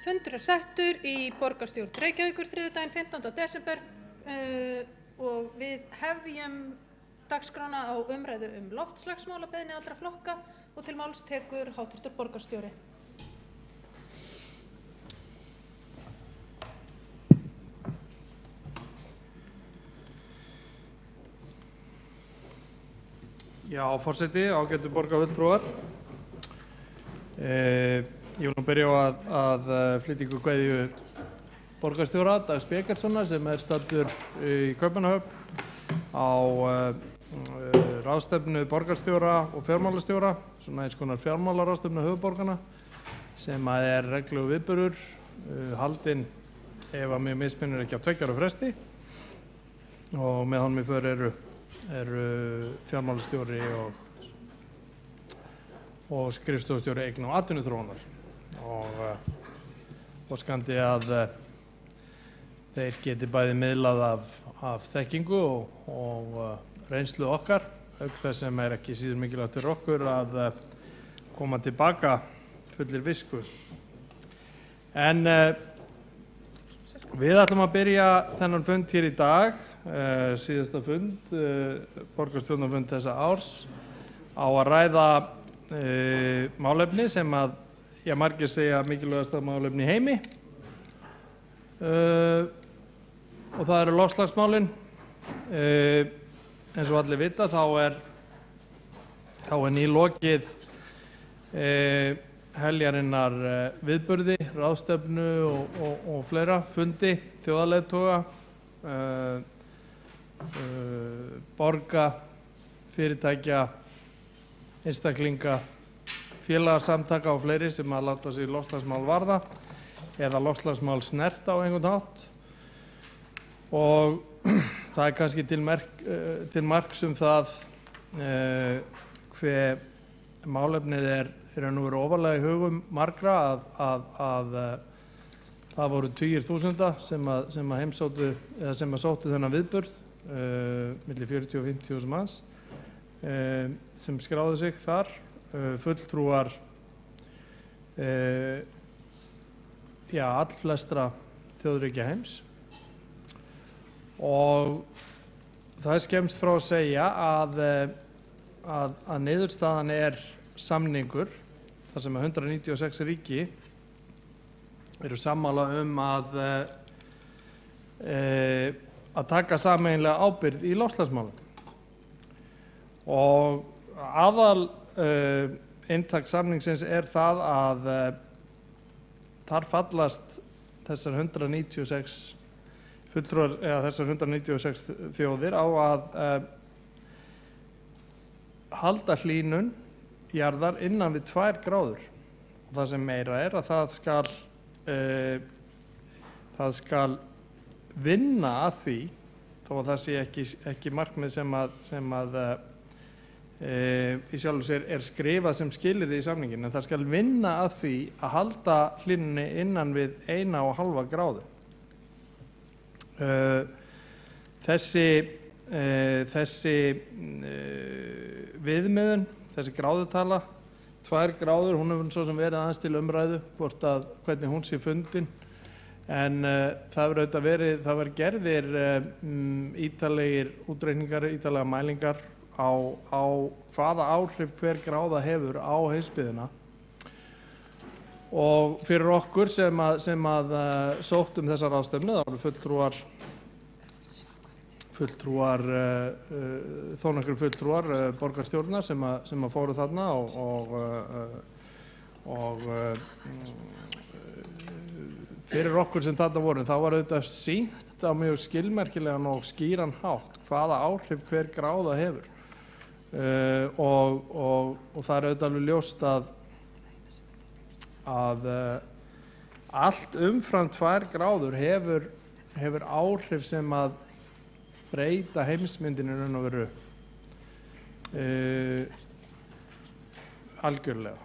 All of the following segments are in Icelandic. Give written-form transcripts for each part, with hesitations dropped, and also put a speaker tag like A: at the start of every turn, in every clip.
A: Fundur settur í borgarstjórn Reykjavíkur þriðjudaginn 15. desember og við hefjum dagskrána á umræðu loftslagsmála beiðni allra flokka og til máls tekur háttvirtur borgarstjóri.
B: Já, forseti, ágætu borgarfulltrúar. Ég vil nú byrja á að flytja ykkur kveðju borgarstjóra Dags Beggjardssonar sem staddur í Kaupmannahöfn á ráðstefnu borgarstjóra og fjármálastjóra, svona eins konar fjármálaráðstefnu höfuðborganna sem reglulegu viðburður, haldinn ef að mig misminnir ekki á 2 ára fresti og með honum í för eru fjármálastjóri og skrifstofustjóri eigna og atvinnuþróunar og skandi að þeir geti bæði miðlað af þekkingu og reynslu okkar, auk þess sem ekki síður mikilvægt fyrir okkur að koma tilbaka fullir visku. En við ætlum að byrja þennan fund hér í dag, síðasta fund, borgarstjórnarfund þessa árs, á að ræða málefni sem að margir segja mikilvægasta málefni í heimi og það eru loftslagsmálin. Eins og allir vita þá er nýlokið heljarinnar viðburði, ráðstefnu og fleira, fundi, þjóðarleiðtoga, borga, fyrirtækja, einstaklinga, félagasamtaka og fleiri sem að láta sig loftslagsmál varða eða loftslagsmál snert á einhvern hátt. Og það kannski til marks það hve málefnið nú ofarlega í hugum margra að það voru tugir þúsunda sem að heimsóttu eða sem að sóttu þennan viðburð, milli 40 og 50.000 manns sem skráðu sig þar, fulltrúar allflestra þjóðríkja heims. Og það skemmst frá að segja að niðurstaðan samningur þar sem 196 ríki eru sammála að taka sameiginlega ábyrgð í loftslagsmálum. Og aðal inntak samningsins það að þar fallast þessar 196 fulltrúar eða þessar 196 þjóðir á að halda hlýnun jarðar innan við 2 gráður. Og það sem meira að það skal vinna að því, þó að það sé ekki markmið sem að í sjálfu sér skrifað sem skilyrði í samningin, en það skal vinna að því að halda hlýnunni innan við 1,5 gráðu. Þessi viðmiðun, þessi gráðutala, 2 gráður, hún hefur svo sem verið aðeins til umræðu hvernig hún sé fundin, en það var gerðir ítarlegir útreikningar, ítarlega mælingar á hvaða áhrif hver gráða hefur á heimsbyggðina. Og fyrir okkur sem að sóttum þessa ráðstefnu, það voru þó nokkrir fulltrúar borgarstjórnar sem að fóru þarna og fyrir okkur sem þarna voru, þá var auðvitað sýnt á mjög skilmerkilegan og skýran hátt hvaða áhrif hver gráða hefur. Og það auðvitað alveg ljóst að allt umfram 2 gráður hefur áhrif sem að breyta heimsmyndinu raun og veru algjörlega.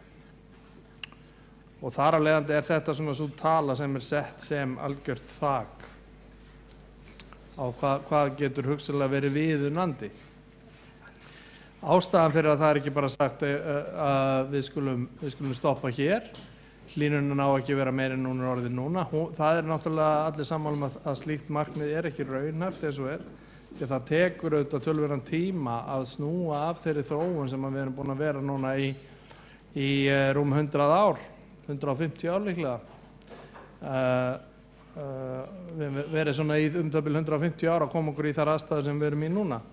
B: Og þar af leiðandi þetta svona sú tala sem sett sem algjört þak á hvað getur hugsanlega verið viðunandi. Ástæðan fyrir að það ekki bara sagt að við skulum stoppa hér hlýnunin á ekki vera meira en hún orðið núna. Það náttúrulega allir sammála að slíkt markmið ekki raunhæft eins og því það tekur auðvitað tölverðan tíma að snúa af þeirri þróun sem við erum búin að vera núna í rúm 100 ár, 150 ár líklega. Við verið svona í það bil 150 ár að koma okkur í þær aðstæður sem við erum í núna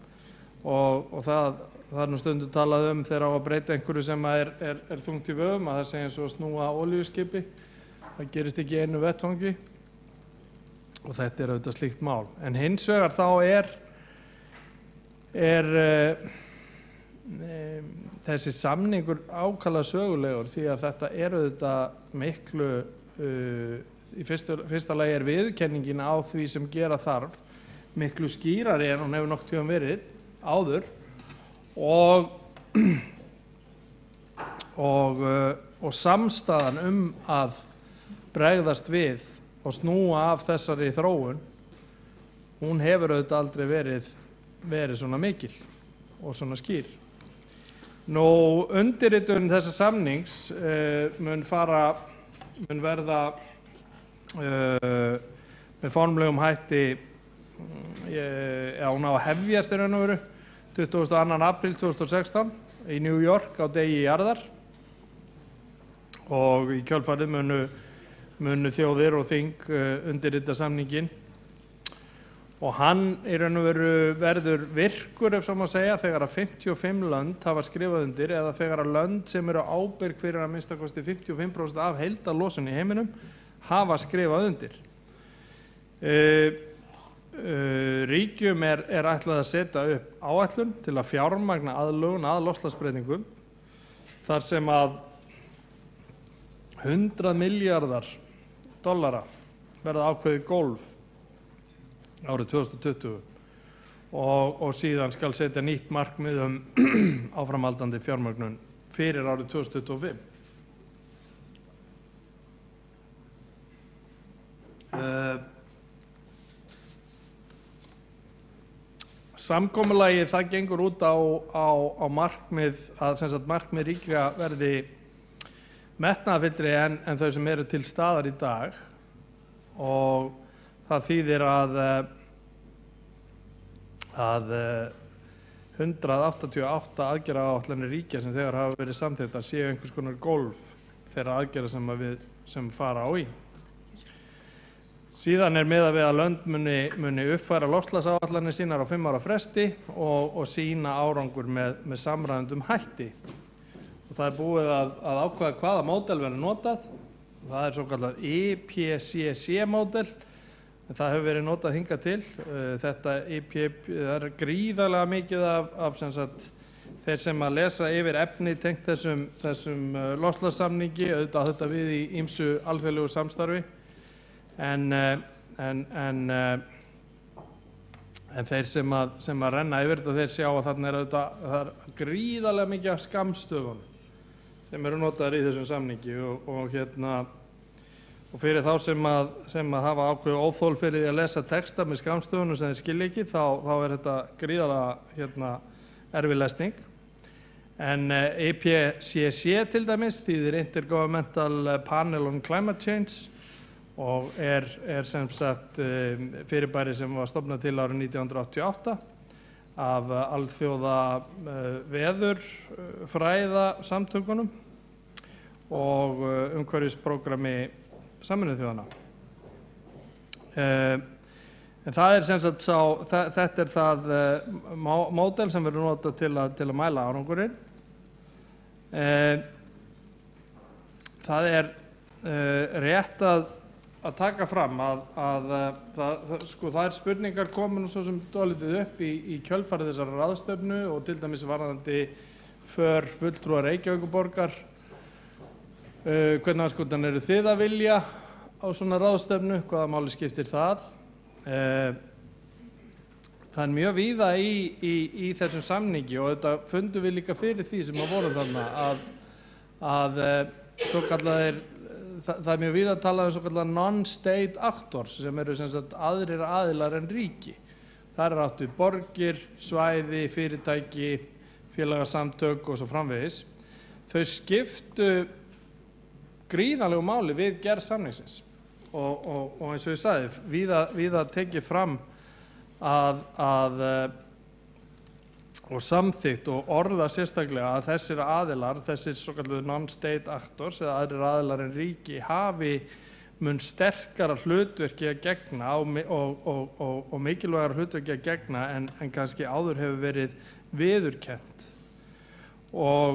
B: og það er nú stundum talað þegar á að breyta einhverju sem er þungt í vöfum, að það sé eins og að snúa olíuskipi. Það gerist ekki í einu vettvangi og þetta er auðvitað slíkt mál. En hins vegar þá þessi samningur ákaflega sögulegur því að þetta auðvitað miklu í fyrsta lagi viðurkenningin á því sem gera þarf miklu skýrari en hún hefur nokkuð tíma verið áður og samstaðan að bregðast við og snúa af þessari þróun, hún hefur auðvitað aldrei verið svona mikil og svona skýr. Nú, undirritun þessa samnings mun verða með formlegum hætti, hún á að hefjast í raun og veru 22. apríl 2016 í New York á degi jarðar og í kjölfarið munu þjóðir og þing undirrita samninginn og hann í raun og veru verður virkur ef svo má segja þegar að 55 lönd hafa skrifað undir eða þegar að lönd sem eru ábyrg fyrir að minnstakosti 55% af heildarlosun í heiminum hafa skrifað undir. Ríkjum er ætlað að setja upp áætlun til að fjármagna aðlögun að loftslagsbreytingum þar sem að $100 milljarðar verða ákveðið gólf árið 2020 og síðan skal setja nýtt markmið áframhaldandi fjármögnun fyrir árið 2025. Samkomulagið það gengur út á markmið að sem sagt markmið ríkja verði metnaðarfyllri en þau sem eru til staðar í dag og það þýðir að 188 aðgerðaáætlanir ríkja sem þegar hafa verið samþykktar séu einhvers konar gólf þeirra aðgerða sem fara á í. Síðan miðað við að lönd muni uppfæra loftslagsáætlanir sínar á 5 ára fresti og sýna árangur með samræmdum hætti. Og það búið að ákveða hvaða módel verður notað. Það svo kallað IPCC-módel. Það hefur verið notað hingað til. Þetta það gríðarlega mikið af sem sagt, þeir sem að lesa yfir efni tengt þessum loftslagssamningi, auðvitað þetta við í ýmsu alþjóðlegu samstarfi. En þeir sem að renna yfir þetta, þeir sjá að þarna það er gríðarlega mikið af skammstöfum sem eru notaðar í þessum samningi og fyrir þá sem að hafa ákveðið óþol fyrir því að lesa texta með skammstöfunum sem þeir skilja ekki, þá er þetta gríðarlega erfið lesning. En IPCC til dæmis þýðir Intergovernmental Panel on Climate Change og sem sagt fyrirbæri sem var stofnað til árið 1988 af alþjóða veðurfræðasamtökunum og umhverfisprógrammi Sameinuðu þjóðanna. En það sem sagt þetta það módel sem verður notað til að mæla árangurinn. Það rétt að taka fram að það spurningar komin svo sem dálítið upp í kjölfarið þessara ráðstefnu og til dæmis varðandi för fulltrúa Reykjavíkurborgar. Hvernig anskotan eru þið að vilja á svona ráðstefnu? Hvaða máli skiptir það? Það er mjög víða í þessum samningi og þetta fundum við líka fyrir því sem að voru þarna að svo kallaðir það er mjög víða að tala svo kallar non-state actors sem eru sem sagt aðrir aðilar en ríki. Það átt við borgir, svæði, fyrirtæki, félagasamtök og svo framvegis. Þau skiptu gríðarlegu máli við gerð samningsins og eins og ég sagði, víða tekið fram og samþykkt og orða sérstaklega að þessir aðilar, þessir svokalluðu non-state actors eða aðrir aðilar en ríki hafi mun sterkara hlutverki að gegna og mikilvægara hlutverki að gegna en kannski áður hefur verið viðurkennt og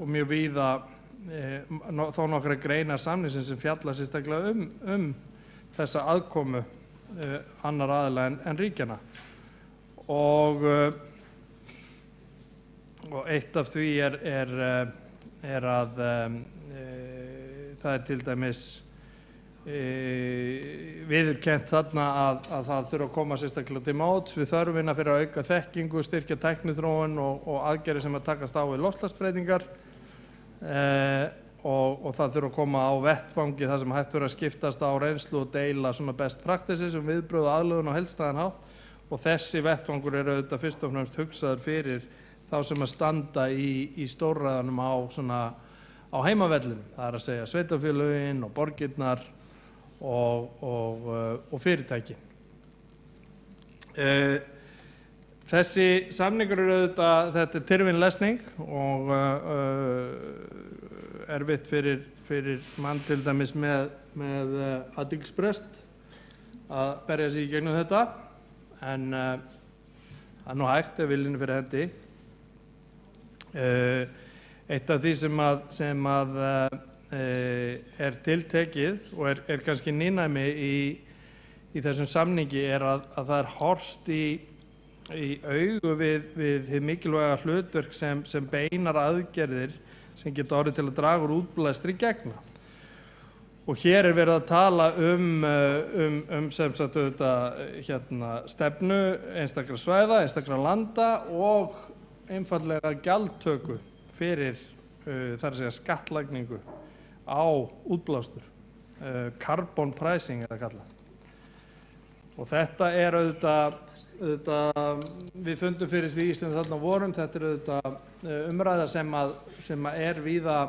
B: mjög víða þó nokkra greinar samningsins sem fjalla sérstaklega þessa aðkomu annar aðila en ríkjana og eitt af því er að það er til dæmis viðurkennt þarna að það þurfa að koma sérstaklega til móts við þörfina fyrir að auka þekkingu, styrkja tækniþróun og aðgerðir sem að takast á við loftslagsbreytingar og það þurfa að koma á vettvangi þar sem hægt verður að skiptast á reynslu og deila svona best practices viðbrögð og aðlögun á heildstæðan hátt og þessi vettvangur er auðvitað fyrst og fremst hugsaður fyrir þá sem að standa í stórræðanum á heimavellinum, það er að segja sveitarfélögin og borgirnar og fyrirtækin. Þessi samningur er auðvitað, þetta er tyrfinlesning og erfitt fyrir mann til dæmis með athyglisbrest að berja sig í gegnum þetta en það er nú hægt ef viljinn fyrir hendi. Eitt af því sem er tiltekið og er kannski nýnæmi í þessum samningi er að það er horfst í augu við hið mikilvæga hlutverk sem beinar aðgerðir sem geta orðið til að draga úr útblæstri gegna. Og hér er verið að tala sem sagt auðvitað stefnu einstakra svæða, einstakra landa og einfaldlega gjaldtöku fyrir þar að segja skattlagningu á útblástur, carbon pricing er það kallað. Og þetta er auðvitað, við fundum fyrir því sem þarna vorum, þetta er auðvitað umræða sem er víða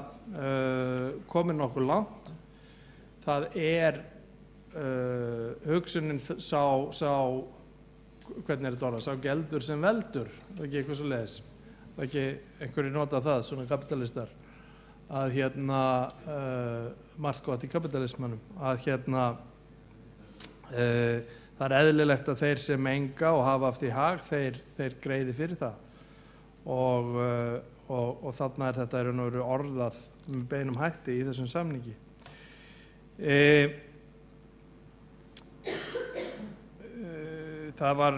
B: komin nokkuð langt. Það er hugsunin hvernig er þetta orðað, sá geldur sem veldur, það er ekki eitthvað svo leiðis. Það er ekki einhverju nota það, svona kapitalistar, að margt gott í kapitalismanum, að það er eðlilegt að þeir sem enga og hafa af því hag, þeir greiði fyrir það og þarna er þetta orðað með beinum hætti í þessum samningi. Það var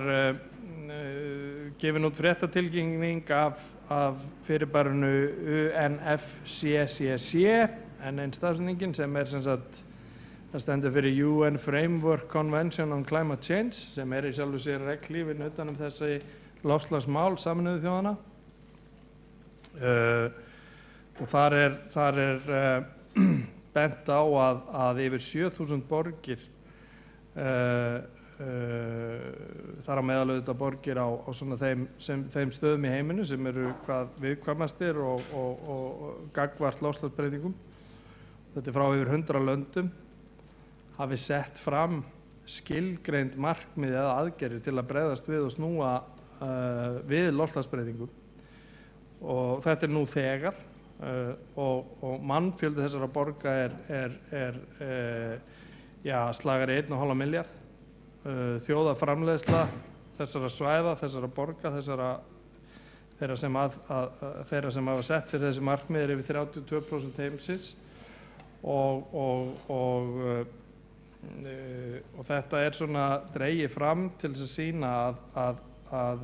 B: gefin út fréttatilkynning af fyrirbærinu UNFCCC en einn stafsetningin sem er sem sagt það stendur fyrir UN Framework Convention on Climate Change sem er í sjálfu sér reglífin utan þessi loftslagsmál Sameinuðu þjóðanna og þar er bent á að yfir 7.000 borgir þar á meðal auðvitað borgir á svona þeim stöðum í heiminu sem eru hvað viðkvæmastir og gagnvart loftslagsbreytingum. Þetta er frá yfir 100 löndum hafi sett fram skilgreind markmið eða aðgerðir til að bregðast við og snúa við loftslagsbreytingum og þetta er nú þegar og mannfjöldi þessara borga er slagari 1,5 milljarð. Þjóðarframleiðsla þessara svæða, þessara borga, þeirra sem hafa sett sér þessi markmið er yfir 32% heimsins og þetta er svona dregið fram til þess að sýna að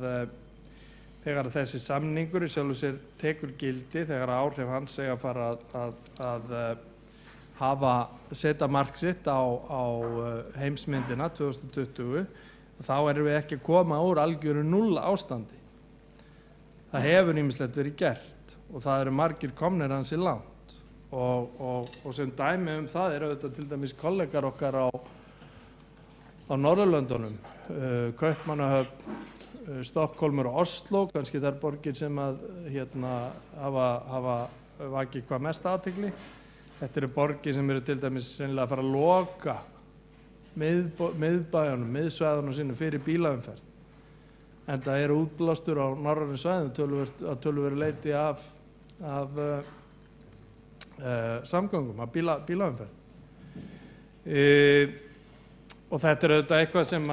B: þegar þessi samningur í sjálfu sér tekur gildi, þegar áhrif hans eiga að fara að setja mark sitt á heimsmyndina 2020, þá erum við ekki að koma úr algjöru null ástandi. Það hefur ýmislegt verið gert og það eru margir komnir ansi langt og sem dæmi það er auðvitað til dæmis kollegar okkar á Norðurlöndunum, Kaupmannahöfn, Stokkhólmur og Oslo, kannski þær borgir sem að hafa vakið hvað mest athygli. Þetta eru borgir sem eru til dæmis sennilega að fara að loka miðbæjunum, miðsvæðunum sínum fyrir bílaumferð. En það eru útblástur á norrænum svæðum að töluvert leyti af samgöngum, af bílaumferð. Og þetta er auðvitað eitthvað sem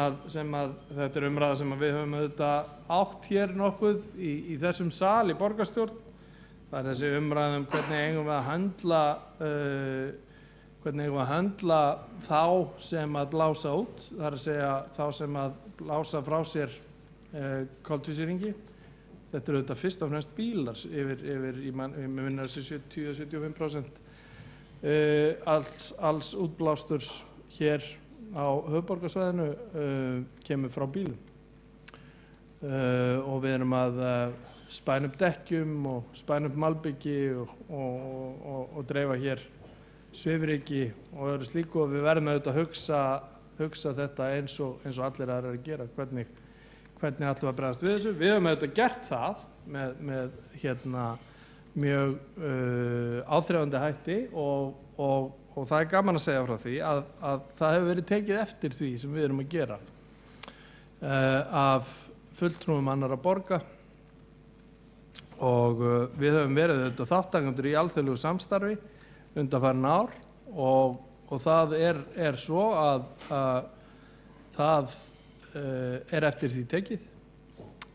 B: þetta er umræða sem við höfum auðvitað átt hér nokkuð í þessum sal í borgarstjórn. Það er þessi umræða hvernig eigum við að höndla þá sem að blása út, það er að segja þá sem að blása frá sér koltvísýringi. Þetta er auðvitað fyrst og fremst bílar yfir ég minna þessi 70-75% alls útblásturs hér á höfuðborgarsvæðinu kemur frá bílum. Og við erum að spæna upp dekkjum og spæna upp malbyggi og dreifa hér svifryki og öðru slíku, og við verðum auðvitað að hugsa þetta eins og allir aðrir að gera. Hvernig ætlum við að bregðast við þessu? Við höfum auðvitað gert það með mjög áþreifanlega hætti og það er gaman að segja frá því að það hefur verið tekið eftir því sem við erum að gera af fulltrúum annarra borga, og við höfum verið auðvitað þátttakendur í alþjóðlegu samstarfi undanfarin ár, og það er svo að það er eftir því tekið,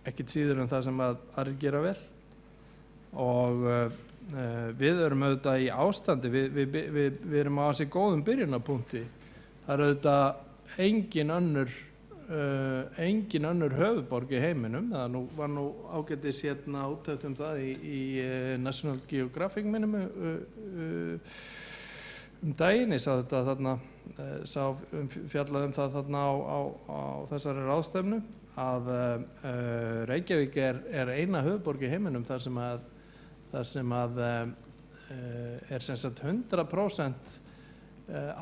B: ekkert síður en það sem aðrir gera vel, og við erum auðvitað í ástandi, við erum á þessi góðum byrjunarpunkti. Það er auðvitað engin önnur höfuðborg í heiminum. Það var nú ágætis úttekt það í National Geographic minnum daginn. Ég sá þetta þarna, fjallaði það þarna á þessari ráðstefnu, að Reykjavík er eina höfuðborg í heiminum þar sem er sem sagt 100%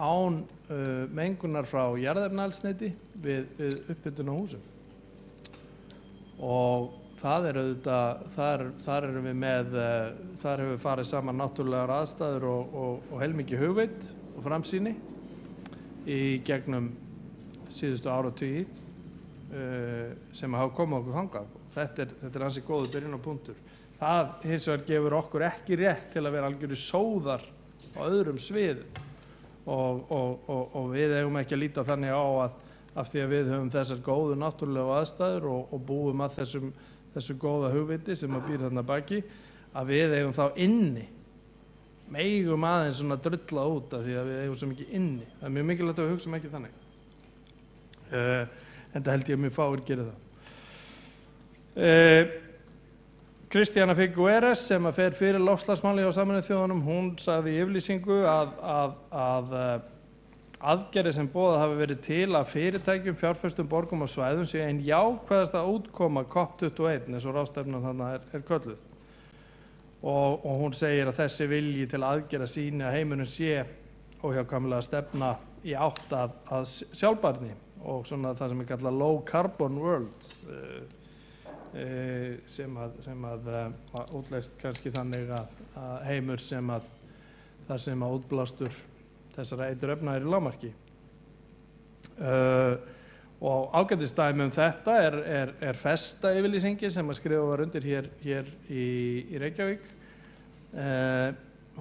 B: án mengunar frá jarðefnaeldsneyti við upphitun á húsum. Og það er auðvitað, þar erum við með, þar hefur farið saman náttúrulegar aðstæður og heilmikið hugvit og framsýni í gegnum síðustu áratugi sem hafa komið okkur þangað. Þetta er ansi góður byrjunarpunktur. Það hins vegar gefur okkur ekki rétt til að vera algjörir sóðar á öðrum sviðum, og við eigum ekki að líta þannig á að af því að við höfum þessar góðu náttúrulegu aðstæður og búum að þessu góða hugviti sem að býr þarna baki, að við eigum þá inni, megum aðeins svona drulla út af því að við eigum svo mikið inni. Það er mjög mikilvægt að við hugsa ekki þannig. En það held ég að mjög fáir gera það. Kristjana Figueres, sem að fer fyrir loftslagsmáli hjá Sameinuðu þjóðunum, hún sagði í yfirlýsingu að aðgerðir sem boðað hafi verið til að fyrirtækjum, fjárfestum, borgum og svæðum sé ein jákvæðasta útkoma COP21, eins og ráðstefnan þarna er kölluð. Og hún segir að þessi vilji til aðgerða sýni að heimurinn sé óhjákvæmilega að stefna í átt að sjálfbærni og svona það sem er kallað low carbon world, sem útlegst kannski þannig að heimur þar sem að útblástur þessara eiturefna er í lágmarki. Og ágætisdæmi þetta er festa yfirlýsingin sem að skrifa var undir hér í Reykjavík.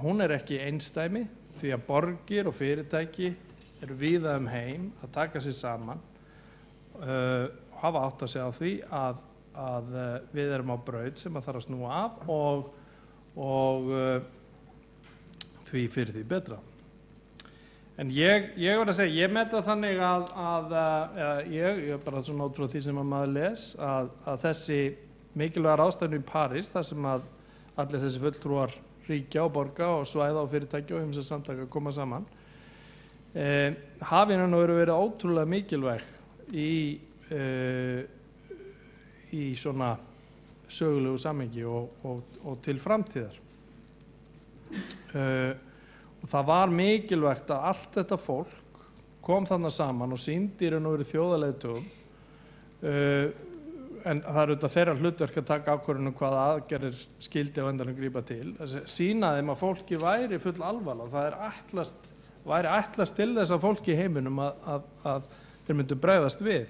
B: Hún er ekki einsdæmi, því að borgir og fyrirtæki eru víða heim að taka sig saman, hafa átt að segja á því að við erum á braut sem að þarf að snúa af og því fyrir því betra. En ég var að segja, ég meta þannig að ég bara svona út frá því sem að maður les, að þessi mikilvæga ráðstefnu í París, þar sem að allir þessi fulltrúar ríkja og borga og svæða og fyrirtækja og ýmsar samtaka koma saman, hafi nú verið ótrúlega mikilvæg í svona sögulegu samhengi og til framtíðar. Og það var mikilvægt að allt þetta fólk kom þarna saman og sýndi í raun og veru þjóðarleiðtogum en það er auðvitað þeirra hlutverk að taka ákvörðun hvaða aðgerðir skyldi á endanum grípa til. Sýna þeim að fólki væri full alvarlega. Það væri ætlast til þess að fólki í heiminum að þeir myndu bregðast við.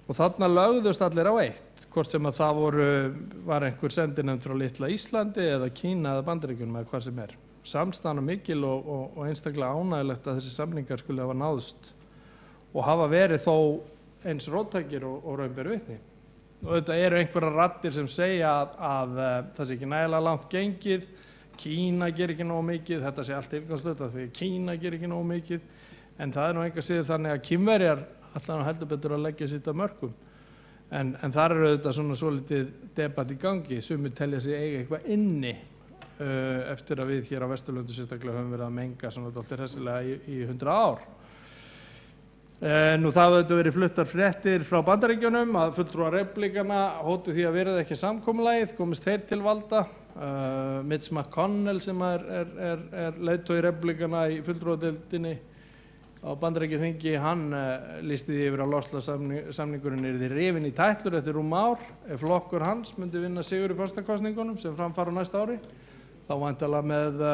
B: Og þarna lögðust allir á eitt, hvort sem að það var einhver sendinefnd frá litla Íslandi eða Kína eða Bandaríkjunum eða hvað sem er. Samstaðan mikil og einstaklega ánægilegt að þessi samningar skuli hafa náðst og hafa verið þó eins róttækir og raun ber vitni. Og þetta eru einhverjar raddir sem segja að það sé ekki nægilega langt gengið, Kína ger ekki nógu mikið, þetta sé allt inngangsluta því Kína ger ekki nógu mikið, en það er nú enga síður þannig að Kínverjar allan heldur betur að leggja sitt af mörkum. En þar eru þetta svona svolítið debatt í gangi, sumir telja sig eiga eitthvað inni eftir að við hér á Vesturlöndu sérstaklega höfum verið að menga svona dálítið hressilega í 100 ár. Nú það hefur verið fluttar fréttir frá Bandaríkjunum að fulltrúar repúblikana hótu því að verið ekki samkomulagið, komist þeir til valda. Mitch McConnell sem er leiðtogi repúblikana í fulltrúadeildinni á Bandaríkjaþingi, hann lýsti því yfir að loftslagssamningurinn yrði rifinn í tætlur eftir ár ef flokkur hans myndi vinna sigur í forsetakosningunum sem framfara á næsta ári. Þá væntanlega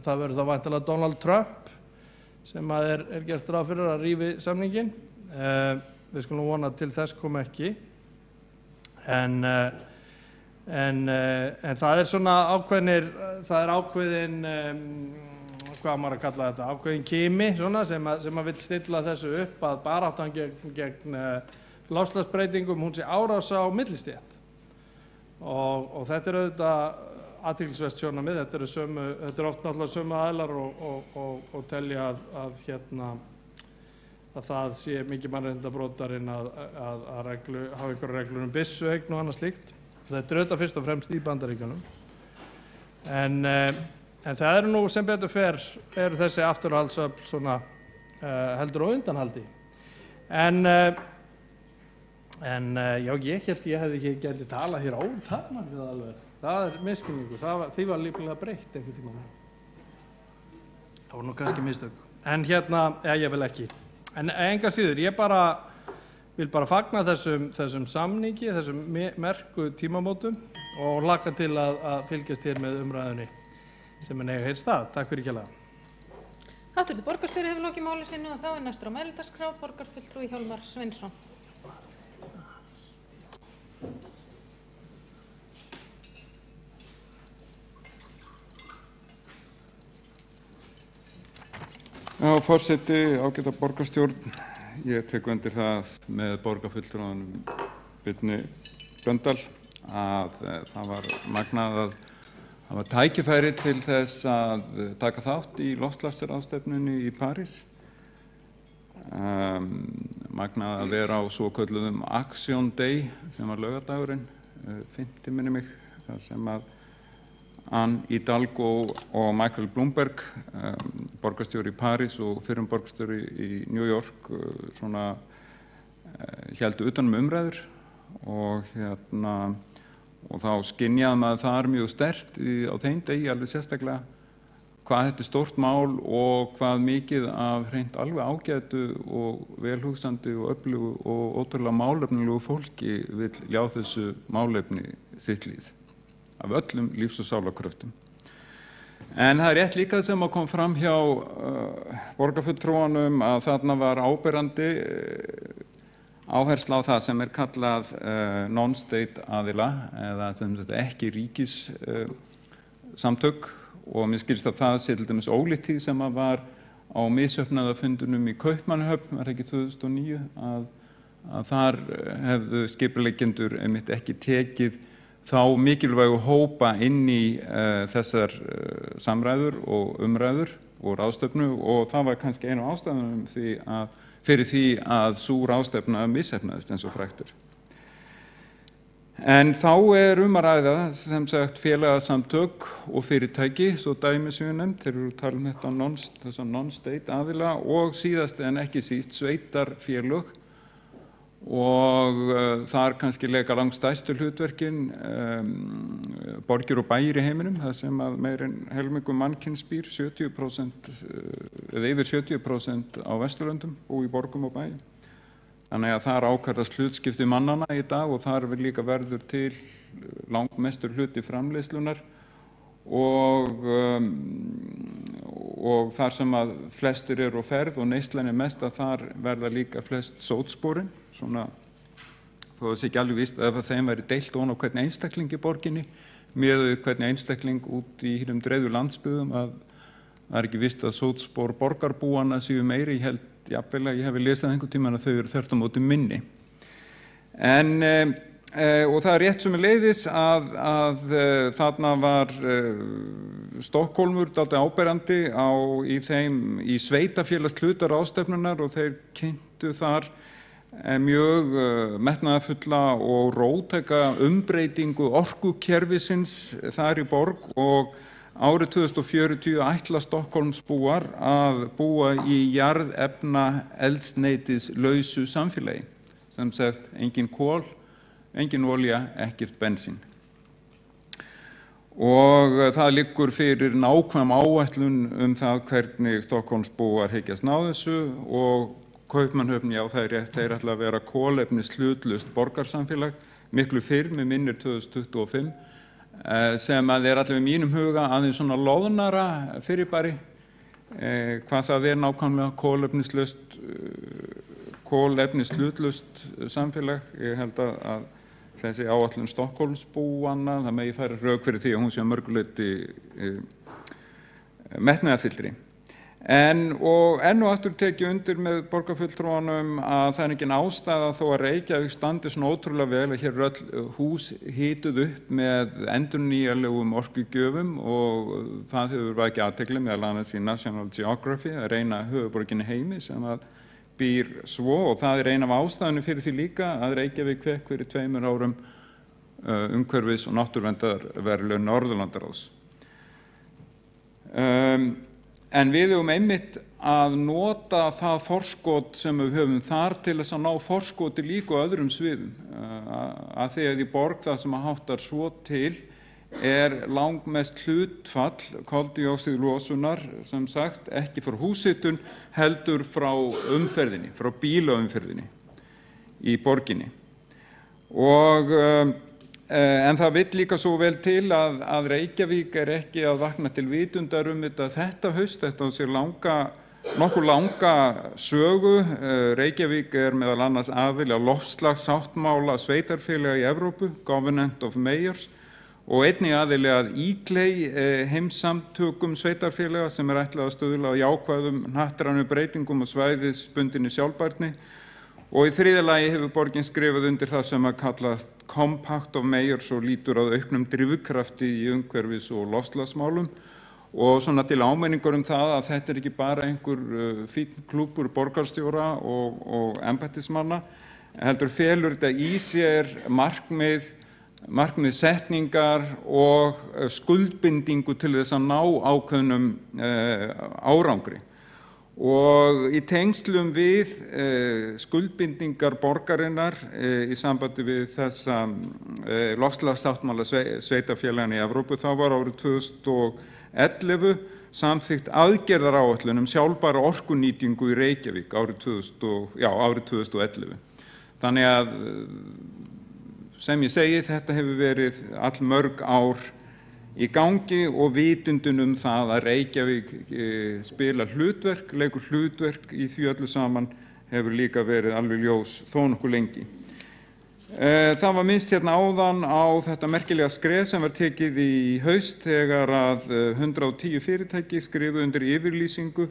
B: það verður þá væntanlega Donald Trump sem er gert ráð fyrir að rífi samningin. Við skulum vona til þess kom ekki. En það er svona ákveðin, hvað maður að kalla þetta, ákveðin kimi svona, sem að vill stilla þessu upp að baráttan gegn loftslagsbreytingum, hún sé árás á millistétt. Og þetta er auðvitað athyglisvert sjónarmið, þetta er oft náttúrulega sömu aðilar og telja að það sé mikið mannréttindabrotarinn að hafa einhverjar reglur byssueign og annað slíkt. Þetta er auðvitað fyrst og fremst í Bandaríkjunum. En það eru nú sem betur fer, eru þessi afturhaldsöfl svona heldur á undanhaldi. En já, ég held ég hefði ekki getið talað hér ótakmarkað alveg. Það er misskilningur, því var líklega breytt einhvern tímann. Það var nú kannski mistök. En ég vil ekki. En enga síður, ég vil bara fagna þessum samningi, þessum merku tímamótum og hlakka til að fylgjast hér með umræðunni sem eiga hér stað. Takk fyrir kærlega.
A: Háttvirtur borgarstjóri hefur lokið máli sínu og þá er næstur á mælendaskrá borgarfulltrúi Hjálmar Sveinsson.
C: Já, forseti, ágæta borgarstjórn, ég tek undir það með borgarfulltrúanum Birni Blöndal að það var magnað að hafa tækifæri til þess að taka þátt í loftslagsráðstefnunni í París. Magnað að vera á svokölluðum Action Day sem var laugardagurinn, 50 minni mig, það sem að Anne Hidalgo og Michael Bloomberg, borgarstjóri í París og fyrrum borgarstjóri í New York, héldu utan umræður og þá skynjaði maður þar mjög sterkt á þeim degi alveg sérstaklega hvað þetta er stórt mál og hvað mikið af hreint alveg ágætu og velhugsandi og öflugu og ótrúlega málefnilegu fólki vill ljá þessu málefni sitt líf af öllum lífs- og sálarkröftum. En það er rétt líka sem að kom fram hjá borgarfulltrúanum að þarna var áberandi áhersla á það sem er kallað non-state aðila eða sem þetta ekki ríkissamtök og mér skilst að það sé til dæmis ólíkt því sem að var á misjöfnuðarfundunum í Kaupmannahöfn, var ekki 2009, að þar hefðu skipuleggjendur einmitt ekki tekið þá mikilvægu hópa inn í þessar samræður og umræður og ráðstefnu og það var kannski einu ástæðunum fyrir því að sú ráðstefna misheppnaðist eins og frægt er. En þá er að ræða sem sagt félagasamtök og fyrirtæki, svo dæmi sem við nefnt, þeir eru að tala þessa non-state aðila og síðast en ekki síst sveitarfélög og þar kannski leika langstærstu hlutverkin borgir og bæir í heiminum, það sem að meira en helmingur mannkyns býr, 70% eða yfir 70% á Vesturlöndum og í borgum og bæjum. Þannig að þar ákvarðast hlutskipti mannanna í dag og þar líka verður til langmestur hluti framleiðslunar og þar sem að flestir eru á ferð og neyslan mest að þar verða líka flest sótsporin, svona þó það sé ekki alveg víst ef þeim væri deilt ofan á hvern einstakling í borginni miðað hvern einstakling út í hinum dreifðu landsbyggðum að það ekki víst að sótspor borgarbúanna séu meiri, ég held jafnvel að ég hef lesið einhvern tímann að þau eru þvert á móti minni. Og það rétt sömuleiðis að þarna var Stokkhólmur dálítið áberandi í sveitafélagshluta ráðstefnunnar og þeir kynntu þar mjög metnaðarfulla og róttæka umbreytingu orkukerfisins þar í borg og árið 2040 ætla Stokkhólmsbúar að búa í jarðefnaeldsneytislausu samfélagi, sem sagt engin kol, engin olía, ekkert bensín. Og það liggur fyrir nákvæm áætlun það hvernig Stokkhólmsbúar hyggjast ná þessu og Kaupmannahöfn, já það rétt, þeir ætla að vera kolefnishlutlaust borgarsamfélag, miklu fyrr með minnir 2025, sem að allavega í mínum huga aðeins svona loðnara fyrirbæri, hvað það nákvæmlega kolefnishlutlaust samfélag. Ég held að þessi áætlun Stokkhólmsbúanna, það megi færa rök fyrir því að hún sé að mörgu leyti metnaðarfyllri. Og enn og aftur tekið undir með borgarfulltrúanum að það engin ástæða þó að Reykjavík standi svona ótrúlega vel að hér öll hús hituð upp með endurnýjanlegum orkugjöfum og það hefur vakið athygli meðal annars í National Geography, það eina höfuðborginni heimi sem að býr svo og það ein af ástæðunum fyrir því líka að Reykjavík fékk fyrir 2 árum umhverfis- og náttúruverndarverðlaun Norðurlandaráðs. En við höfum einmitt að nota það forskot sem við höfum þar til þess að ná forskoti líka á öðrum sviðum. Að því að í borg það sem að háttar svo til langmest hlutfall koldíoxíðlosunar, sem sagt, ekki frá húshitun, heldur frá umferðinni, frá bílaumferðinni í borginni. En það vill líka svo vel til að Reykjavík ekki að vakna til vitundar þetta haust, þetta á sér nokkuð langa sögu. Reykjavík meðal annars aðili að loftslagssáttmála sveitarfélaga í Evrópu, Covenant of Mayors, og einnig aðili að ICLEI heimssamtökum sveitarfélaga sem ætlað að stuðla að jákvæðum hnattrænum breytingum og svæðisbundinni sjálfbærni. Og í þriðja lagi hefur borgin skrifað undir það sem að kallast Compact of Mayors og lítur að auknum drifkrafti í umhverfis- og loftslagsmálum og svona til áminningar það að þetta ekki bara einhver fínn klúbbur borgarstjóra og embættismanna, heldur felur þetta í sér markmið setningar og skuldbindingu til þess að ná ákveðnum árangri. Og í tengslum við skuldbindingar borgarinnar í sambandi við þessa loftslagssáttmála sveitarfélaganna í Evrópu, þá var árið 2011 samþykkt aðgerðaráætlun sjálfbæra orkunýtingu í Reykjavík árið 2011. Þannig að sem ég segi, þetta hefur verið allmörg ár í gangi og vitundin það að Reykjavík spilar leikur hlutverk í því öllu saman hefur líka verið alveg ljós þó nokkuð lengi. Það var minnst hérna áðan á þetta merkilega skref sem var tekið í haust þegar að 110 fyrirtæki skrifuðu undir yfirlýsingu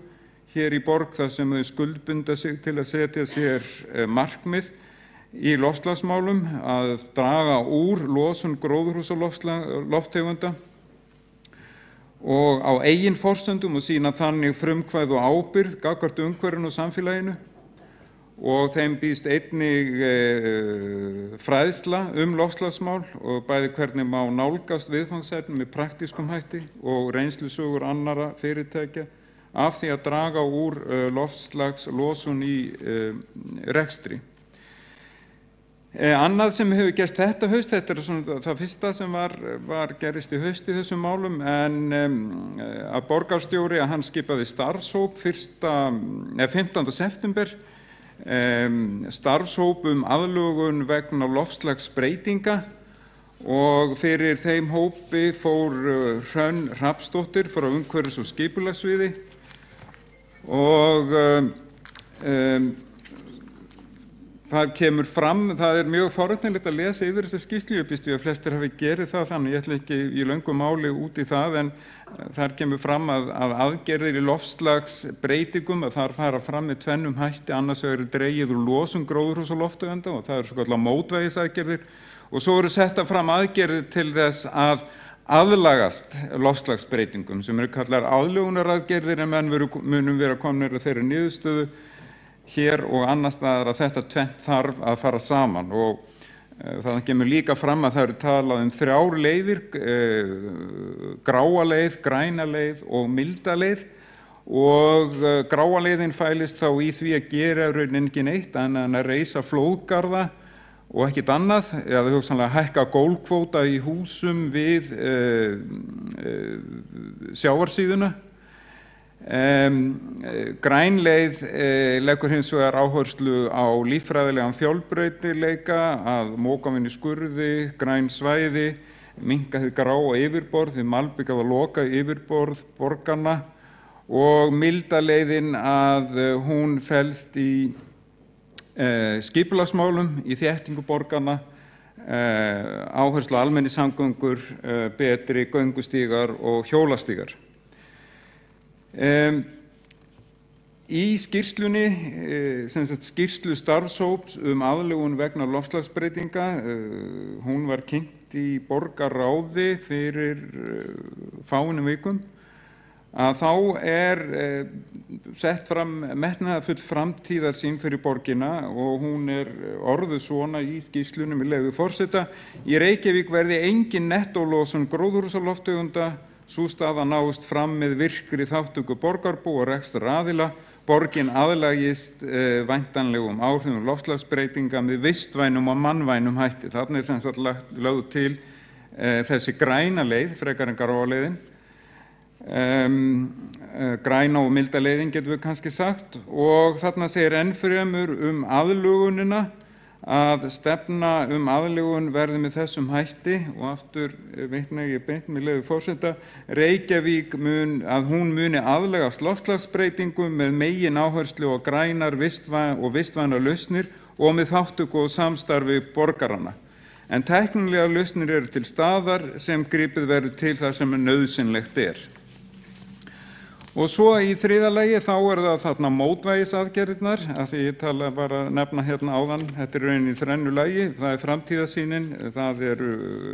C: hér í borg þar sem þau skuldbunda sig til að setja sér markmið í loftslagsmálum að draga úr losun gróðurhúsalofttegunda og á eigin forsendum og sýna þannig frumkvæði og ábyrgð gagnvart umhverfinu og samfélaginu og þeim býðst einnig fræðsla loftslagsmál og bæði hvernig má nálgast viðfangsefni með praktískum hætti og reynslusögur annarra fyrirtækja af því að draga úr loftslagslosun í rekstri. Annað sem hefur gerst þetta haust, þetta svona það fyrsta sem gerist í haust í þessum málum, en að borgarstjóri að hann skipaði starfshóp 15. september starfshóp aðlögun vegna loftslagsbreytinga og fyrir þeim hópi fór Hrönn Hrafnsdóttir frá umhverfis- og skipulagssviði og það kemur fram, það mjög forvitnilegt að lesa yfir þessa skýrslu, ég býst við að flestir hafi gerið það, þannig ég ætla ekki í löngu máli út í það, en þar kemur fram að aðgerðir í loftslagsbreytingum, að þar fara fram með tvennum hætti, annars vegar dregið úr losun gróðurhúsalofttegunda og það svo kallar mótvægisaðgerðir og svo settar fram aðgerðir til þess að aðlagast loftslagsbreytingum sem kallar aðlögunaraðgerðir en menn munum vera komnir að þeirri niðurstöðu hér og annars staðar að þetta tvennt þarf að fara saman og það kemur líka fram að það talað 3 leiðir, gráa leið, græna leið og milda leið og gráa leiðin fælist þá í því að gera raunin ekki neitt en að reisa flóðgarða og ekkert annað, eða hugsanlega hækka gólfkvóta í húsum við sjávarsíðuna. Græn leið leggur hins vegar áherslu á líffræðilegan fjölbreytileika, að moka inn í skurði, græn svæði, minnka hið gráa yfirborð, hið malbikað að loka yfirborð borganna og milda leiðin að hún felst í skipulagsmálum í þéttingu borganna, áherslu á almenningssamgöngur, betri göngustígar og hjólastígar. Í skýrslunni, skýrslu starfshóps aðlögun vegna loftslagsbreytinga, hún var kynnt í borgarráði fyrir fáeinum vikum, að þá sett fram metnaðarfull framtíðarsýn fyrir borgina og hún orðuð svona í skýrslunni með leyfi forseta: í Reykjavík verði engin nettólosun gróðurhúsalofttegunda. Sú staða náist fram með virkri þátttöku borgarbúa og rekstraraðila. Borgin aðlagist væntanlegum áhrifum loftslagsbreytinga með vistvænum og mannvænum hætti. Þarna sem sagt lögð til þessi græna leið, frekar en gráa leiðin. Græna og milda leiðin getum við kannski sagt og þarna segir enn fremur aðlögunina að stefna aðlögun verði með þessum hætti og aftur vitna ég beint með leyfi forseta: Reykjavík að hún muni aðlagast loftslagsbreytingum með megin áherslu á grænar og vistvænar lausnir og með þátttöku og samstarfi borgaranna. En tæknilegar lausnir eru til staðar sem gripið verður til það sem nauðsynlegt Og svo í þriðja lagi þá það þarna mótvægisaðgerðirnar, af því ég var að nefna hérna áðan, þetta raunin í þrennu lagi, það framtíðarsýnin, það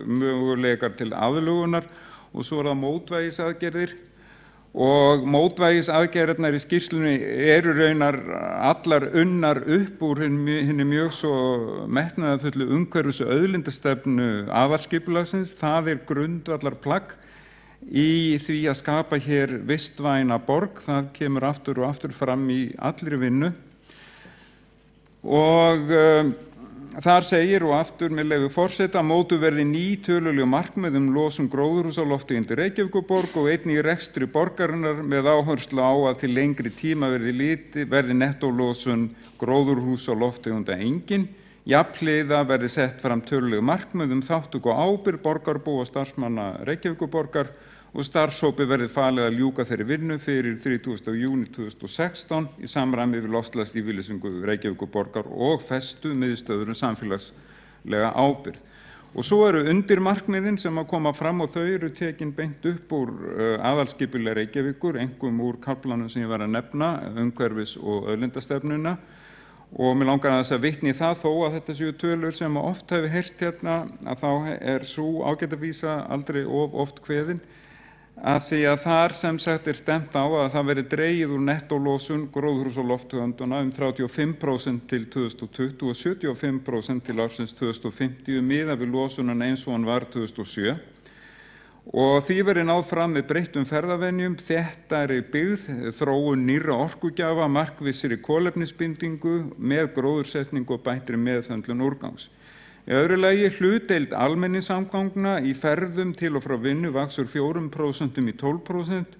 C: möguleikar til aðlögunar og svo það mótvægisaðgerðir. Og mótvægisaðgerðirnar í skýrslunni raunar allar unnar upp úr hinni mjög svo metnaðarfullu umhverfis- og auðlindastefnu aðalskipulagsins, það grundvallar plagg í því að skapa hér vistvæna borg, það kemur aftur og aftur fram í allri vinnu og þar segir og aftur með leyfi forseta: mótuð verði ný töluleg markmið losun gróðurhúsalofttegunda í Reykjavíkurborg og einnig í rekstri borgarinnar með áherslu á að til lengri tíma verði nettólosun gróðurhúsalofttegunda engin. Jafnhliða verði sett fram töluleg markmið þátttöku og ábyrgð borgarbúa og starfsmanna Reykjavíkurborgar og starfshópi verði falið að ljúka þeirri vinnu fyrir 30. júní 2016 í samræmi við loftslagsyfirlýsingu Reykjavíkurborgar og festu miðstöður samfélagslega ábyrgð. Og svo undirmarkmiðin sem að koma fram og þau tekin beint upp úr aðalskipulagi Reykjavíkur, einkum úr kaflanum sem ég var að nefna, umhverfis- og auðlindastefnuna. Og mér langar að þess að vitni í það þó að þetta séu tölur sem oft hefur heyrst hérna, að þá sú ágætavísa aldrei of oft kveðin, að því að þar sem sagt stefnt á að það verði dregið úr nettólosun gróðurhúsalofttegunda 35% til 2020 og 75% til ársins 2050 miðað við losunan eins og hann var 2007. Og því verði náð fram með breyttum ferðavenjum, þéttari byggð, þróun nýrra orkugjafa, markvissri kolefnisbindingu með gróðursetningu og bættri meðhöndlun úrgangs. Í öðru lagi hlutdeild almenningssamgangna í ferðum til og frá vinnu vaxur 4% í 12%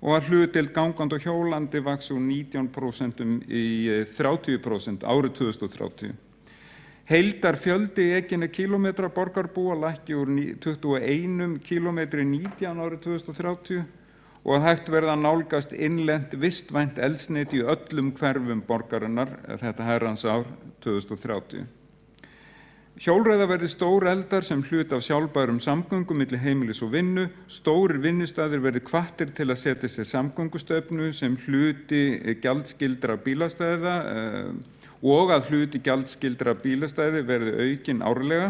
C: og að hlutdeild gangandi og hjólandi vaxi úr 19% í 30% árið 2030. Heildarfjöldi ekinna kílómetra borgarbúa lækki úr 21 kílómetri í 19 árið 2030 og að hægt verða að nálgast innlent vistvænt eldsneyti í öllum hverfum borgarinnar þetta herrans ár 2030. Hjólreiða verði stóreldar sem hluti af sjálfbærum samgöngum milli heimilis og vinnu. Stórir vinnustaðir verði hvattir til að setja sér samgöngustefnu sem hluti gjaldskyldra bílastæða og að hluti gjaldskyldra bílastæði verði aukin árlega.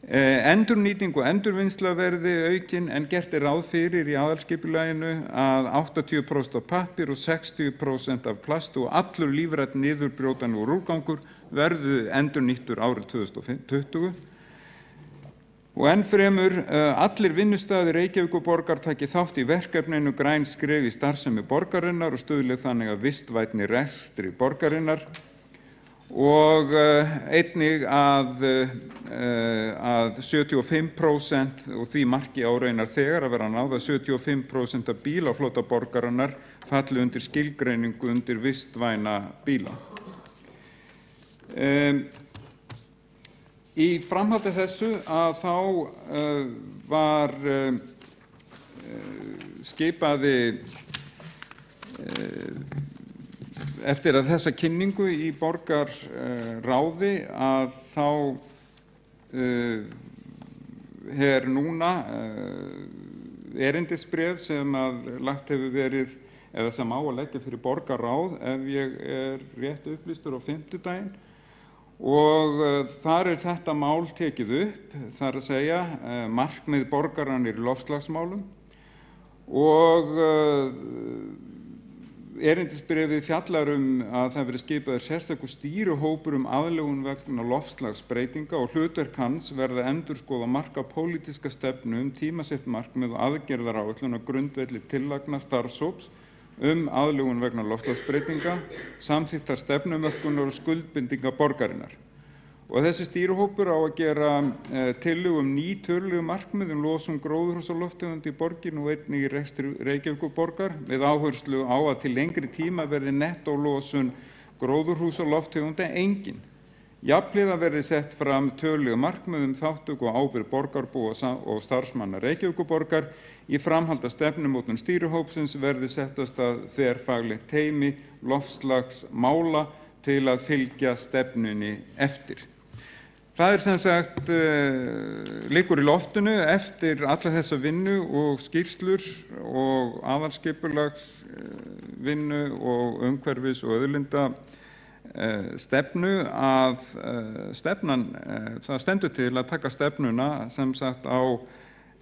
C: Endurnýting og endurvinnsla verði aukin en gert ráð fyrir í aðalskipulaginu að 80% af pappír og 60% af plast og allur lífrænn niðurbrjótanlegur úrgangur verði endurnýttur árið 2020. Og enn fremur allir vinnustaðir Reykjavíkurborgar taki þátt í verkefninu Græn skref í starfsemi borgarinnar og stuðli þannig að vistvænni rekstri borgarinnar og einnig að 75% og því marki á raunar þegar að vera náð að 75% af bílaflota borgarinnar falli undir skilgreiningu undir vistvæna bíla. Í framhaldi þessu að þá var skipaði eftir að þessa kynningu í borgarráði að þá núna erindisbréf sem að lagt hefur verið eða sem á að leggja fyrir borgarráð ef ég rétt upplýstur á fimmtudaginn og þar þetta mál tekið upp, þar að segja markmið borgaranna í loftslagsmálum og erindisbréfið fjallar að það verði skipaður sérstakur stýrihópur aðlögun vegna loftslagsbreytinga og hlutverk hans verði að endurskoða marka pólitíska stefnu tímasett markmið og aðgerðaráætlun á grundvelli tillagna starfshóps aðlögun vegna loftslagsbreytinga, samþykktar stefnumörkunar og skuldbindinga borgarinnar. Og þessi stýrihópur á að gera tillögu ný tölulegu markmið losun gróðurhúsalofttegunda í borginni og einnig í rekstri Reykjavíkurborgar með áherslu á að til lengri tíma verði nettólosun gróðurhúsalofttegunda engin. Jafnhliða verði sett fram tölulegu markmið þátttöku og ábyrgð borgarbúa og starfsmanna Reykjavíkurborgar. Í framhaldi af stefnumótun stýrihópsins verði settast að þverfaglegt teymi loftslagsmála til að fylgja stefnunni eftir. Það sem sagt liggur í loftinu eftir alla þessa vinnu og skýrslur og aðalskipulagsvinnu og umhverfis- og auðlinda stefnu að stefnan, það stendur til að taka stefnuna sem sagt á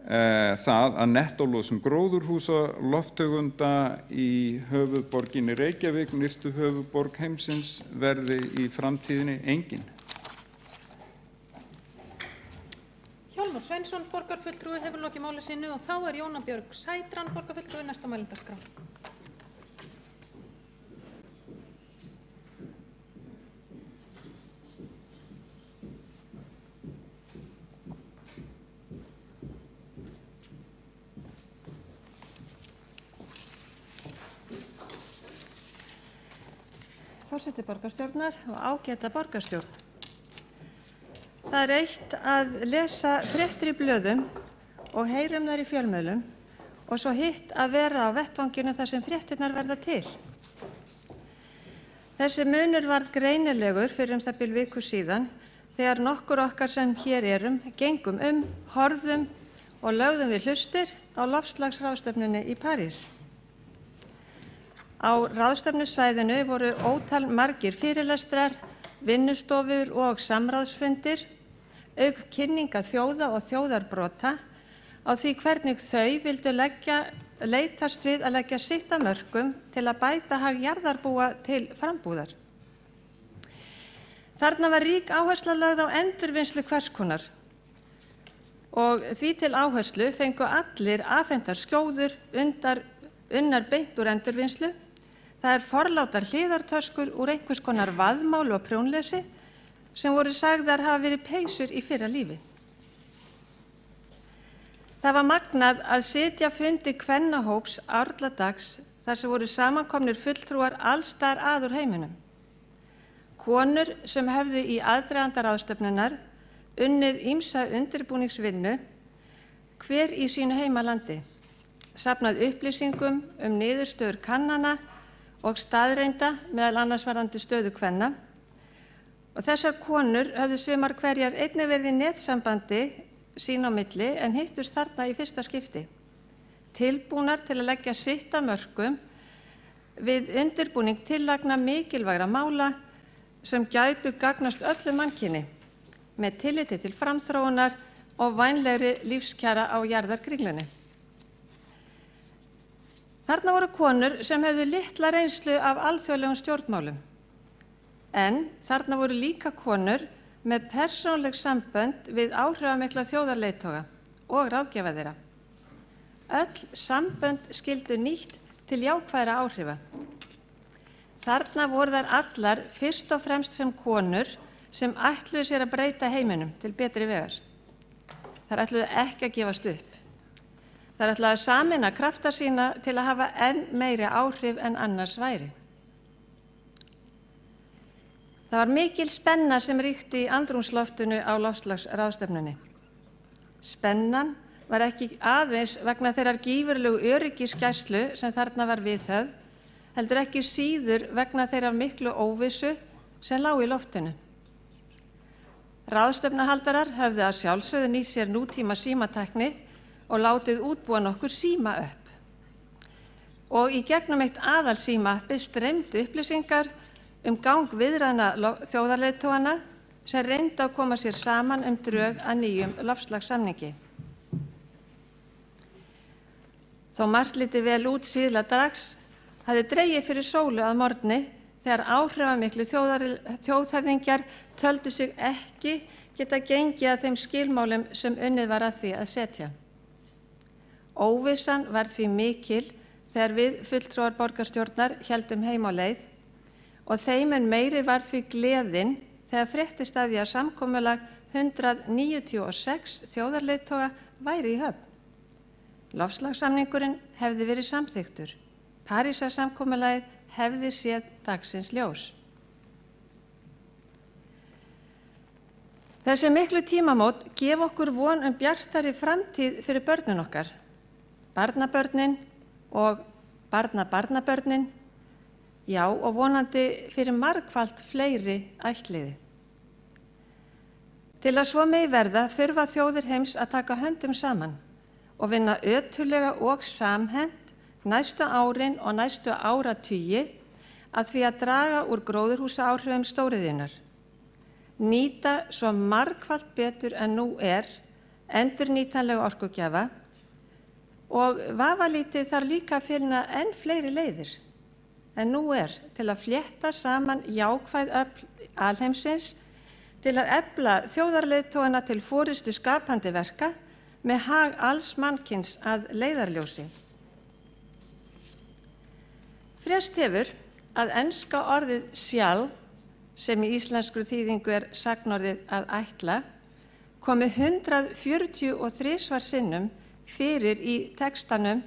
C: það að nettólosun gróðurhúsalofttegunda í höfuðborginni Reykjavík, nyrstu höfuðborg heimsins, verði í framtíðinni engin.
A: Hjálmar Sveinsson, borgarfulltrúi, hefur lokið máli sínu og þá Jóna Björg Sætran, borgarfulltrúi, næsta mælendaskrá.
D: Forseti borgarstjórnar og ágæta borgarstjórn. Það eitt að lesa fréttir í blöðum og heyra þær í fjölmiðlum og svo hitt að vera á vettvanginu þar sem fréttirnar verða til. Þessi munur varð greinilegur fyrir það bil viku síðan þegar nokkur okkar sem hér gengum horfðum og lögðum við hlustir á loftslagsráðstefnunni í París. Á ráðstefnusvæðinu voru ótal margir fyrirlestrar, vinnustofur og samráðsfundir, auk kynninga þjóða og þjóðarbrota á því hvernig þau vildu leitast við að leggja sitt af mörkum til að bæta hag jarðarbúa til frambúðar. Þarna var rík áhersla lögð á endurvinnslu hvers konar og því til áherslu fengu allir afhentar skjóður unnar beint úr endurvinnslu. Það forlátar hliðartöskur úr einhvers konar vaðmáli og prjónlesi sem voru sagðar hafa verið peysur í fyrra lífi. Það var magnað að sitja fundi kvennahóps árladags þar sem voru samankomnir fulltrúar allsstaðar að úr heiminum. Konur sem höfðu í aðdraganda ráðstefnunnar unnið ýmsa undirbúningsvinnu, hver í sínu heimalandi, safnað upplýsingum niðurstöður kannana og staðreynda meðal annars varðandi stöðu kvenna. Og þessar konur höfðu sumar hverjar einnig verið í netsambandi sín á milli en hittust þarna í fyrsta skipti, tilbúnar til að leggja sitt af mörkum við undirbúning tillagna mikilvægra mála sem gætu gagnast öllu mannkyni með tilliti til framþróunar og vænlegri lífskjara á jarðarkringlunni. Þarna voru konur sem höfðu litla reynslu af alþjóðlegum stjórnmálum, en þarna voru líka konur með persónuleg sambönd við áhrifamikla þjóðarleiðtoga og ráðgjafa þeirra. Öll sambönd skyldu nýtt til jákvæðra áhrifa. Þarna voru þær allar fyrst og fremst sem konur sem ætluðu sér að breyta heiminum til betri vegar. Þær ætluðu ekki að gefast upp. Þær ætluðu að sameina krafta sína til að hafa enn meiri áhrif en annars væri. Það var mikil spenna sem ríkti í andrúmsloftinu á loftslagsráðstefnunni. Spennan var ekki aðeins vegna þeirrar gífurlegu öryggisgæslu sem þarna var viðhöfð, heldur ekki síður vegna þeirrar miklu óvissu sem lá í loftinu. Ráðstefnuhaldarar höfðu að sjálfsögðu nýtt sér nútíma símatækni og látið útbúa nokkur síma upp. Og í gegnum eitt aðalsímappið streymdu upplýsingar gang viðræðna þjóðarleiðtogana sem reyndu að koma sér saman drög að nýjum loftslagssamningi. Þó margt liti vel út síðla dags hafði dregið fyrir sólu að morgni þegar áhrifamiklu þjóðhöfðingjar töldu sig ekki geta gengið að þeim skilmálum sem unnið var að því að setja. Óvissan var því mikil þegar við fulltrúar borgarstjórnar héldum heim á leið og þeim en meiri var því gleðin þegar fréttist af því að samkomulag 196 þjóðarleiðtoga væri í höfn. Loftslagssamningurinn hefði verið samþykktur. Parísarsamkomulagið hefði séð dagsins ljós. Þessi miklu tímamót gef okkur von bjartari framtíð fyrir börnin okkar, barnabörnin og barnabarnabörnin, já og vonandi fyrir margfalt fleiri ættliði. Til að svo megi verða þurfa þjóðir heims að taka höndum saman og vinna ötullega og samhent næstu árin og næstu áratugi að því að draga úr gróðurhúsaáhrifum stóriðjunnar. Nýta svo margfalt betur en nú endurnýtanlega orkugjafa og vafalítið þarf líka að finna enn fleiri leiðir en nú til að flétta saman jákvæð öfl alheimsins til að efla þjóðarleiðtogana til forystu skapandi verka með hag alls mannkyns að leiðarljósi. Frést hefur að enska orðið shall, sem í íslenskri þýðingu sagnorðið að ætla, komi 143 sinnum fyrir í textanum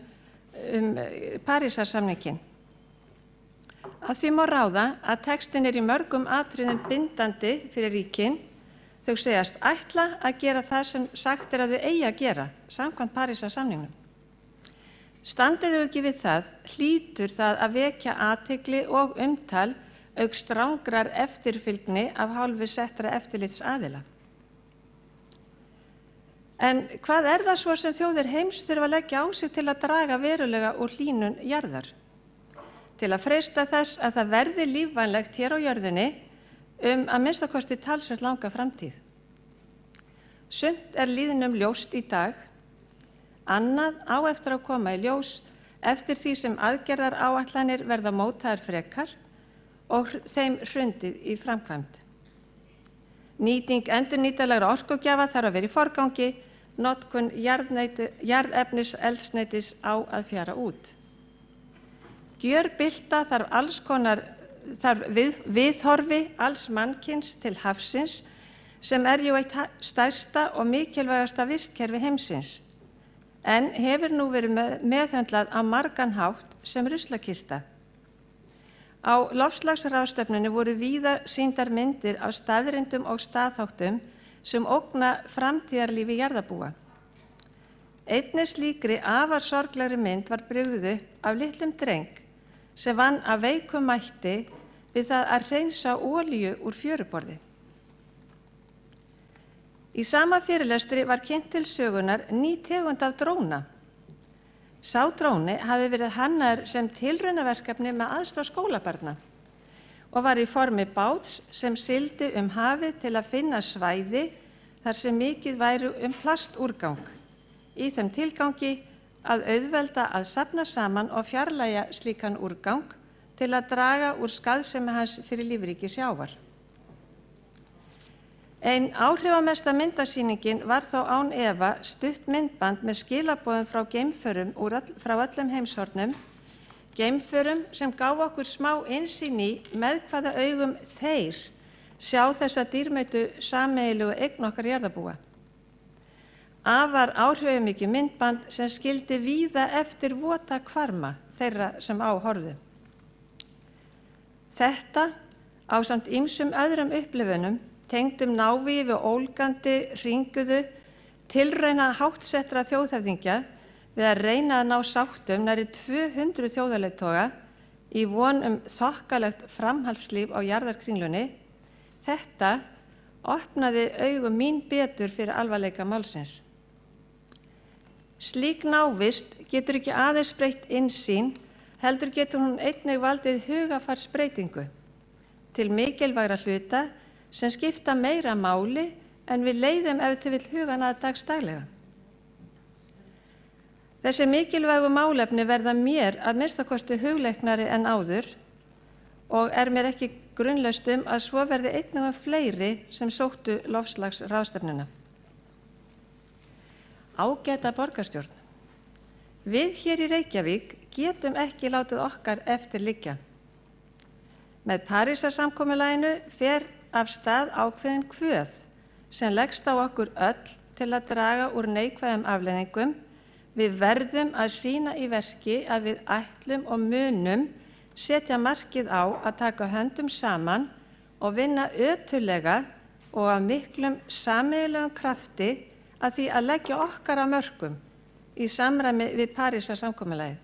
D: Parísarsamninginn. Að því má ráða að textin í mörgum atriðum bindandi fyrir ríkin. Þau segjast ætla að gera það sem sagt að þau eigi að gera, samkvæmt Parísarsamningnum. Standið þau ekki við það, hlýtur það að vekja athygli og umtal auk strangrar eftirfylgni af hálfu settra eftirlitsaðila. En hvað það svo sem þjóðir heims þurfa að leggja á sig til að draga verulega úr hlýnun jarðar? Til að freista þess að það verði lífvænlegt hér á jörðinni að minnsta kosti talsvert langa framtíð. Sumt líðnum ljóst í dag, annað á eftir að koma í ljós eftir því sem aðgerðaráætlanir verða mótaðar frekar og þeim hrundið í framkvæmd. Nýting endurnýtanlegra orkugjafa þarf að vera í forgangi, notkun jarðefnis eldsneytis á að fjara út. Gjörbylta þarf viðhorfi alls mannkyns til hafsins sem jú eitt stærsta og mikilvægasta vistkerfi heimsins, en hefur nú verið meðhöndlað á margan hátt sem ruslakista. Á loftslagsráðstefnunni voru víða sýndar myndir af staðreyndum og staðháttum sem ógna framtíðarlífi jarðarbúa. Einnig slíkri afar sorglegri mynd var brugðið upp af litlum dreng sem vann af veikum mætti við það að hreinsa olíu úr fjöruborði. Í sama fyrirlestri var kynnt til sögunar ný tegund af dróna. Sá dróni hafði verið hannaður sem tilraunaverkefni með aðstoð skólabarna og var í formi báts sem sigldi hafið til að finna svæði þar sem mikið væri plastúrgang, í þeim tilgangi að auðvelda að safna saman og fjarlægja slíkan úrgang til að draga úr skaðsemi hans fyrir lífríki sjávar. Ein áhrifamesta myndasýningin var þó án efa stutt myndband með skilaboðum frá geimförum frá öllum heimshornum, geimförum sem gaf okkur smá innsýn í með hvaða augum þeir sjá þessa dýrmætu sameiginlegu eign okkar jarðarbúa. Afar áhrifamikið myndband sem skildi víða eftir vota hvarma þeirra sem á horfðu. Þetta, ásamt ýmsum öðrum upplifunum, tengdum návígi við ólgandi, hringuðu, tilrauna háttsettra þjóðhöfðingja við að reyna að ná sáttum nærri 200 þjóðarleiðtoga í von þokkalegt framhaldslíf á jarðarkringlunni, þetta opnaði augu mín betur fyrir alvarleika málsins. Slík návist getur ekki aðeins breytt innsýn, heldur getur hún einnig valdið hugarfarsbreytingu til mikilvægra hluta sem skipta meira máli en við leiðum ef til vill hugan að dagsdaglega. Þessi mikilvægu málefni verða mér að minnstakosti hugleiknari en áður og mér ekki grunlaust að svo verði einnig fleiri sem sóttu loftslagsráðstefnuna. Ágæta borgarstjórn. Við hér í Reykjavík getum ekki látið okkar eftir liggja. Með Parísarsamkomulaginu fer af stað ákveðin kvöð sem leggst á okkur öll til að draga úr neikvæðum afleiðingum. Við verðum að sýna í verki að við ætlum og munum setja markið á að taka höndum saman og vinna ötullega og af miklum sameiginlegum krafti að því að leggja okkar af mörkum í samræmi við Parísarsamkomulagið.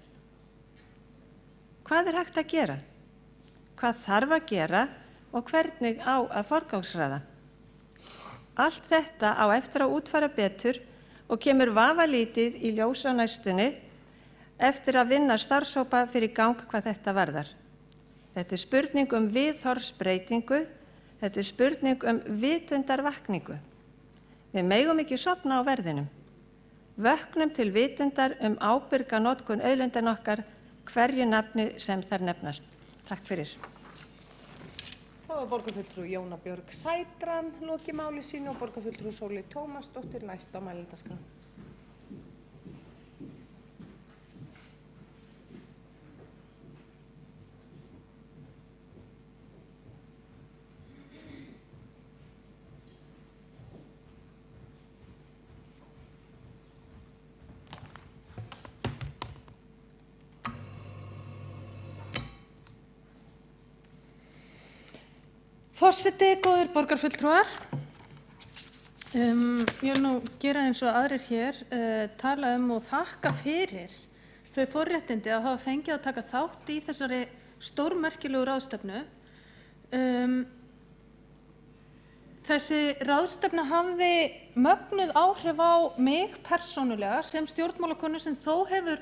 D: Hvað hægt að gera? Hvað þarf að gera og hvernig á að forgangsraða? Allt þetta á eftir að útfæra betur og kemur vafalítið í ljós á næstunni eftir að vinna starfshópa fyrir gang hvað þetta varðar. Þetta spurning viðhorfsbreytingu, þetta spurning vitundarvakningu. Við megum ekki sofna á verðinum. Vöknum til vitundar ábyrga notkun auðlindanna okkar hverju nafni sem þær nefnast. Takk fyrir.
E: Þá var borgarfulltrúi Jóna Björg Sætran lokið máli sínu og borgarfulltrúi Sóley Tómasdóttir næst á mælendaskrá.
A: Forseti, góðir borgarfulltrúar, ég vil nú gera eins og aðrir hér, tala og þakka fyrir þau forréttindi að hafa fengið að taka þátt í þessari stórmerkilegu ráðstefnu. Þessi ráðstefna hafði mögnuð áhrif á mig persónulega sem stjórnmálakonu sem þó hefur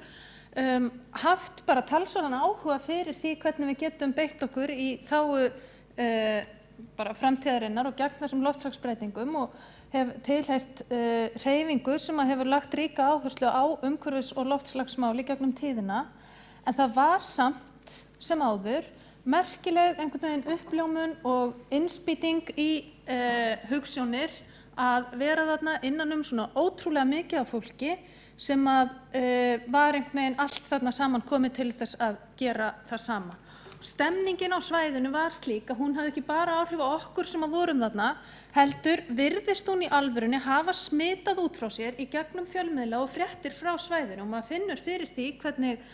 A: haft bara talsverðan áhuga fyrir því hvernig við getum beitt okkur í þágu bara framtíðarinnar og gegn þessum loftslagsbreytingum og hef tilheyrt hreyfingu sem hefur lagt ríka áherslu á umhverfis- og loftslagsmál í gegnum tíðina, en það var samt sem áður merkileg einhvern veginn uppljómun og innspýting í hugsjónir að vera þarna innan svona ótrúlega mikið af fólki sem var einhvern veginn allt þarna saman komið til þess að gera það sama. stemningin á svæðinu var slík að hún hafði ekki bara áhrif á okkur sem að vorum þarna, heldur virðist hún í alvörunni hafa smitað út frá sér í gegnum fjölmiðla og fréttir frá svæðinu og maður finnur fyrir því hvernig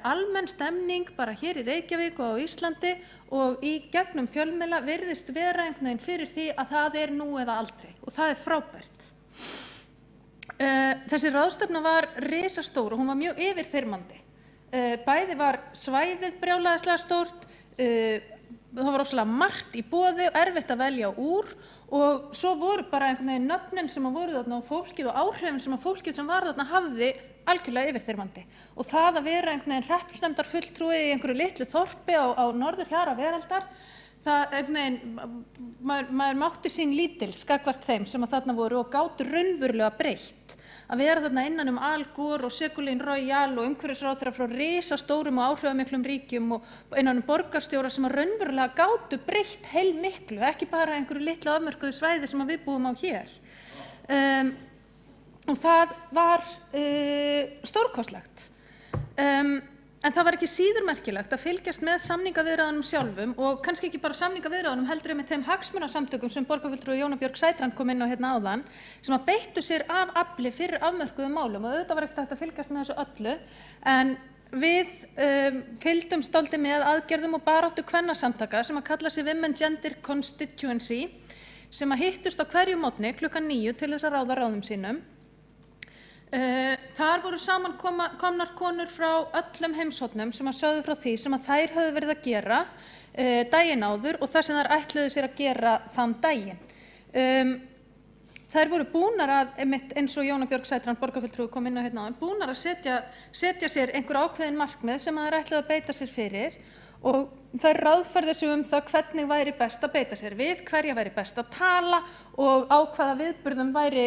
A: almenn stemning bara hér í Reykjavík og á Íslandi og í gegnum fjölmiðla virðist vera einhvern veginn fyrir því að það nú eða aldrei og það frábært. Þessi ráðstefna var risastór og hún var mjög yfirþyrmandi. Bæði var svæðið brjálæðislega stórt, það var rosalega margt í boði og erfitt að velja úr og svo voru bara einhvern veginn nöfnin sem voru þarna og fólkið og áhrifin sem að fólkið sem var þarna hafði algjörlega yfirþyrmandi og það að vera einhvern veginn hreppsnefndarfulltrúi í einhverju litlu þorpi á norðurhjara veraldar, það einhvern veginn, maður mátti sín lítils gagnvart þeim sem að þarna voru og gátu raunverulega breytt. Að vera þarna innan Al Gore og Ségolène Royal og umhverfisráðherra frá risastórum og áhrifamiklum ríkjum og innan borgarstjóra sem að raunverulega gátu breytt heilmiklu, ekki bara einhverju litlu afmörkuðu svæði sem að við búum á hér. Og það var stórkostlegt. En það var ekki síður merkilegt að fylgjast með samningaviðræðunum sjálfum og kannski ekki bara samningaviðræðunum heldur með þeim hagsmunasamtökum sem borgarfulltrúi Jóna Björg Sætran kom inn á hérna áðan sem að beittu sér af afli fyrir afmörkuðum málum og auðvitað var ekkert hægt að fylgjast með þessu öllu en við fylgdumst dálítið með aðgerðum og baráttu kvennasamtaka sem að kalla sig Women Gender Constituency sem að hittust á hverju morgni klukkan 9 til þess að ráða ráðum sínum. Þar voru saman komnar konur frá öllum heimshornum sem að sögðu frá því sem að þær höfðu verið að gera daginn áður og það sem þær ætluðu sér að gera þann daginn. Þær voru búnar að, eins og Jóna Björg Sætran, borgarfulltrúi kom inn á hérna áðan, búnar að setja sér einhver ákveðin markmið sem að þær ætluðu að beita sér fyrir og þær ráðfærðu sig það hvernig væri best að beita sér við, hverja væri best að tala og á hvaða viðburðum væri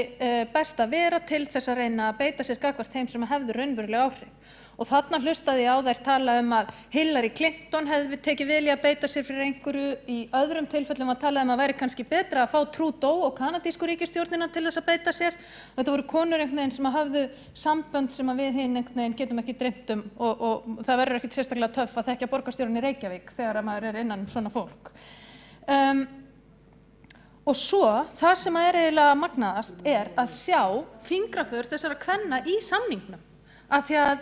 A: best að vera til þess að reyna að beita sér gagnvart þeim sem hefðu raunveruleg áhrif. Og þarna hlustaði ég á þær tala að Hillary Clinton hefði tekið vilja að beita sér fyrir einhverju, í öðrum tilfellum að tala að væri kannski betra að fá Trudeau og kanadísku ríkisstjórnina til þess að beita sér. Og þetta voru konur einhvern veginn sem hafðu sambönd sem við hinn einhvern veginn getum ekki dreymt og það verður ekkert sérstaklega töff að þekkja borgarstjórinn í Reykjavík þegar maður innan svona fólk. Og svo það sem eiginlega magnaðast að sjá fingraför þessara kvenna í samningnum. Af því að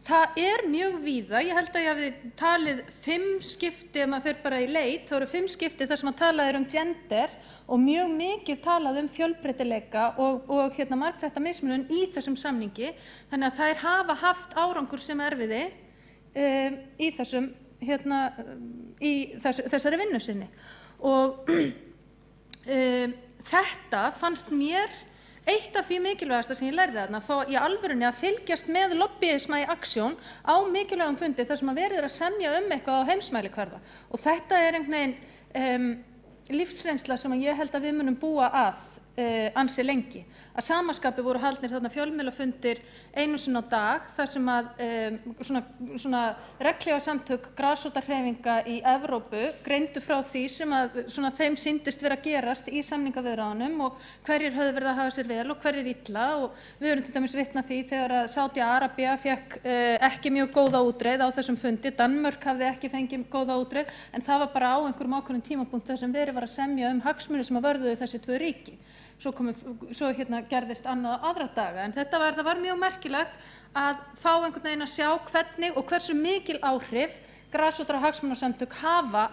A: það mjög víða, ég held að ég hafi talið 5 skipti, ef maður fer bara í leit, þá eru 5 skipti þar sem að talað gender og mjög mikið talað fjölbreytileika og margþætta mismunun í þessum samningi, þannig að þær hafa haft árangur sem erfiði í þessari vinnu sinni. Og þetta fannst mér eitt af því mikilvægasta sem ég lærði þarna, að fá í alvörunni að fylgjast með lobbyisma í aksjón á mikilvægum fundi þar sem að verið að semja eitthvað á heimsmælikvarða. Og þetta einhvern veginn lífsreynsla sem ég held að við munum búa að ansi lengi. Að sama skapi voru haldnir þarna fjölmiðlafundir einu sinni á dag þar sem að svona regnhlífarsamtök grasrótarhreyfinga í Evrópu greindu frá því sem að þeim sýndist vera að gerast í samningaviðræðunum og hverjir höfðu verið að hafa sér vel og hverjir illa og við erum til dæmis vitni að því þegar að Sádi-Arabía fékk ekki mjög góða útreið á þessum fundi, Danmörk hafði ekki fengið góða útreið en það var bara á einhverjum ákveðnum tímapunkti þar sem verið var að semja hagsmuni sem að vörðuðu þessi 2 ríki. Svo gerðist annað aðra daga en það var mjög merkilegt að fá einhvern veginn að sjá hvernig og hversu mikil áhrif grasrótar og hagsmunasamtök hafa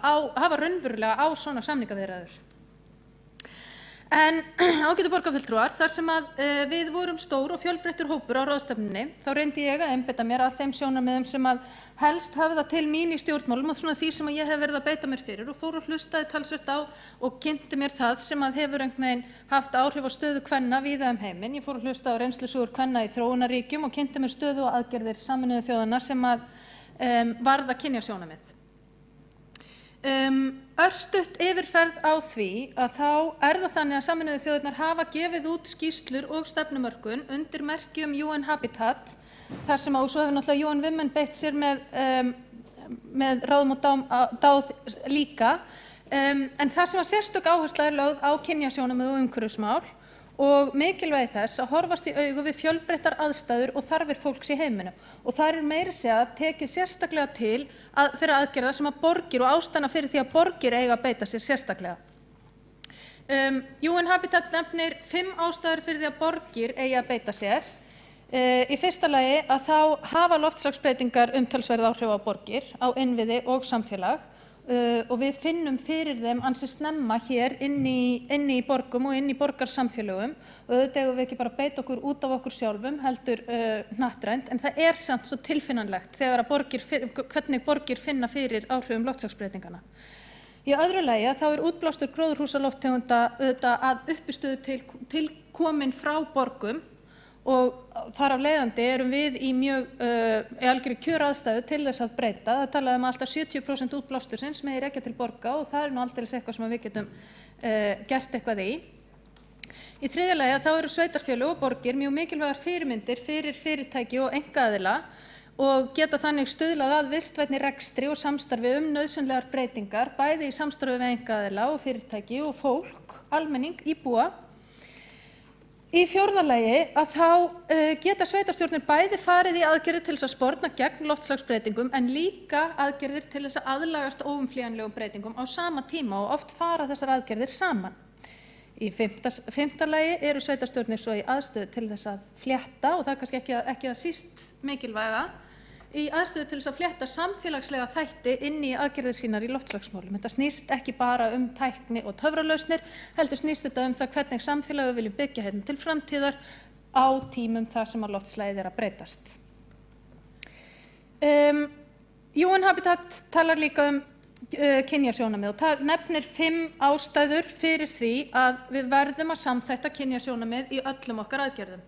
A: raunverulega á svona samningaviðræður. En ágætu borgarfulltrúar, þar sem að við vorum stór og fjölbreyttur hópur á ráðstefnunni, þá reyndi ég að einbeita mér að þeim sjónarmiðum sem að helst höfða til mín í stjórnmálum og svona því sem að ég hef verið að beita mér fyrir og fór og hlustaði talsvert á og kynnti mér það sem að hefur einhvern veginn haft áhrif á stöðu kvenna víða heiminn. Ég fór og hlustaði á reynslusögur kvenna í þróunarríkjum og kynnti mér stöðu og aðgerðir Sameinuðu þjóðanna sem að varða kynjasjónarmið. Örstutt yfirferð á því að þá það þannig að Sameinuðu þjóðirnar hafa gefið út skýrslur og stefnumörkun undir merkjum UN Habitat þar sem og svo hefur náttúrulega UN Women beitt sér með ráðum og dáð líka en það sem að sérstök áhersla lögð á kynjasjónarmið og umhverfismál og mikilvægi þess að horfast í augu við fjölbreyttar aðstæður og þarfir fólks í heiminum. Og þar meira segja tekið sérstaklega til fyrir aðgerða sem að borgir og ástæðna fyrir því að borgir eiga að beita sér sérstaklega. UN Habitat nefnir 5 ástæður fyrir því að borgir eigi að beita sér. Í fyrsta lagi að þá hafa loftslagsbreytingar umtalsverð áhrif á borgir, á innviði og samfélag. Og við finnum fyrir þeim ansi snemma hér inni í borgum og inni í borgarsamfélögum og auðvitað eigum við ekki bara að beita okkur út af okkur sjálfum heldur hnattrænt, en það samt svo tilfinnanlegt þegar hvernig borgir finna fyrir áhrifum loftslagsbreytingana. Í öðru lagi þá útblástur gróðurhúsalofttegunda auðvitað að uppistöðu til komin frá borgum og þar af leiðandi erum við í mjög algjörri kjöraðstæðu til þess að breyta. Það talaði alltaf 70% útblástursins megi rekja til borga og það nú aldeilis eitthvað sem við getum gert eitthvað í. Í þriðja lagi þá eru sveitarfélög og borgir mjög mikilvægar fyrirmyndir fyrir fyrirtæki og einkaaðila og geta þannig stuðlað að vistvænni rekstri og samstarfi nauðsynlegar breytingar, bæði í samstarfi við einkaaðila og fyrirtæki og fólk, almenning, íbúa. Í fjórða lagi að þá geta sveitarstjórnir bæði farið í aðgerðir til þess að sporna gegn loftslagsbreytingum en líka aðgerðir til þess að aðlagast óumflýjanlegum breytingum á sama tíma og oft fara þessar aðgerðir saman. Í fimmta lagi eru sveitarstjórnir svo í aðstöðu til þess að flétta og það er kannski ekki að síst mikilvæga í aðstöðu til þess að flétta samfélagslega þætti inn í aðgerðir sínar í loftslagsmálum. Þetta snýst ekki bara tækni og töfralausnir, heldur snýst þetta það hvernig samfélagið við viljum byggja hérna til framtíðar á tímum þar sem að loftslagið að breytast. UN Habitat talar líka kynjasjónarmið og það nefnir 5 ástæður fyrir því að við verðum að samþætta kynjasjónarmið í öllum okkar aðgerðum.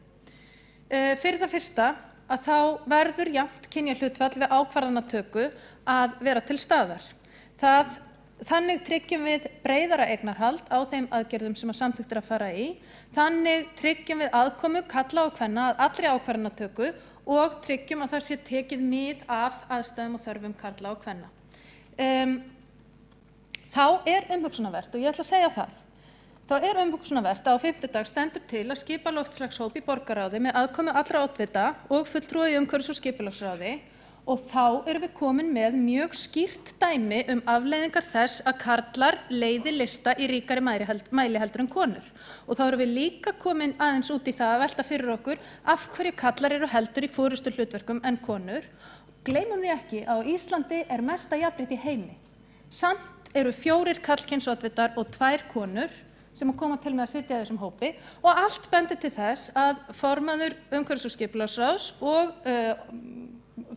A: Fyrir það fyrsta að þá verður jafnt kynjahlutfall við ákvarðanatöku að vera til staðar. Þannig tryggjum við breiðara eignarhald á þeim aðgerðum sem að samþykkt að fara í. Þannig tryggjum við aðkomu karla og kvenna að allri ákvarðanatöku og tryggjum að það sé tekið mið af aðstæðum og þörfum karla og kvenna. Þá umhugsunarvert og ég ætla að segja það. Þá umhugsunarvert að á fimmtudag stendur til að skipa loftslagshóp í borgarráði með aðkomu allra oddvita og fulltrúa í umhverfis- og skipulagsráði og þá erum við komin með mjög skýrt dæmi afleiðingar þess að karlar leiði lista í ríkari mæli heldur en konur. Og þá erum við líka komin aðeins út í það að velta fyrir okkur af hverju karlar eru heldur í forystu hlutverkum en konur. Gleymum því ekki að á Íslandi mesta jafnrétti í heimi. Samt eru 4 karlkynsoddvitar og 2 konur sem að koma til með að sitja í þessum hópi og allt bendir til þess að formaður umhverfis- og skipulagsráðs og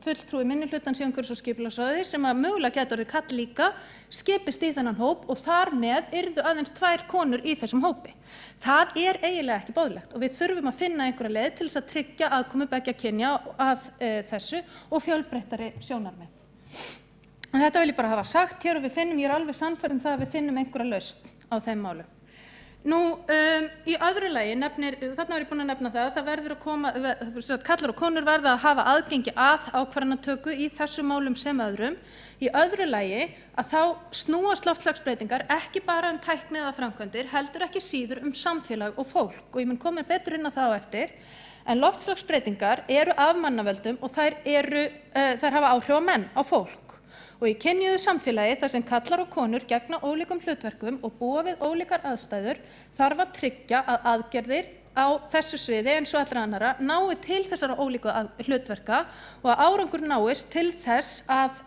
A: fulltrúi minnihlutans í umhverfis- og skipulagsráði sem að mögulega gæti orðið karl líka skipist í þennan hóp og þar með yrðu aðeins 2 konur í þessum hópi. Það eiginlega ekki boðlegt og við þurfum að finna einhverja leið til þess að tryggja aðkomu beggja kynja að þessu og fjölbreyttari sjónarmið. Þetta vil ég bara hafa sagt hér og ég er alveg sannfærð það að við finnum einhverja lausn á þeim málum. Í öðru lagi þarna var ég búin að nefna það að það verður að koma, kallar og konur verða að hafa aðgengi að ákvarðanatöku í þessum málum sem öðrum. Í öðru lagi að þá snúast loftslagsbreytingar ekki bara tækni eða framkvæmdir, heldur ekki síður samfélag og fólk og ég mun koma betur inn á það á eftir. En loftslagsbreytingar eru af mannavöldum og þær hafa áhrif á menn, á fólk. Og í kynjuðu samfélagi þar sem karlar og konur gegna ólíkum hlutverkum og búa við ólíkar aðstæður þarf að tryggja að aðgerðir á þessu sviði eins og allra annarra nái til þessara ólíku hlutverka og að árangur náist til þess að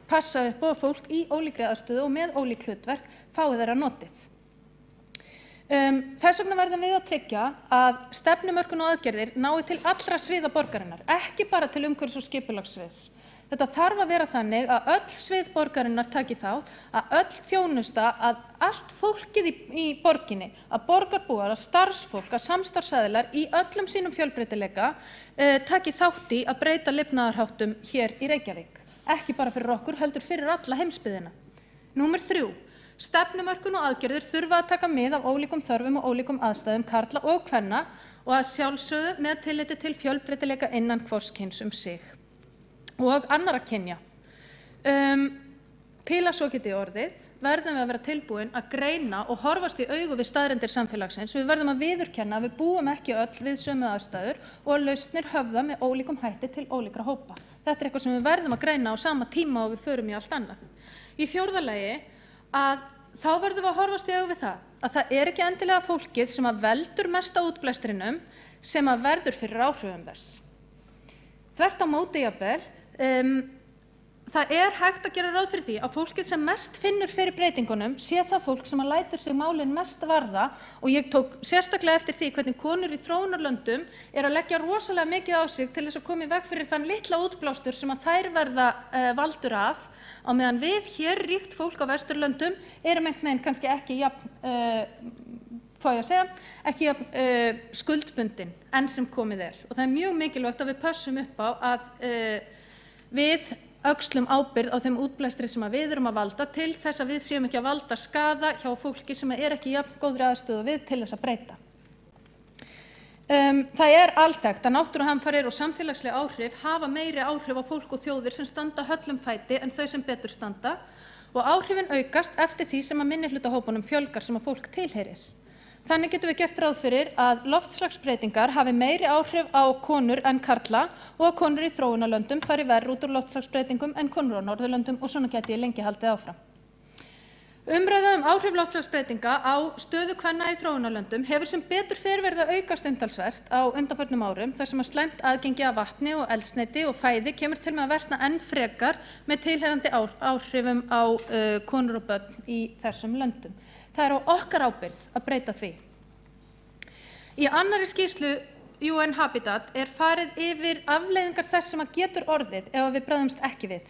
A: passa upp á fólk í ólíkri aðstöðu og með ólík hlutverk fái þeirra notið. Þess vegna verðum við að tryggja að stefnumörkun og aðgerðir nái til allra sviða borgarinnar, ekki bara til umhverfis- og skipulagssviðs. Þetta þarf að vera þannig að öll svið borgarinnar taki þátt, að öll þjónusta, að allt fólkið í borginni, að borgarbúar, að starfsfólk, að samstarfsaðilar í öllum sínum fjölbreytileika taki þátt í að breyta lifnaðarháttum hér í Reykjavík. Ekki bara fyrir okkur, heldur fyrir alla heimsbyggðina. Númer 3. Stefnumörkun og aðgerðir þurfa að taka mið af ólíkum þörfum og ólíkum aðstæðum karla og kvenna og að sjálfsögðu með tilliti til fjölbreytileika innan hvors kyns sig. Og annarra kynja. til að svo geti orðið verðum við að vera tilbúin að greina og horfast í augu við staðreyndir samfélagsins. Við verðum að viðurkenna að við búum ekki öll við sömu aðstæður og að lausnir höfða með ólíkum hætti til ólíkra hópa. Þetta eitthvað sem við verðum að greina á sama tíma og við förum í allt annað. Í fjórða lagi að þá verðum við að horfast í augu við það að það ekki endilega fólkið sem að veldur mest á útblæstrinum sem að verður fyrir áhrifum þess. Þvert á móti jafnvel, það hægt að gera ráð fyrir því að fólkið sem mest finnur fyrir breytingunum sé það fólk sem að lætur sig málin mest varða og ég tók sérstaklega eftir því hvernig konur í þróunarlöndum að leggja rosalega mikið á sig til þess að koma í veg fyrir þann litla útblástur sem að þær verða valdur af á meðan við hér ríkt fólk á Vesturlöndum einhvern veginn kannski ekki ekki skuldbundin enn sem komið og það mjög mikilvægt að við pössum upp á að við öxlum ábyrgð á þeim útblæstri sem að við erum að valda til þess að við séum ekki að valda skaða hjá fólki sem ekki jafn góðri aðstöðu við til þess að breyta. Það alþekkt að náttúruhamfarir og samfélagsleg áhrif hafa meiri áhrif á fólk og þjóðir sem standa höllum fæti en þau sem betur standa og áhrifin aukast eftir því sem að minnihlutahópunum fjölgar sem að fólk tilheyrir. Þannig getum við gert ráð fyrir að loftslagsbreytingar hafi meiri áhrif á konur en karla og að konur í þróunarlöndum fari verr út úr loftslagsbreytingum en konur á Norðurlöndum og svona gæti ég lengi haldið áfram. Umræða áhrif loftslagsbreytinga á stöðu kvenna í þróunarlöndum hefur sem betur fer verið að aukast umtalsvert á undanförnum árum þar sem að slæmt aðgengi að vatni og eldsneyti og fæði kemur til með að versna enn frekar með tilheyrandi áhrifum á konur og börn í þessum löndum. Það á okkar ábyrgð að breyta því. Í annarri skýrslu UN Habitat farið yfir afleiðingar þess sem að getur orðið ef við bregðumst ekki við.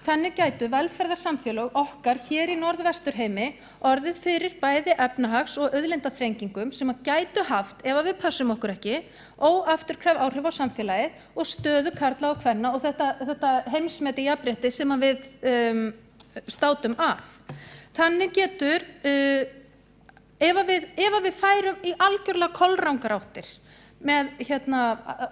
A: Þannig gætu velferðarsamfélög okkar hér í norðvesturheimi orðið fyrir bæði efnahags- og auðlindaþrengingum sem að gætu haft, ef við pössum okkur ekki, óafturkræf áhrif á samfélagið og stöðu karla og kvenna og þetta heimsmeti jafnrétti sem að við státum af. Þannig getur, ef við færum í algjörlega kolrangar áttir með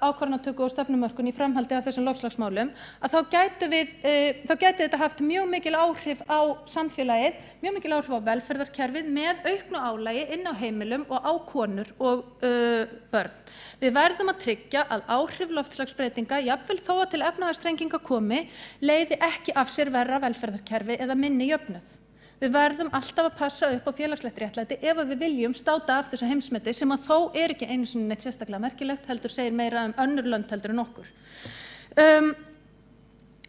A: ákvarðanatöku og stefnumörkun í framhaldi af þessum loftslagsmálum, að þá gæti þetta haft mjög mikil áhrif á samfélagið, mjög mikil áhrif á velferðarkerfið með auknu álagi inn á heimilum og á konur og börn. Við verðum að tryggja að áhrif loftslagsbreytinga, jafnvel þó að til efnahagsþrenginga komi, leiði ekki af sér verra velferðarkerfi eða minni jöfnuð. Við verðum alltaf að passa upp á félagslegt réttlæti ef við viljum státa af þessu heimsmeti sem að þó ekki einu sinni neitt sérstaklega merkilegt heldur segir meira önnur lönd heldur en okkur.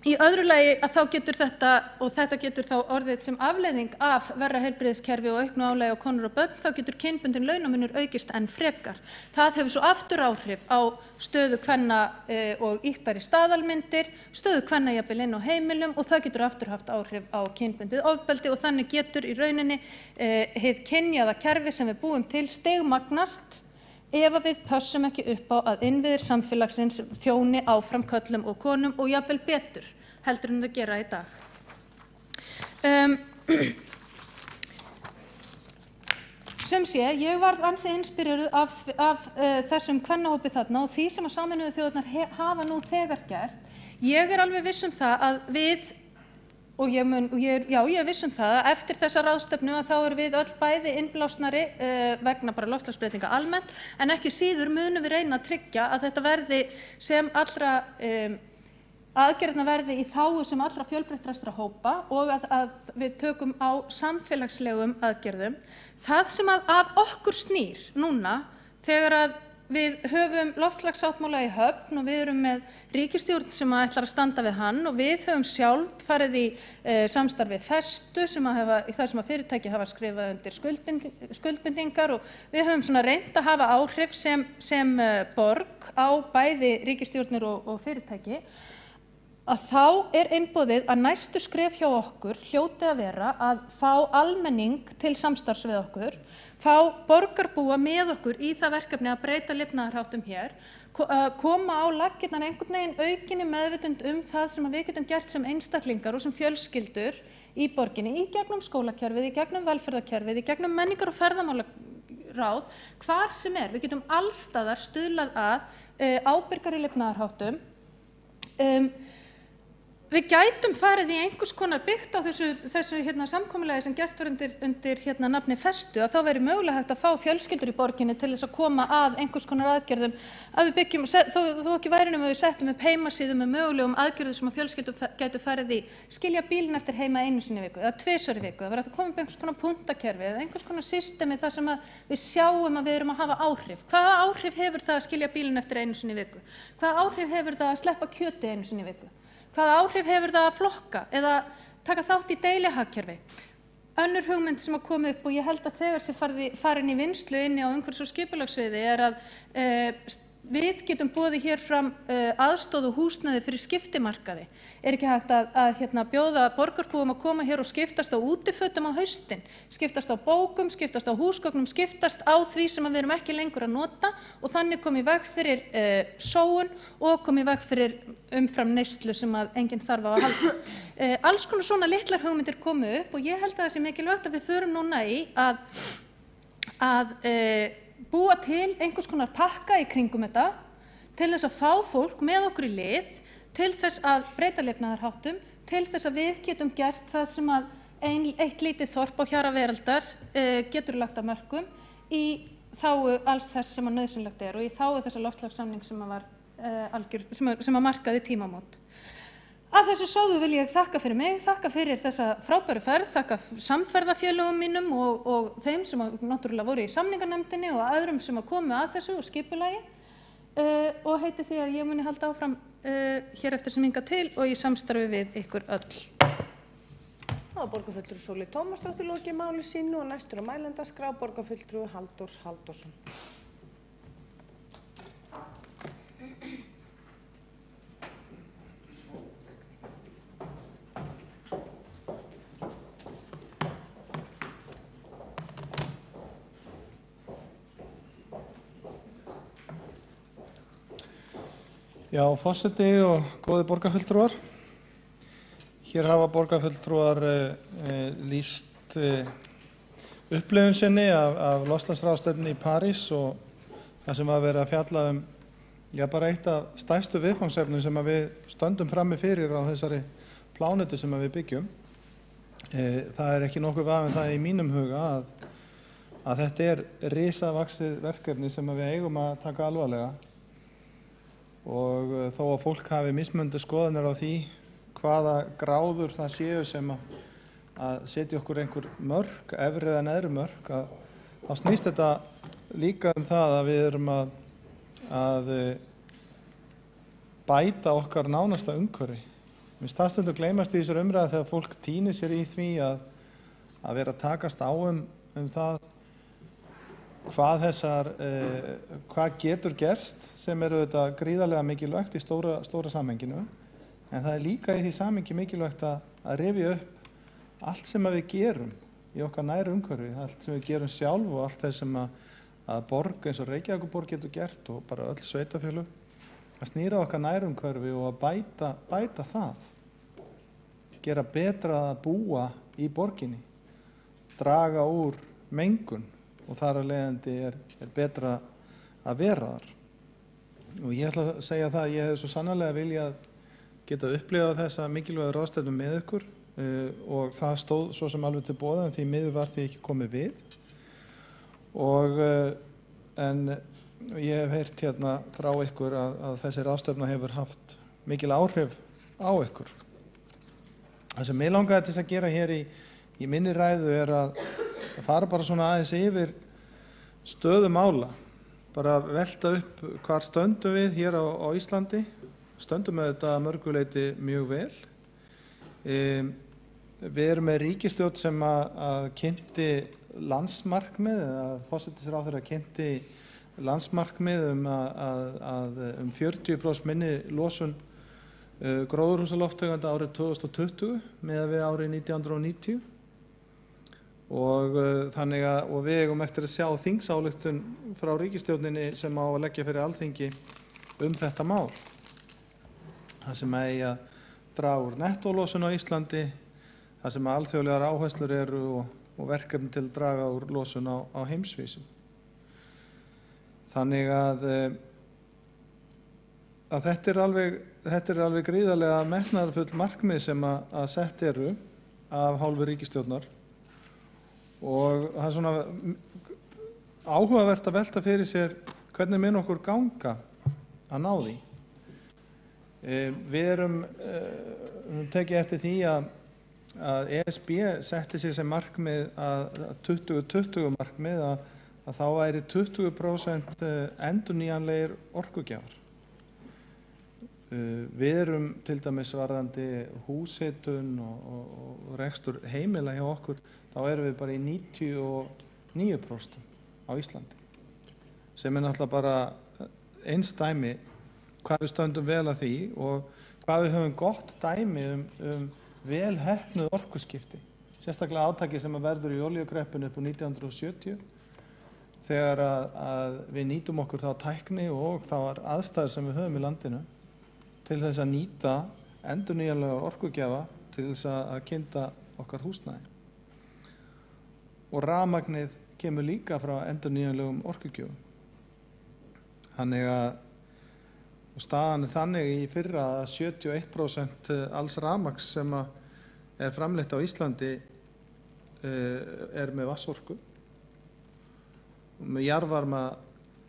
A: Í öðru lagi að þá getur þetta getur þá orðið sem afleiðing af verra heilbrigðiskerfi og auknu álagi á konur og börn, þá getur kynbundinn launamunur aukist enn frekar. Það hefur svo aftur áhrif á stöðu kvenna og ýktari staðalmyndir, stöðu kvenna jafnvel inn á heimilum og það getur aftur haft áhrif á kynbundið ofbeldi og þannig getur í rauninni hið kynjaða kerfi sem við búum til stigmagnast ef við pössum ekki upp á að innviðir samfélagsins þjóni áfram körlum og konum og jafnvel betur heldur en það gera í dag. Sem sé, ég varð ansi inspireruð af þessum kvennahópi þarna og því sem að Sameinuðu þjóðirnar hafa nú þegar gert. Ég alveg viss það að við og ég er viss það að eftir þessa ráðstefnu að þá við öll bæði innblásnari vegna bara loftslagsbreytinga almennt en ekki síður munum við reyna að tryggja að þetta verði sem allra aðgerðirnar verði í þágu sem allra fjölbreyttastra hópa og að við tökum á samfélagslegum aðgerðum. Það sem að okkur snýr núna þegar að við höfum loftslagssáttmála í höfn og við erum með ríkisstjórn sem ætlar að standa við hann og við höfum sjálf farið í samstarfi festu þar sem að fyrirtæki hafa skrifað undir skuldbindingar og við höfum svona reynt að hafa áhrif sem borg á bæði ríkisstjórnir og fyrirtæki. Að þá einboðið að næstu skref hjá okkur hljóti að vera að fá almenning til samstarfs við okkur, fá borgarbúa með okkur í það verkefni að breyta lifnaðarháttum hér, koma á laggirnar einhvern veginn aukinni meðvitund það sem við getum gert sem einstaklingar og sem fjölskyldur í borginni, í gegnum skólakerfið, í gegnum velferðarkerfið, í gegnum menningar- og ferðamálaráð, hvar sem við getum allstaðar stuðlað að ábyrgari lifnaðarháttum. við gætum farið í einhvers konar byggt á þessu samkomulagi sem gert var undir nafni Festu, að þá væri mögulega hægt að fá fjölskyldur í borginni til þess að koma að einhvers konar aðgerðum, að við byggjum, þó ekki væri nema við settum upp heimasíðu með mögulegum aðgerðum sem að fjölskyldur gætu farið í, skilja bílinn eftir heima 1 sinni í viku eða 2 sinni í viku, það verður að koma upp einhvers konar punktakerfi eða einhvers konar systemi þar sem að við sjáum að við erum að hafa áhrif. Hvaða áhrif hefur það að skilja bílinn eftir 1 sinni í viku? Hvaða áhrif hefur það að sleppa kjöti 1 sinni í viku? Hvaða áhrif hefur það að flokka eða taka þátt í deilihagkerfi? Önnur hugmynd sem að koma upp, og ég held að þegar sé farin í vinnslu inni á umhverfis- og skipulagssviði, er að við getum boðið hér fram aðstoð og húsnæði fyrir skiptimarkaði. Er ekki hægt að bjóða borgarbúum að koma hér og skiptast á útifötum á haustin, skiptast á bókum, skiptast á húsgögnum, skiptast á því sem við erum ekki lengur að nota og þannig koma í veg fyrir sóun og koma í veg fyrir umfram neyslu sem að enginn þarf á að halda. Alls konar svona litlar hugmyndir komu upp og ég held að það sé mikilvægt að við förum núna í að búa til einhvers konar pakka í kringum þetta til þess að fá fólk með okkur í lið, til þess að breyta lifnaðarháttum, til þess að við getum gert það sem að eitt lítið þorp á hjara veraldar getur lagt af mörkum í þágu alls þess sem að nauðsynlegt er og í þágu þessa loftslagssamning sem að markaði tímamót. Að þessu sögðu vil ég þakka fyrir mig, þakka fyrir þessa frábæru ferð, þakka samferðafélögum mínum og þeim sem náttúrulega voru í samningarnefndinni og öðrum sem að komu að þessu og skipulagi og heiti því að ég muni halda áfram hér eftir sem hingað til og í samstarfi við ykkur öll.
E: Það var borgarfulltrúi Sóley Tómasdóttir lokið máli sínu og næstur á mælendaskrá borgarfulltrúi Halldórs Halldórsson.
B: Já, forseti og góðir borgarfulltrúar. Hér hafa borgarfulltrúar lýst upplifun sinni af loftslagsráðstefnunni í París og það sem var verið að fjalla bara eitt af stærstu viðfangsefnum sem að við stöndum frammi fyrir á þessari plánetu sem að við byggjum. Það er ekki nokkuð vafi það í mínum huga að þetta er risavaxið verkefni sem að við eigum að taka alvarlega. Og þó að fólk hafi mismunandi skoðanir á því hvaða gráður það séu sem að setja okkur einhver mörk, efri eða neðri mörk, þá snýst þetta líka það að við erum að bæta okkar nánasta umhverfi. Mér finnst það stundum gleymast í þessar umræðu þegar fólk týnir sér í því að vera að takast á það hvað getur gerst sem auðvitað gríðarlega mikilvægt í stóra samhenginu en það er líka í því samhengi mikilvægt að rifja upp allt sem við gerum í okkar næru umhverfi, allt sem við gerum sjálf og allt það sem að borg eins og Reykjavíkurborg getur gert og bara öll sveitarfélög að snýra okkar næru umhverfi og að bæta það, gera betra að búa í borginni, draga úr mengun og þar af leiðandi er betra að vera þar. Og ég ætla að segja það að ég hef svo sannarlega viljað geta upplifað þessa mikilvægu ráðstefnu með ykkur og það stóð svo sem alveg til boða en því miður var því ekki komið við. En ég hef heyrt hérna frá ykkur að þessi ráðstefna hefur haft mikil áhrif á ykkur. Það sem mig langaði til að gera hér í minni ræðu er að fara bara svona aðeins yfir stöðu mála, bara velta upp hvar stöndum við hér á Íslandi, stöndum með þetta mörguleiti mjög vel. Við erum með ríkisstjórn sem að kynnti landsmarkmið, eða forsætisráðherra kynnti landsmarkmið um 40% minni losun gróðurhúsalofttegunda árið 2020 miðað við árið 1990. Og við eigum eftir að sjá þingsályktun frá ríkisstjórninni sem á að leggja fyrir Alþingi þetta mál. Það sem eigi að draga úr nettólosun á Íslandi, það sem alþjóðlegar áherslur eru og verkefni til að draga úr losun á heimsvísu. Þannig að að þetta er alveg gríðarlega metnaðarfull markmið sem að sett eru af hálfu ríkisstjórnar og það er svona áhugavert að velta fyrir sér hvernig mun okkur ganga að ná því. Við erum tekið eftir því að ESB setti sér sem markmið að 2020 markmið að þá væri 20% endurnýjanlegir orkugjafar. Við erum til dæmis varðandi húshitun og rekstur heimila hjá okkur, þá erum við bara í 99% á Íslandi, sem er náttúrulega bara einsdæmi hvað við stöndum vel að því og hvað við höfum gott dæmi vel heppnuð orkuskipti, sérstaklega átaki sem verður í olíukreppinu upp á 1970 þegar að við nýtum okkur þá tækni og þá aðstæður sem við höfum í landinu til þess að nýta endurnýjanlega orkugjafa til þess að kynda okkar húsnæði. Og rafmagnið kemur líka frá endurnýjanlegum orkugjöfum. Þannig að staðan er þannig í fyrra að 71% alls rafmagns sem er framleitt á Íslandi er með vatnsorku. Með jarðvarma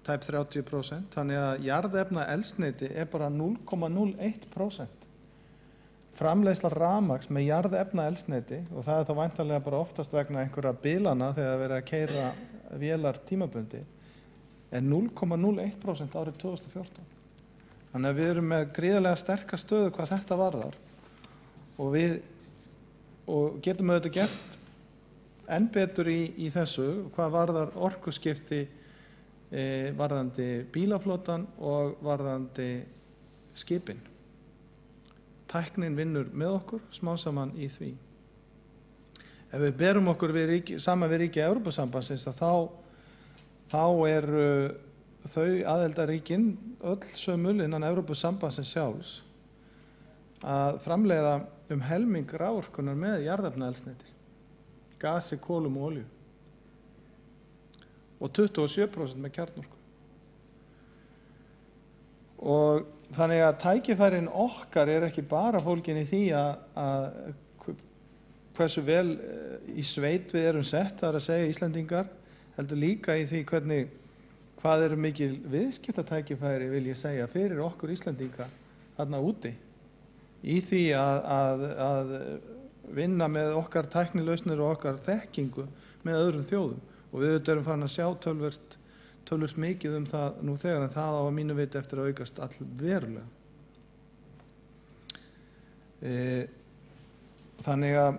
B: tæp 30%, þannig að jarðefnaeldsneyti er bara 0,01%. Framleiðsla rafmagns með jarðefnaeldsneyti, og það er þá væntanlega bara oftast vegna einhverja bilana þegar verið að keyra vélar tímabundi, er 0,01% árið 2014. Þannig að við erum með gríðarlega sterka stöðu hvað þetta varðar og getum auðvitað gert enn betur í þessu hvað varðar orkuskipti varðandi bílaflotan og varðandi skipin. Tæknin vinnur með okkur smá saman í því. Ef við berum okkur saman við ríki Evrópusambandsins þá eru þau aðildarríkin öll sömul innan Evrópusambandsins sjálfs að framleiða helming raforkunar með jarðefnaeldsneyti, gasi, kolum og olíu og 27% með kjarnorku. Og þannig að tækifærin okkar er ekki bara fólgin í því að hversu vel í sveit við erum sett, það er að segja Íslendingar, heldur líka í því hvað eru mikil viðskiptatækifæri, vil ég segja, fyrir okkur Íslendinga þarna úti í því að vinna með okkar tæknilausnir og okkar þekkingu með öðrum þjóðum. Og við erum farin að sjá tölvört mikið það nú þegar, en það á að mínu viti eftir að aukast allverulega. Þannig að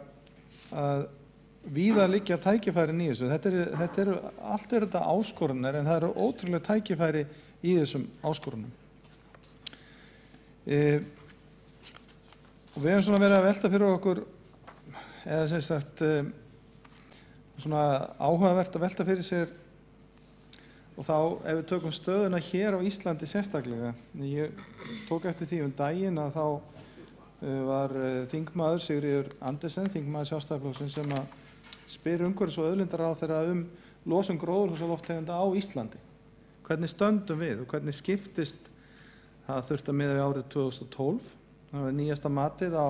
B: víða liggja tækifærin í þessu. Allt er þetta áskoranir, en það eru ótrúlega tækifæri í þessum áskorunum. Og við hefum svona verið að velta fyrir okkur, eða sem sagt, svona áhugavert að velta fyrir sér, og þá ef við tökum stöðuna hér á Íslandi sérstaklega. Ég tók eftir því daginn að þá var þingmaður Sigríður Andersen, þingmaður Sjálfstæðisflokksins, sem að spyr umhverfis- og auðlindaráðherra losun gróðurhúsalofttegunda á Íslandi. Hvernig stöndum við og hvernig skiptist það þurfti að miða við árið 2012. Það var nýjasta matið á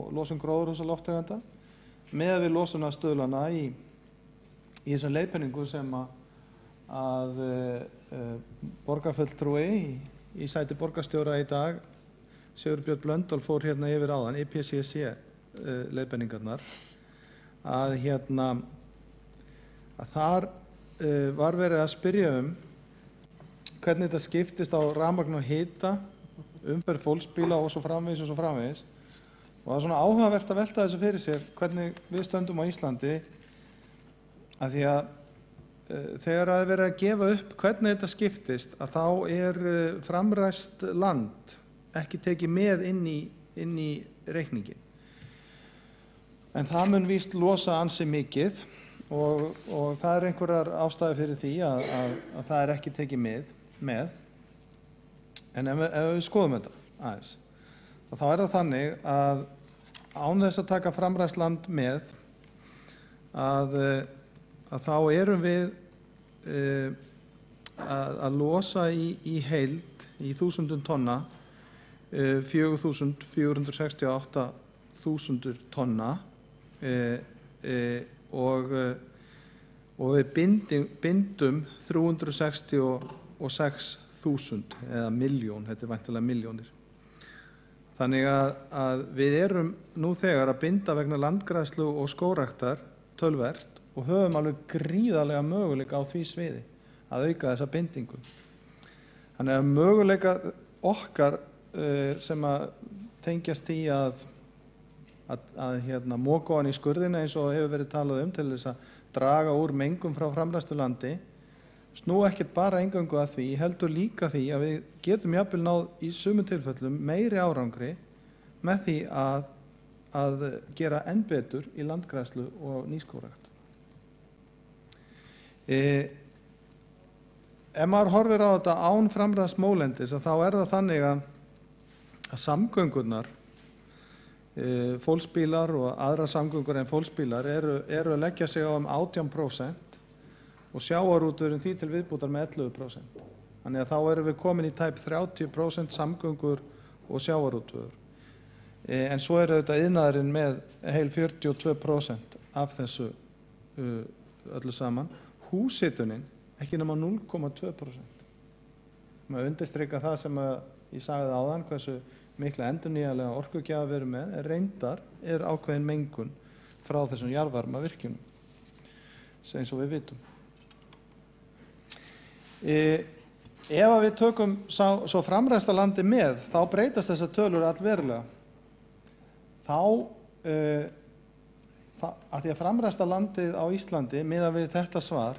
B: losun gróðurhúsalofttegunda með við losunarstöðlana í þessum leiðbeiningum sem að borgarfulltrúi í sæti borgarstjóra í dag, Sigurbjörn Blöndal, fór hérna yfir áðan, IPCC leiðbeiningarnar, að þar var verið að spyrja hvernig þetta skiptist á rafmagn og hita, umferð fólksbíla og svo framvegis og svo framvegis. Og það er svona áhugavert að velta þessu fyrir sér hvernig við stöndum á Íslandi, að því að þegar það er verið að gefa upp hvernig þetta skiptist, að þá er framræst land ekki tekið með inn í reikningin. En það mun víst losa ansi mikið og það er einhverjar ástæður fyrir því að það er ekki tekið með. En ef við skoðum þetta aðeins, þá er það þannig að án þess að taka framræst land með, að þá erum við að losa í heild í þúsundum tonna 4.468.000 tonna og við bindum 366.000 eða milljón, þetta væntanlega milljónir. Þannig að við erum nú þegar að binda vegna landgræðslu og skógræktar töluvert og höfum alveg gríðarlega möguleika á því sviði að auka þessa bindingu. Þannig að möguleika okkar sem að tengjast því að moka ofan í skurðina eins og hefur verið talað til þess að draga úr mengun frá framræstu landi snú ekkert bara eingöngu að því, heldur líka því að við getum jafnvel náð í sumum tilfellum meiri árangri með því að gera enn betur í landgræðslu og nýskógrækt. Ef maður horfir á þetta án framræsts mólendis þá er það þannig að samgöngurnar, fólksbílar og aðra samgöngur en fólksbílar eru að leggja sig á 18% og sjávarútvegurinn því til viðbútar með 11%. Þannig að þá erum við komin í tæp 30% samgöngur og sjávarútvegur. En svo er þetta iðnaðurinn með heil 42% af þessu öllu saman. Húshitunin ekki nema 0,2%. Maður undirstrika það sem ég sagði áðan, hversu mikla endurnýjanlega orkugjafa við erum með, reyndar ákveðin mengun frá þessum jarðvarmavirkjunum, eins og við vitum. Ef við tökum svo framræsta landi með, þá breytast þessar tölur allverulega. Að því að framræsta landið á Íslandi, miðað við þetta svar,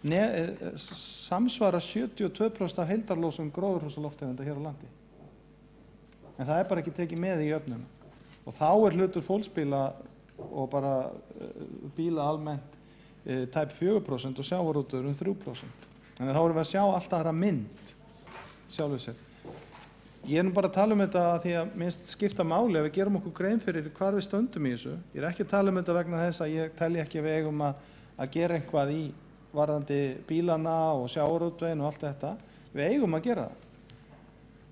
B: samsvara 72% af heildarlósun gróðurhúsalofttegunda hér á landi. En það bara ekki tekið með í jöfnuna. Og þá hlutur fólksbíla og bara bíla almennt tæp 4% og sjávarútvegur 3%. Þannig þá erum við að sjá alltaf aðra mynd sjálfu sér. Ég nú bara að tala um þetta að því að minnst skipta máli að við gerum okkur grein fyrir hvar við stöndum í þessu. Ég ekki að tala um þetta vegna þess að ég telji ekki að við eigum að gera eitthvað í varðandi bílana og sjávarútveginn og allt þetta. Við eigum að gera það.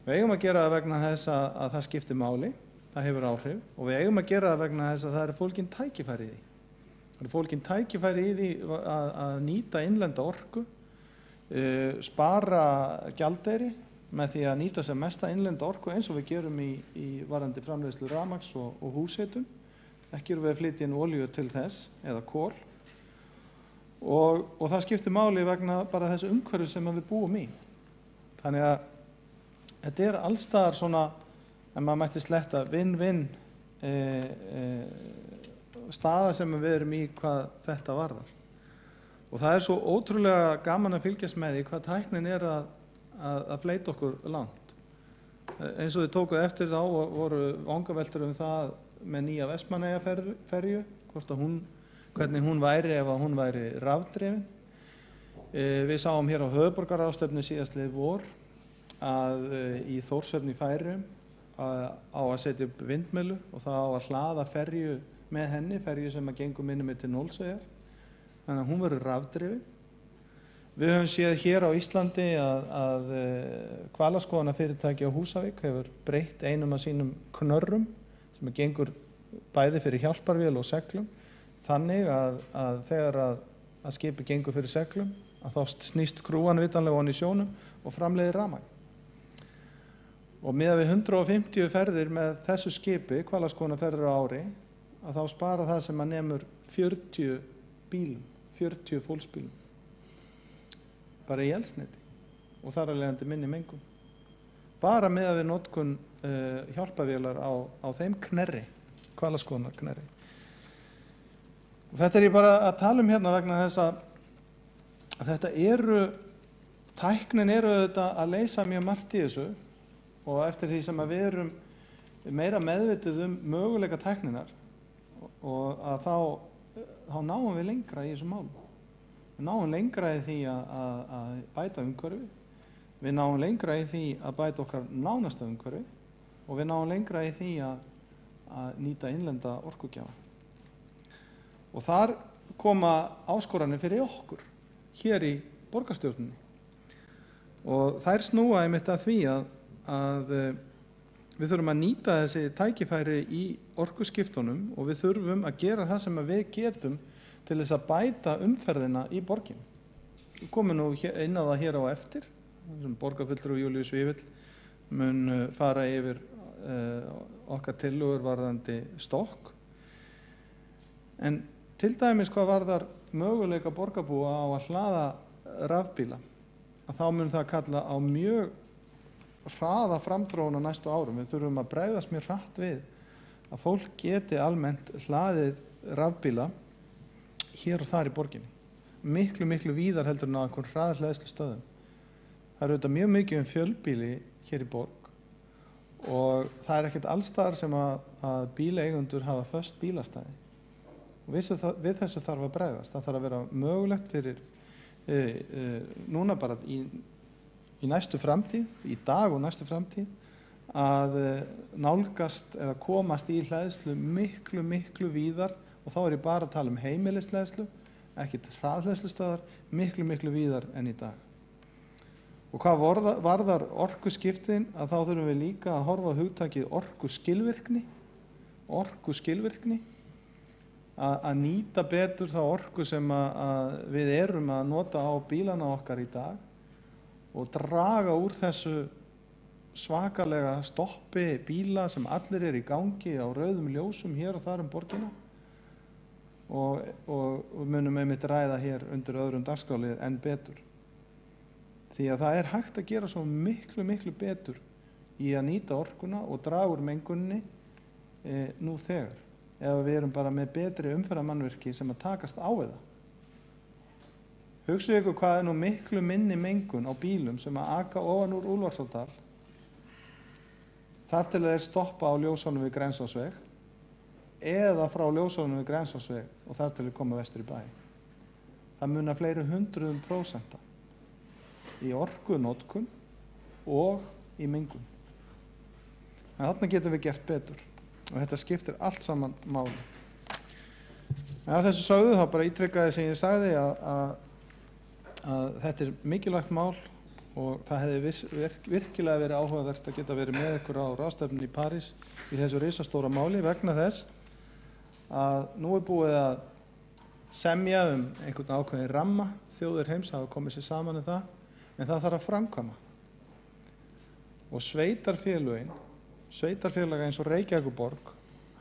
B: Við eigum að gera það vegna þess að það skiptir máli, það hefur áhrif og við eigum að gera það vegna þess að það eru fólgin tækifæri í því. Það eru fólgin tækifæri í því að nýta innlenda orku, spara gjaldeyri með því að nýta sem mesta innlenda orku eins og við gerum í varðandi framleiðslu rafmagns og húshitun. Ekki erum við að flytja inn olíu til þess eða kol og það skiptir máli vegna bara þessu umhverfi sem við búum í. Þannig að þetta allstaðar svona, en maður mætti sletta, vinn-vinn staða sem við erum í hvað þetta varðar. Og það svo ótrúlega gaman að fylgjast með því hvað tæknin að fleyta okkur langt. Eins og þið tókuð eftir þá voru vangaveltur það með nýja Vestmannaeyjaferju, hvernig hún væri ef hún væri rafdrifin. Við sáum hér á höfuðborgarráðstefnu síðastliðið vor að í Þórshöfn í Færeyjum á að setja upp vindmyllu og það á að hlaða ferju með henni, ferju sem gengur minni með til Nólseyjar. Þannig að hún verður rafdrifin. Við höfum séð hér á Íslandi að hvalaskoðunarfyrirtæki á Húsavík hefur breytt einum af sínum knörrum sem gengur bæði fyrir hjálparvél og seglum. Þannig að þegar að skipi gengur fyrir seglum, að þá snýst skrúan vitanlega ofan í sjónum og framleiðir rafmagn. Og miðað við 150 ferðir með þessu skipi, hvalaskoðunarferðir á ári, að þá spara það sem nemur 40 bílum, 40 fólksbílum. Bara í eldsneyti og þar af leiðandi minni mengun. Bara miðað við notkun hjálparvélar á þeim knerri, hvalaskoðunarknerri. Og þetta ég bara að tala hérna vegna þess að þetta tæknin þetta að leysa mjög margt í þessu og eftir því sem að við erum meira meðvituð möguleika tækninar og að þá náum við lengra í þessu málum. Við náum lengra í því að bæta umhverfi, við náum lengra í því að bæta okkar nánasta umhverfi og við náum lengra í því að nýta innlenda orkugjafa. Og þar koma áskoranir fyrir okkur, hér í borgarstjórninni. Og þær snúa einmitt að því að við þurfum að nýta þessi tækifæri í orkuskiptunum og við þurfum að gera það sem við getum til þess að bæta umferðina í borginni. Við komum nú inn á það hér á eftir, sem borgarfulltrúi Júlíus Vífill mun fara yfir okkar tillögur varðandi stokk. En til dæmis hvað varðar möguleika borgarbúa á að hlaða rafbíla, að þá mun það kalla á mjög hraða framþróun á næstu árum. Við þurfum að bregðast mjög hratt við að fólk geti almennt hlaðið rafbíla hér og þar í borginni. Miklu, miklu víðar heldur en á einhvern hraðhleðslu stöðum. Það eru auðvitað mjög mikið fjölbíli hér í borg og það er ekkert allstaðar sem að bíleigundur hafa föst bílastæði. Og við þessu þarf að bregðast. Það þarf að vera mögulegt fyrir núna bara í næstu framtíð, í dag og næstu framtíð, að nálgast eða komast í hleðslu miklu, miklu víðar, og þá er ég bara að tala um heimilishleðslu, ekki hraðhleðslustöðar, miklu, miklu víðar en í dag. Og hvað varðar orkuskiptin, að þá þurfum við líka að horfa á hugtakið orkuskilvirkni, að nýta betur þá orku sem við erum að nota á bílana okkar í dag og draga úr þessu svakalega stoppi bíla sem allir eru í gangi á rauðum ljósum hér og þar borgina og munum einmitt ræða hér undir öðrum dagskrárlið enn betur. Því að það er hægt að gera svo miklu, miklu betur í að nýta orkuna og draga úr menguninni nú þegar, ef við erum bara með betri umferðarmannvirki sem að takast á við það. Hugsið ykkur hvað er nú miklu minni mengun á bílum sem að aka ofan úr Úlfarsárdal þar til þeir stoppa á ljósunum við Grensásveg eða frá ljósunum við Grensásveg og þar til þeir koma vestur í bæ. Það munar fleiri 100% í orkunotkun og í mengun. En þarna getum við gert betur og þetta skiptir allt saman máli. En að þessu sögðu þá bara ítrekaði sem ég sagði að þetta er mikilvægt mál og það hefði virkilega verið áhugavert að geta verið með ykkur á ráðstefnunni í París í þessu risastóra máli vegna þess að nú er búið að semja einhvern ákveðin ramma, þjóðir heims hafa komið sér saman það, en það þarf að framkvæma. Og sveitarfélaga eins og Reykjavíkurborg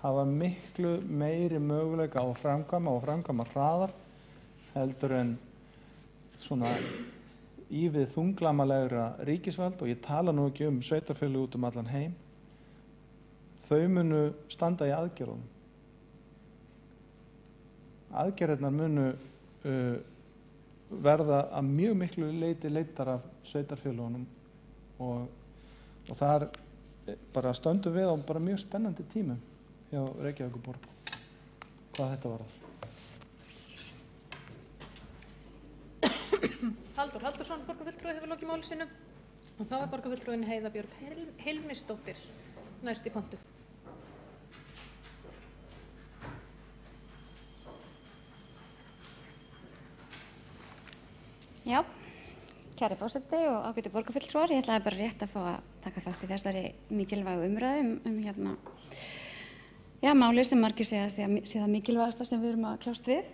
B: hafa miklu meiri möguleika á að framkvæma og framkvæma hraðar heldur en svona ívið þunglamalegra ríkisvald, og ég tala nú ekki sveitarfélög út allan heim. Þau munu standa í aðgerðunum. Aðgerðirnar munu verða að mjög miklu leyti leiddar af sveitarfélögunum og þar bara stöndum við á bara mjög spennandi tímum hjá Reykjavíkurborg hvað þetta varðar.
A: Halldór Halldórsson, borgarfulltrúi, hefur lokið máli sínu og þá er borgarfulltrúin Heiða Björg Hilmisdóttir næst í pontu.
F: Já, kæri forseti og ágætu borgarfulltrúar, ég ætlaði bara rétt að fá að taka þátt í þessari mikilvægu umræðu máli sem margir sé það mikilvægasta sem við erum að kljást við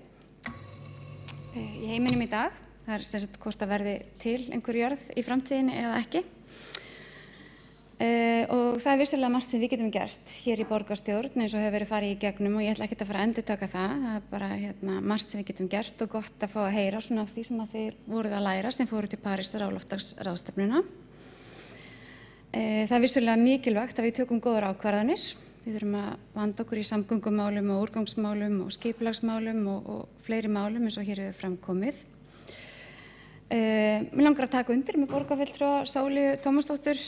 F: í heiminum í dag. Það er sem sagt hvort að verði til einhver jörð í framtíðinni eða ekki. Og það er vissulega margt sem við getum gert hér í borgarstjórn eins og hefur verið farið í gegnum og ég ætla ekkert að fara að endurtaka það. Það er bara margt sem við getum gert og gott að fá að heyra svona af því sem að þið voruð að læra sem fóru til Parísar á loftslagsráðstefnuna. Það er vissulega mikilvægt að við tökum góðar ákvarðanir. Við þurfum að vanda okkur í samgöngumálum og úrgangsmálum og skipulagsmálum og fleiri málum eins og hér hefur framkomið. Mig langar að taka undir með borgarfulltrúa Sólu Tómasdóttur,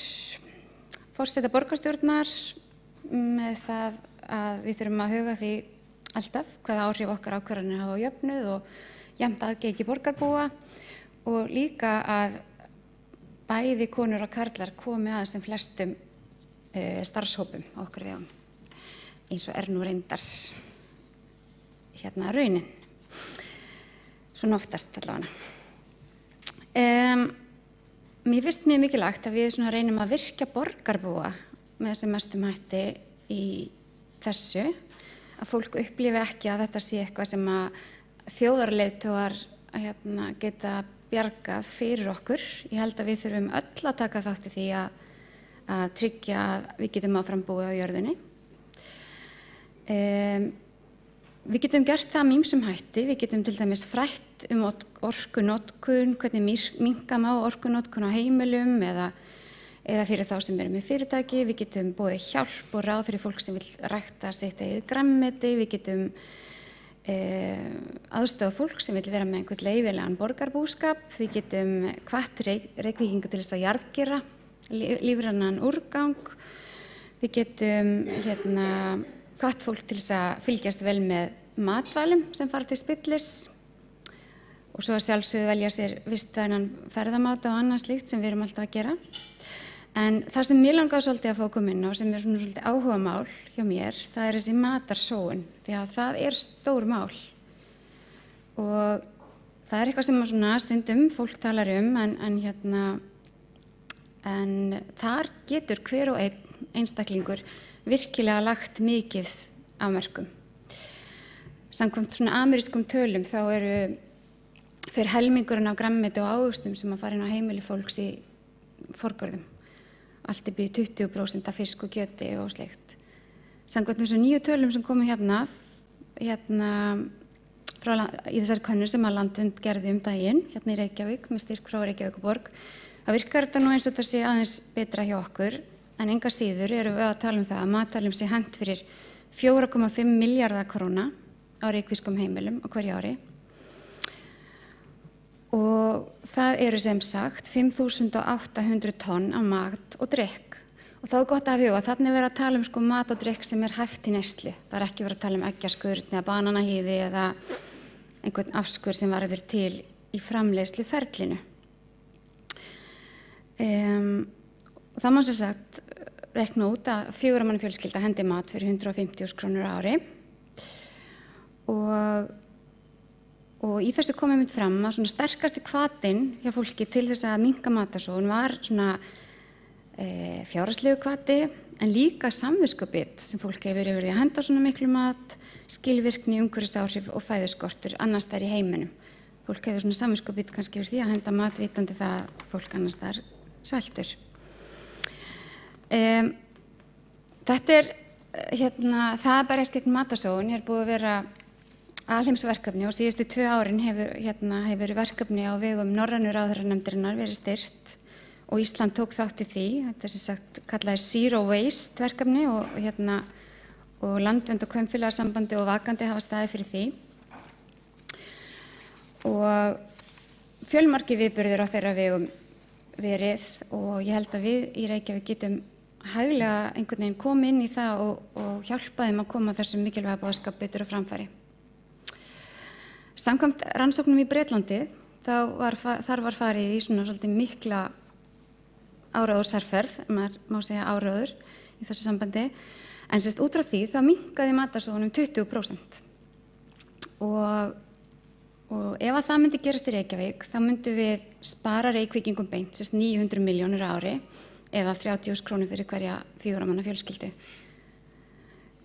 F: forseta borgarstjórnar, með það að við þurfum að huga því alltaf hvaða áhrif okkar ákvarðanir hafa á jöfnuð og jafnt aðgengi borgarbúa og líka að bæði konur og karlar komi að sem flestum starfshópum á okkar vegum, eins og nú reyndar raunin, svona oftast allavega. mér finnst mjög mikilvægt að við svona reynum að virkja borgarbúa með sem mestum hætti í þessu, að fólk upplifi ekki að þetta sé eitthvað sem að þjóðarleiðtogar geta bjarga fyrir okkur. Ég held að við þurfum öll að taka þátt í því að tryggja að við getum áfram búið á jörðinni. Við getum gert það með ýmsum hætti. Við getum til dæmis frætt orkunotkun, hvernig minnka má orkunotkun á heimilum eða fyrir þá sem eru með fyrirtæki. Við getum boðið hjálp og ráð fyrir fólk sem vil rækta sitt eigið grænmeti. Við getum aðstoða fólk sem vil vera með einhvern leyfilegan borgarbúskap. Við getum hvatt Reykvíkinga til þess að jarðgera lífrænan úrgang. Við getum hvatt fólk til þess að fylgjast vel með matvælum sem fara til spillis og svo að sjálfsögðu velja sér vistvænan ferðamáta og annað slíkt sem við erum alltaf að gera. En það sem mér langaði svolítið að fá að koma inn á, sem er svona svolítið áhugamál hjá mér, það er þessi matarsóun, því að það er stór mál. Og það er eitthvað sem svona stundum fólk talar en þar getur hver og einn einstaklingur virkilega lagt mikið af mörkum. Samkvæmt svona amerískum tölum þá fer helmingurinn á grænmeti og ávöxtum sem að fara inn á heimili fólks í forgörðum. Allt upp í 20% af fisk og kjöti og slíkt. Samkvæmt þessum nýju tölum sem komu hérna í þessari könnun sem að Landvernd gerði daginn, hérna í Reykjavík, með styrk frá Reykjavíkurborg, þá virkar þetta nú eins og þetta sé aðeins betra hjá okkur, en enga síður erum við að tala það að matvælum sé hent fyrir 4,5 milljarða króna á reykvískum heimilum á hverju ári. Og það eru sem sagt 5.800 tonn af mat og drykk. Og þá er gott að huga, þarna er verið að tala um mat og drykk sem er hæft í neyslu. Það er ekki verið að tala um eggjaskurn eða bananahýði eða einhvern afskur sem verður til í framleiðsluferlinu. Það má sem sagt reikna út að 4 manna fjölskylda hendi mat fyrir 150.000 krónur á ári. Og í þessu komum við fram að svona sterkasti hvatinn hjá fólki til þess að minnka matarsóun var svona fjárhagslegu hvati, en líka samviskubit sem fólk hefur verið að henda svona miklu mat, skilvirkni, umhverfisáhrif og fæðuskortur annars staðar í heiminum. Fólk hefur svona samviskubit kannski yfir því að henda mat vitandi það að fólk annars staðar sveltur. Þetta það að berjast gegn matarsóun er búið að vera alheimsverkefni og síðustu 2 árin hefur verkefni á vegum Norrænu ráðherranefndarinnar verið styrkt og Ísland tók þátt í því. Þetta er sem sagt kallaði Zero Waste verkefni og Landvernd og Kvenfélagasambandi og Vakandi hafa staðið fyrir því. Og fjölmargir viðburðir á þeirra vegum verið og ég held að við í Reykjavík getum hæglega einhvern veginn komið inn í það og hjálpa þeim að koma þessum mikilvæga boðskap betur á framfæri. Samkvæmt rannsóknum í Bretlandi þar var farið í svona svolítið mikla áróðursherferð, maður má segja áróður í þessu sambandi, en sérst út frá því þá minnkaði matarsóun 20%. Og ef að það myndi gerast í Reykjavík þá myndum við spara Reykvíkingum beint, sérst 900 milljónir á ári eða 30.000 krónur fyrir hverja 4 manna fjölskyldu.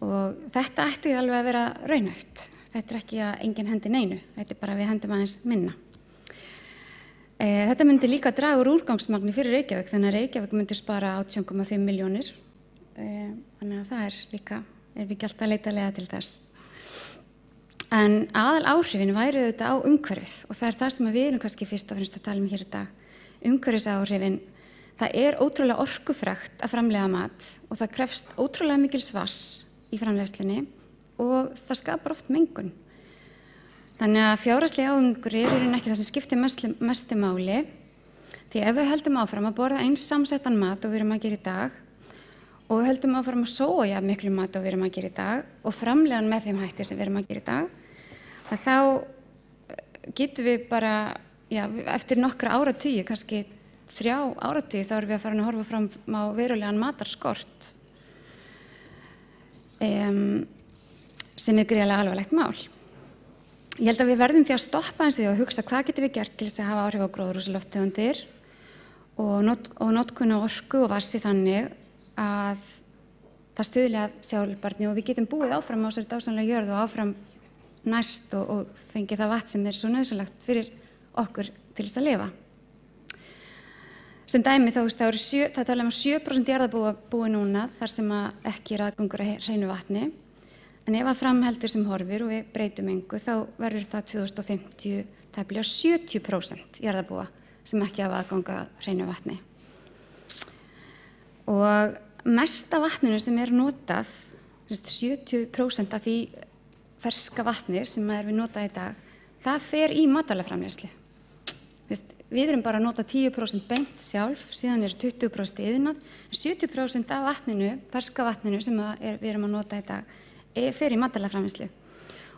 F: Og þetta ætti alveg að vera raunhæft. Þetta er ekki að enginn hendi neinu, þetta er bara að við hendum aðeins minna. Þetta myndi líka draga úr úrgangsmagni fyrir Reykjavík, þannig að Reykjavík myndi spara 18,5 milljónir. Þannig að það er líka, við ekki alltaf að leita leiða til þess. En aðal áhrifin væri auðvitað á umhverfið og það er það sem við erum kannski fyrst og fremst að tala um hér í dag. Umhverfisáhrifin, það er ótrúlega orkufrekt að framleiða mat og það krefst ótrúlega mikils vatns í framleiðslunni og það skapar oft mengun. Þannig að fjárhagsleg árangur er ekki það sem skiptir mestu máli, því ef við höldum áfram að borða eins samsettan mat og við erum að gera í dag og við höldum áfram að sóa jafn miklu mat og við erum að gera í dag og framleiða hann með þeim hætti sem við erum að gera í dag, þá getum við bara, eftir nokkra áratugi, kannski 3 áratugi, þá erum við að fara að horfa fram á verulegan matarskort sem er gríðarlega alvarlegt mál. Ég held að við verðum því að stoppa eins og hugsa hvað getum við gert til þess að hafa áhrif á gróðurhúsalofttegundir og notkun á orku og vatni þannig að það stuðli að sjálfbærni og við getum búið áfram á þessari dásamlega jörð og áfram næst og fengið það vatn sem svo nauðsynlegt fyrir okkur til þess að lifa. Sem dæmi það tala 7% jarðarbúa núna þar sem ekki aðgangur að hreinu vatni, en ef að framheldur sem horfir og við breytum engu þá verður það 2050 tæplega 70% jarðarbúa sem ekki hafa aðgang að hreinu vatni. Og mesta vatninu sem notað, 70% af því ferska vatni sem við notað í dag, það fer í matvælaframleiðslu. Við erum bara að nota 10% beint sjálf, síðan 20% iðnað, en 70% af vatninu, ferska vatninu sem við erum að nota í dag, fer í matvælaframleiðslu.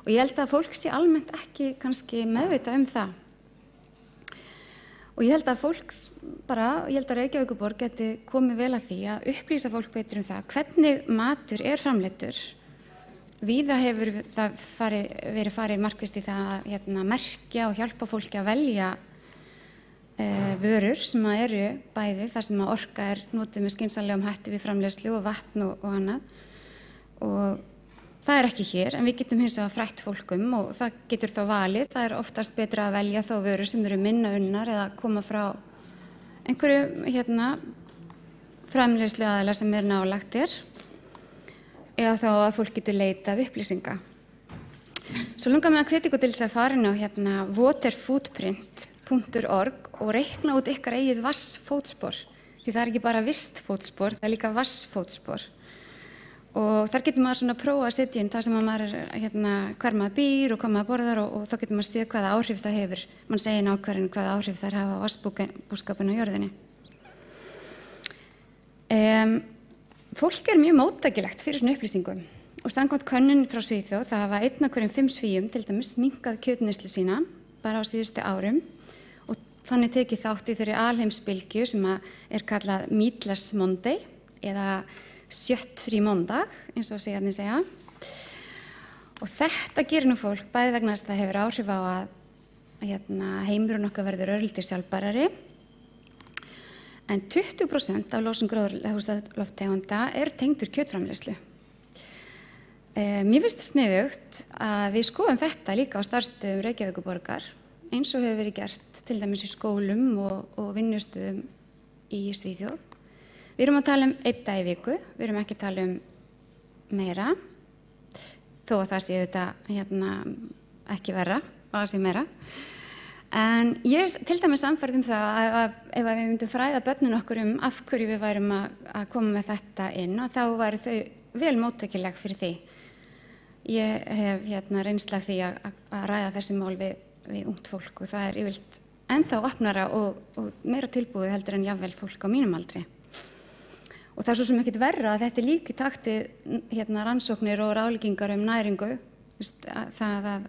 F: Og ég held að fólk sé almennt ekki kannski meðvitað það. Og ég held að Reykjavíkurborg geti komið vel að því að upplýsa fólk betur það hvernig matur framleiddur. Víða hefur það verið farið markvisst í það að merkja og hjálpa fólki að velja vörur sem eru bæði þar sem orka notuð með skynsamlegum hætti við framleiðslu og vatn og annað. Og það ekki hér, en við getum hins vegar frætt fólk og það getur þá valið. Það oftast betra að velja þá vörur sem eru minna unnar eða koma frá einhverju framleiðslu aðila sem nálægt eða þá að fólk getur leitað upplýsinga. Svo langar mig að hvetja ykkur til þess að fara inn á waterfootprint.org og reikna út ykkar eigið vatnsfótspor, því það ekki bara vistfótspor, það líka vatnsfótspor. Og þar getur maður svona prófa að setja inn það sem maður hvar maður býr og hvað maður borðar og þá getur maður séð hvaða áhrif það hefur. Man segir nákvæmlega hvaða áhrif þær hafa á vatnsbúskapinn á jörðinni. Fólk mjög móttækilegt fyrir svona upplýsingum og samkvæmt könnun frá Svíþjóð það hafa 1 af hverjum 5 Svíum til dæmis minnkað kjötneyslu sína bara á síðustu árum og þannig tekið þátt í þeirri alheimsbylgju sem kallað Meatless Monday eða kjötfrí mánudag, eins og segja. Og þetta gerir nú fólk bæði vegna þess að það hefur áhrif á að heimurinn okkar verður örlítið sjálfbærari. En 20% af losun gróðurhúsalofttegunda tengdur kjötframleiðslu. Mér finnst það sniðugt að við skoðum þetta líka á starfsstöðum Reykjavíkurborgar, eins og hefur verið gert til dæmis í skólum og vinnustöðum í Svíþjóð. Við erum að tala 1 dag í viku, við erum ekki að tala meira, þó að það sé ekki verra, að það sé meira. En ég til dæmis sannfærð það að ef við myndum fræða börnin okkur af hverju við værum að koma með þetta inn, þá væru þau vel móttækileg fyrir því. Ég hef reynsla af því að ræða þessi mál við ungt fólk og það yfirleitt ennþá opnara og meira tilbúið heldur en jafnvel fólk á mínum aldri. Og það svo sem ekkert verra að þetta líka í takti rannsóknir og ráðleggingar næringu, það að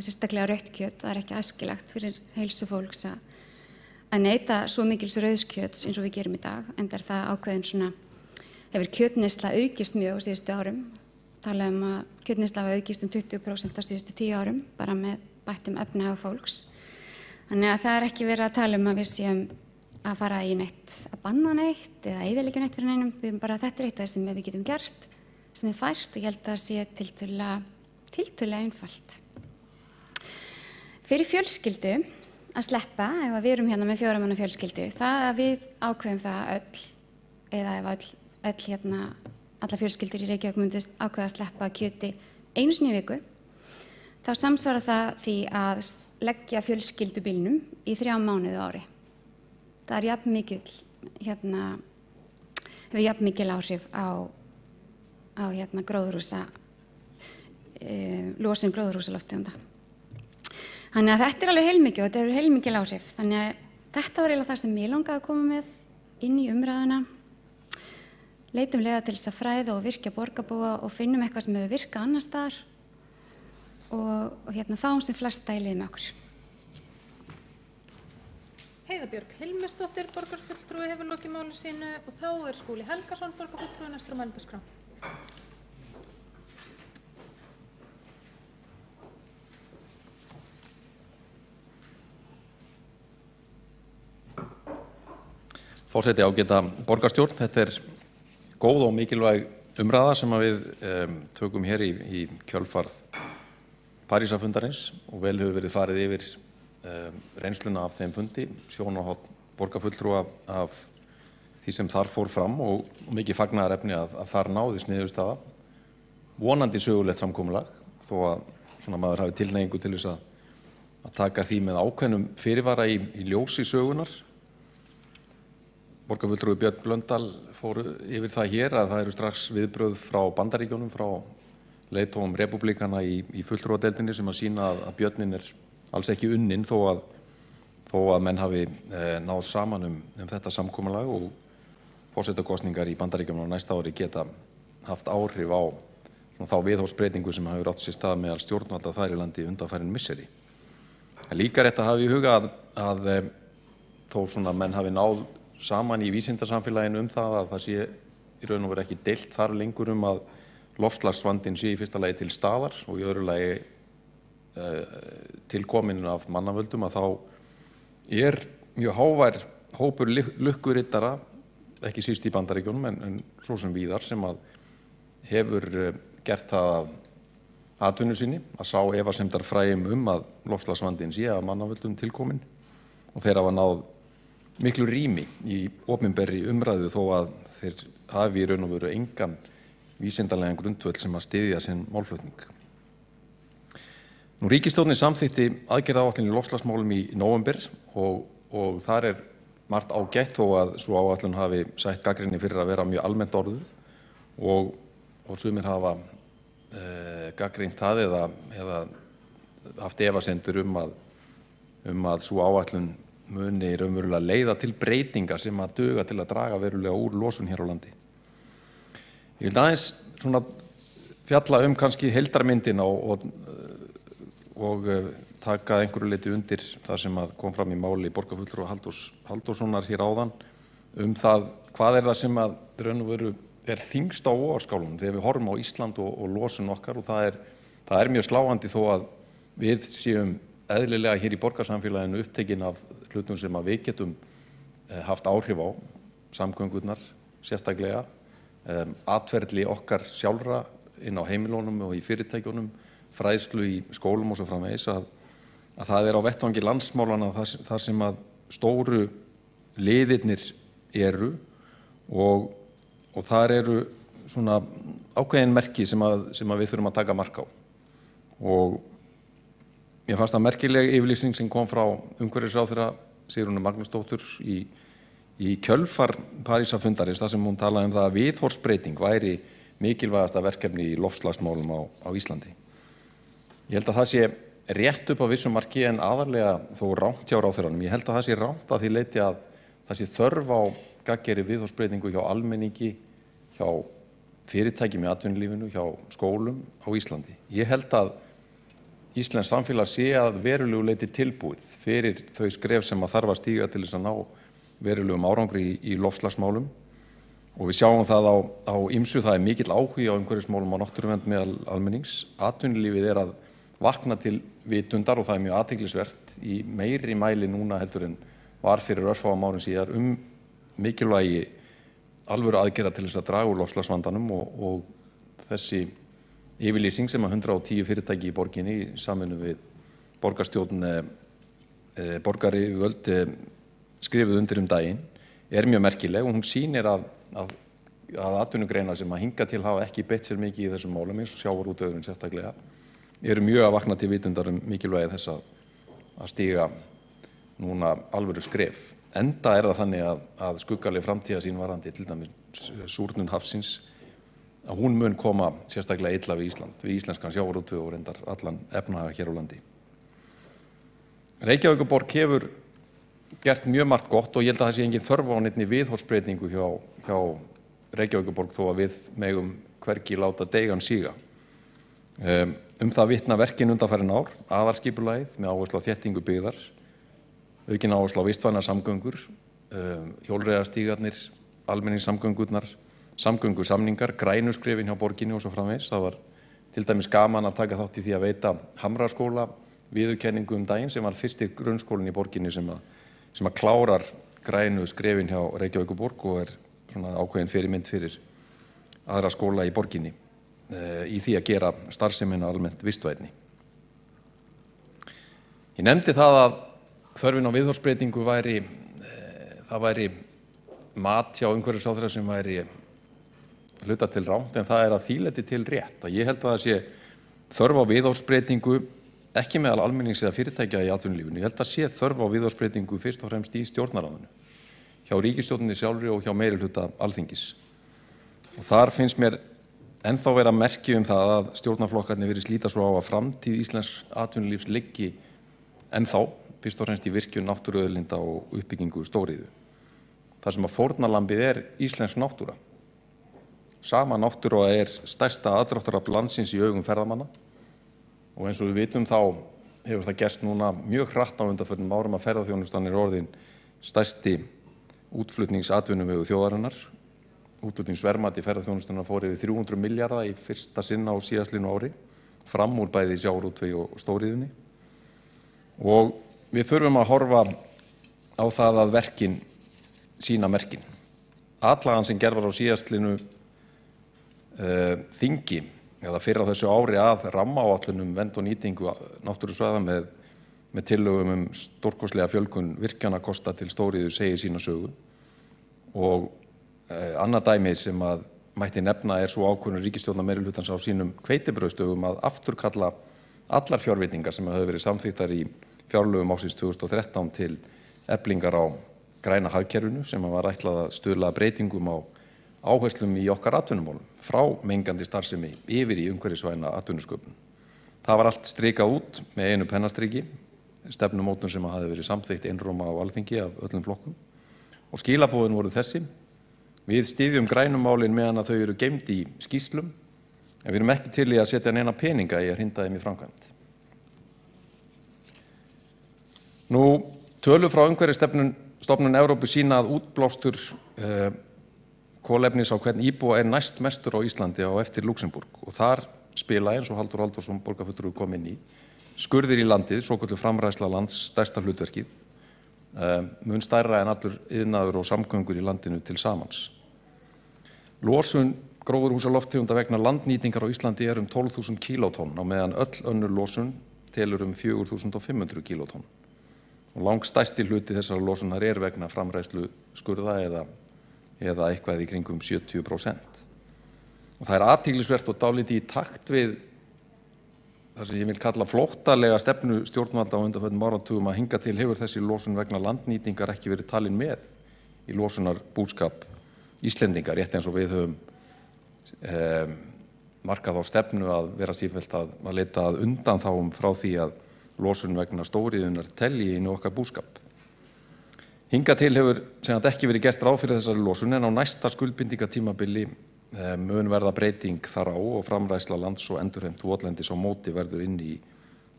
F: sérstaklega rautt kjöt, það ekki æskilegt fyrir heilsu fólks að neyta svo mikils rauðskjöts eins og við gerum í dag, enda það ákveðin hefur kjötneysla aukist mjög á síðustu árum. Talað að kjötneysla hafa aukist 20% á síðustu 10 árum, bara með bættum efnahag fólks. Þannig að það ekki verið að tala að við séum að fara í neitt, að banna neitt eða eyðileggja neitt fyrir neinum. Við bara þetta eitt af það sem við getum gert, sem fært og ég held að sé tiltölulega einfalt. Fyrir fjölskyldu að sleppa, ef við erum hérna með 4 manna fjölskyldu, það að við ákveðum það öll, eða ef allar fjölskyldur í Reykjavík myndu ákveða að sleppa kjöti 1 sinni í viku, þá samsvarar það því að leggja fjölskyldubílnum í 3 mánuði á ári. Það hefur jafn mikil áhrif á losun gróðurhúsalofttegunda. Þannig að þetta alveg heilmikið og þetta eru heilmikil áhrif. Þannig að þetta var eiginlega það sem ég langaði að koma með inn í umræðuna. Leitum leiða til þess að fræða og virkja borgarbúa og finnum eitthvað sem hefur virkað annars staðar og fáum sem flesta í lið með okkur.
A: Heiða Björg Hilmisdóttir, borgarfulltrúi, hefur lokið máli sínu og þá Skúli Helgason, borgarfulltrúi, næstur á mælendaskrá.
G: Forseti, ágæta borgarstjórn. Þetta góð og mikilvæg umræða sem við tökum hér í kjölfarið Parísarfundarins og vel hefur verið farið yfir reynsluna af þeim fundi, sjónarhorn borgarfulltrúa af því sem þar fór fram og mikið fagnaðarefni að þar náðist niðurstaða, vonandi sögulegt samkomulag, þó að svona maður hafi tilhneigingu til þess að taka því með ákveðnum fyrirvara í ljósi sögunar. Borgarfulltrúi Björn Blöndal fór yfir það hér að það eru strax viðbrögð frá Bandaríkjunum, frá leiðtogum repúblíkana í fulltrúadeildinni sem að sýna að Björnin alls ekki unnin þó að menn hafi náð saman um þetta samkomulag og forsetakosningar í Bandaríkjunum á næsta ári geta haft áhrif á þá viðhorfsbreytingu sem hefur átt sér stað meðal stjórnvalda þar í landi undanfarin misseri. En líka rétt að hafa í huga að þó svona menn hafi náð saman í vísindasamfélaginu það að það sé í raun og veru ekki deilt þar lengur að loftslagsvandinn sé í fyrsta lagi til staðar og í öðru lagi tilkominn af mannavöldum að þá mjög hávær hópur lukkuriddara, ekki síst í Bandaríkjunum en svo sem víðar, sem að hefur gert það að atvinnu sinni að sá efasemdar fræjum að loftslagsvandinn sé af mannavöldum tilkominn og þeir hafa náð miklu rými í opinberri umræðu þó að þeir hafi í raun og veru engan vísindalegan grundvöll sem að styðja sinn málflutning. Ríkisstjórnin samþykkti aðgerðaáætlun í loftslagsmálum í nóvember og þar margt ágætt þó að sú áætlun hafi sætt gagnrýni fyrir að vera mjög almennt orðuð og sumir hafa gagnrýnt það eða haft efasemdir að sú áætlun muni raunverulega leiða til breytingar sem að duga til að draga verulega úr losun hér á landi. Ég vil aðeins svona fjalla kannski heildarmyndina og taka einhverju leyti undir það sem að kom fram í máli borgarfulltrúa Halldórssonar hér áðan það hvað það sem að raun og veru þyngst á vogarskálunum þegar við horfum á Ísland og losun okkar og það mjög sláandi þó að við séum eðlilega hér í borgarsamfélaginu upptekin af hlutum sem að við getum haft áhrif á, samgöngurnar sérstaklega, atferli okkar sjálfra inn á heimilunum og í fyrirtækjunum, fræðslu í skólum og svo framvegis að það á vettvangi landsmálana þar sem að stóru liðirnir og þar svona ákveðin merki sem við þurfum að taka mark á. Og mér fannst það merkileg yfirlýsing sem kom frá umhverfisráðherra Sigrúnu Magnúsdóttur í kjölfar Parísarfundarins þar sem hún talaði það að viðhorfsbreyting væri mikilvægasta verkefni í loftslagsmálum á Íslandi. Ég held að það sé rétt upp á vissum marki en aðarlega þó rangt hjá ráðherranum. Ég held að það sé rangt að því leyti að það sé þörf á gagngerri viðhorfsbreytingu hjá almenningi, hjá fyrirtækjum í atvinnulífinu, hjá skólum á Íslandi. Ég held að íslenskt samfélag sé að verulegu leyti tilbúið fyrir þau skref sem að þarf að stíga til þess að ná verulegum árangri í loftslagsmálum og við sjáum það á ýmsu, það mikill áhugi á umhverfismálum og náttúruvernd meðal almennings. Atvinnulífið að vakna til vitundar og það mjög athyglisvert í meiri mæli núna heldur en var fyrir örfáum árum síðar mikilvægi alvöru aðgerða til þess að draga úr loftslagsvandanum og þessi yfirlýsing sem að 110 fyrirtæki í borginni í samvinnu við borgarstjórn borgaryfirvöld skrifuð undir daginn mjög merkileg og hún sýnir að atvinnugreinar sem að hingað til hafa ekki beitt sér mikið í þessum málum eins og sjávarútvegurinn sérstaklega mjög að vakna til vitundar mikilvægi þess að stíga núna alvöru skref. Enda það þannig að skuggaleg framtíðarsýn varðandi til dæmis súrnun hafsins að hún mun koma sérstaklega illa við Ísland, við íslenskan sjávarútveg og reyndar allan efnahag hér á landi. Reykjavíkurborg hefur gert mjög margt gott og ég held að það sé engin þörf á neinni viðhorfsbreytingu hjá Reykjavíkurborg þó að við megum hvergi láta deigan síga. Það vitna verkin undanfarin ár, aðalskipulagið með áherslu á þéttingu byggðar, aukin áherslu á vistvænar samgöngur, hjólreiðastígarnir, almenningssamgöngurnar, samgöngusamningar, grænuskrefin hjá borginni og svo framvegis. Það var til dæmis gaman að taka þátt í því að veita Hamraskóla viðurkenningu daginn sem var fyrsti grunnskólinn í borginni sem að klárar grænu skrefin hjá Reykjavíkurborg og svona ákveðin fyrirmynd fyrir aðra skóla í borginni í því að gera starfsemina almennt vistvænni. Ég nefndi það að þörfin á viðhorfsbreytingu það væri mat hjá umhverfisráðherra sem væri hluta til rangt, en það að því leyti til rétt. Ég held að það sé þörf á viðhorfsbreytingu ekki meðal almennings eða fyrirtækja í atvinnulífinu. Ég held að sé þörf á viðhorfsbreytingu fyrst og fremst í stjórnarráðinu, hjá ríkisstjórninni sjálfri og hjá meirihluta Alþingis. Og þar finnst mér ennþá vera merki það að stjórnarflokkarnir virðist líta svo á að framtíð íslensks atvinnulífs liggi ennþá fyrst og fremst í virkjun náttúruauðlinda og uppbyggingu stóriðju. Það sem að fórnarlambið íslensk náttúra. Sama náttúra stærsta aðdráttarafl landsins í augum ferðamanna og eins og við vitum þá hefur það gerst núna mjög hratt á undanförnum árum að ferðaþjónustan orðin stærsti útflutningsatvinnuvegu þjóðarinnar. Útflutningsverðmæti ferðaþjónustunnar fór yfir 300 milljarða í fyrsta sinn á síðastlínu ári, fram úr bæði sjávarútvegi og stóriðjunni. Og við þurfum að horfa á það að verkin sína merkin. Atlagan sem gerð var á síðastlínu þingi eða fyrr á þessu ári að rammaáætlun vernd og nýtingu náttúrusvæða með tillögum stórkostlega fjölgun virkjanakosta til stóriðju segir sína sögu. Og annað dæmi sem að mætti nefna svo ákvörðun ríkisstjórnarmeirihlutans á sínum hveitibrauðsdögum að afturkalla allar fjárveitingar sem höfðu verið samþykktar í fjárlögum ársins 2013 til eflingar á græna hagkerfinu sem var ætlað að stuðla að breytingum á áherslum í okkar atvinnumálum frá mengandi starfsemi yfir í umhverfisvæna atvinnusköpun. Það var allt strikað út með einu pennastriki, stefnumótun sem hafði verið samþykkt einróma á Alþingi af öllum flokkum og skilaboðin voru þessi: við styðjum grænumálin meðan að þau eru geymd í skýrslum en við erum ekki til í að setja neina peninga í að hrinda þeim í framkvæmd. Nú, tölur frá Umhverfisstofnun Evrópu sýna að útblástur kolefnis á hvern íbúa næstmestur á Íslandi á eftir Luxemburg og þar spila, eins og Halldór Halldórsson borgarfulltrúi kom inn í, skurðir í landið, svokölluð framræsla lands, stærsta hlutverkið, mun stærra en allur iðnaður og samgöngur í landinu til samans. Losun gróðurhúsalofttegunda vegna landnýtingar á Íslandi 12.000 kílótonn á meðan öll önnur losun telur 4.500 kílótonn. Og langstærsti hluti þessara losunar vegna framræslu skurða eða eitthvað í kringum 70%. Og það athyglisvert og dálítið í takt við það sem ég vil kalla flóttalega stefnu stjórnvalda á undanförnum áratugum að hingað til hefur þessi losun vegna landnýtingar ekki verið talin með í losunarbúskap Íslendinga, rétt eins og við höfum markað á stefnu að vera sífellt að leita að undanþágum frá því að losun vegna stóriðjunnar telji inn í okkar búskap. Hingað til hefur ekki verið gert ráð fyrir þessari losun en á næsta skuldbindingatímabili mun verða breyting þar á og framræsla lands og endurheimt votlendis á móti verður inn í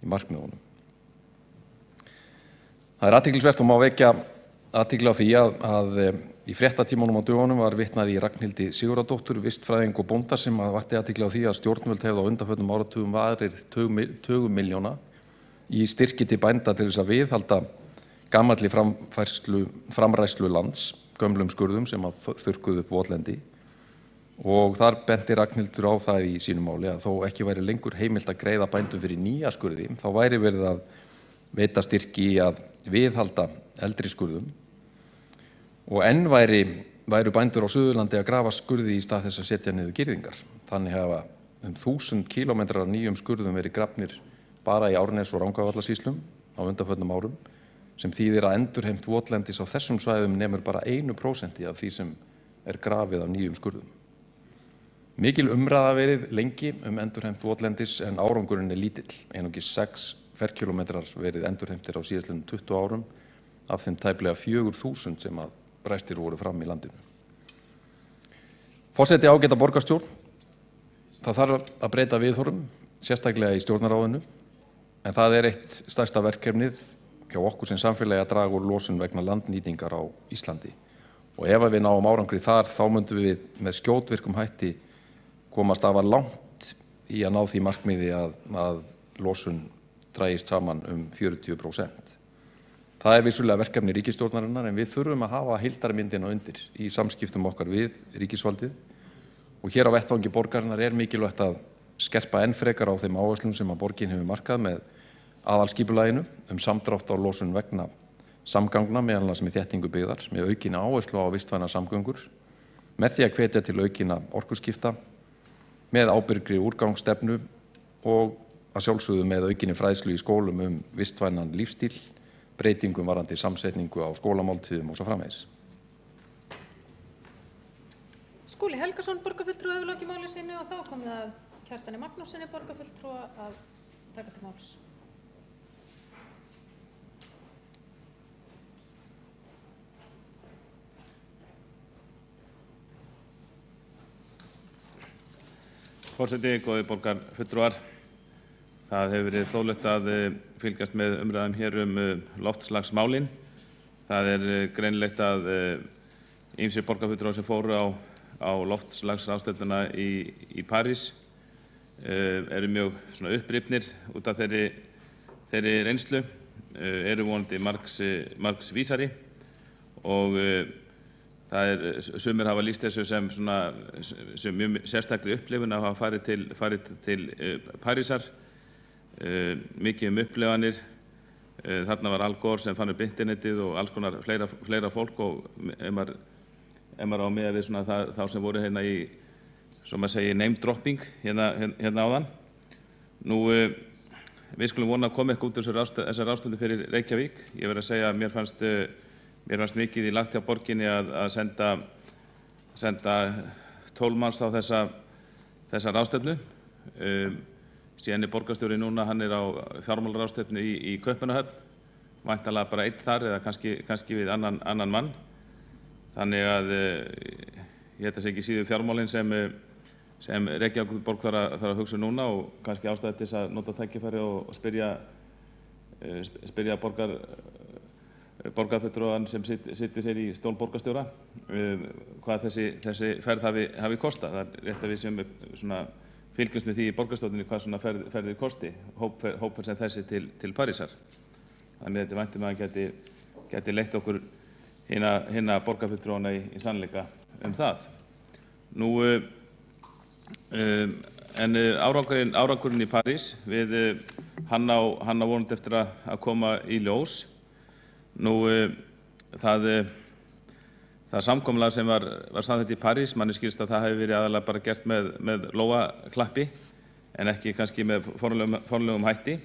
G: markmiðunum. Það athyglisvert og má vekja athygli á því að í fréttatímanum á dögunum var vitnað í Ragnhildi Sigurðardóttur, vistfræðing og bónda sem vakti athygli á því að stjórnvöld hefðu á undanförnum áratugum varið tugum milljóna í styrki til bænda til þess að viðhalda gamalli framræslu lands, gömlum skurðum sem þurrkuðu upp votlendi. Og þar benti Ragnhildur á það í sínu máli að þó ekki væri lengur heimilt að greiða bændum fyrir nýja skurði, þá væri verið að veita styrki í að viðhalda eldri skurðum og enn væru bændur á Suðurlandi að grafa skurði í stað þess að setja niður girðingar. Þannig hafa 1000 kílómetrar af nýjum skurðum verið grafnir bara í Árnes og Rangárvallasýslum á undanförnum árum, sem þýðir að endurheimt votlendis á þessum svæðum nemur bara 1% af því sem grafið af nýjum skurðum. Mikil umræða verið lengi endurheimt votlendis en árangurinn lítill. Einungis 6 ferkílómetrar verið endurheimtir á síðastliðnum 20 árum af þeim tæplega 4.000 sem að ræstir voru fram í landinu. Forseti ágæta borgarstjórn. Það þarf að breyta viðhorfum, sérstaklega í stjórnarráðinu, en það eitt stærsta verkefnið hjá okkur sem samfélagi að draga úr losun vegna landnýtingar á Íslandi. Og ef við náum árangri þar, þá myndum við með skjótvirkum hætti komast afar langt í að ná því markmiði að losun dragist saman 40%. Það er vissulega verkefni ríkisstjórnarinnar en við þurfum að hafa heildarmyndina undir í samskiptum okkar við ríkisvaldið og hér á vettvangi borgarinnar er mikilvægt að skerpa enn frekar á þeim áherslum sem að borgin hefur markað með aðalskipulaginu samdrátt á losun vegna samgangna meðal annars með þéttingu byggðar, með aukinni áherslu á vistvænar samgöngur, með því að hvetja til aukinna orkuskipta, með ábyrgri úrgangsstefnu og að sjálfsögðu með aukinni fræðslu í skólum vistvænan lífstíl, breytingum varðandi samsetningu á skólamáltíðum og svo framvegis.
A: Skúli Helgason, borgarfulltrúi, hefur lokið máli sínu og þá komið að Kjartani Magnússyni, borgarfulltrúa, að taka til máls.
H: Forseti, góðir borgarfulltrúar. Það hefur verið fróðlegt að fylgjast með umræðum hér loftslagsmálin. Það er greinilegt að ýmsir borgarfulltrúar sem fóru á loftslagsráðstefnuna í París eru mjög upprifnir út af þeirri reynslu, eru vonandi margs vísari og sumir hafa lýst þessu sem mjög sérstakri upplifun að hafa farið til Parísar. Mikið upplifanir. Þarna var Al Gore sem fann upp internetið og alls konar fleira fólk og ef maður á með við þá sem voru hérna í, svo maður segi, name dropping hérna áðan. Nú, við skulum vona að koma eitthvað út úr þessar ráðstöfundu fyrir Reykjavík. Ég verð að segja að mér fannst mikið í lagt hjá borginni að senda 12 manns á þessa ráðstöfnu. Síðan er borgarstjóri núna, hann er á fjármálaráðstefnu í Kaupmannahöfn, væntanlega bara einn þar eða kannski við annan mann. Þannig að ég held að sé ekki síður fjármálin sem Reykjavíkurborg þarf að hugsa núna og kannski ástæða til þess að nota tækifæri og spyrja borgarfulltrúann sem situr hér í stól borgarstjóra hvað þessi ferð hafi kostað. Það er rétt að við séum fylgjumst með því í borgarstjórninni hvað svona ferðir kosti, hópferð sem þessi til Parísar. Þannig að þetta væntum að hann geti leitt okkur hinna borgarfulltrúana í sannleika það. Nú, en árangurinn í París, hann á vonandi eftir að koma í ljós. Nú, það samkomulag sem var samþykkt í París, manni skilst að það hefur verið aðalega bara gert með lófaklappi en ekki kannski með formlegum hætti.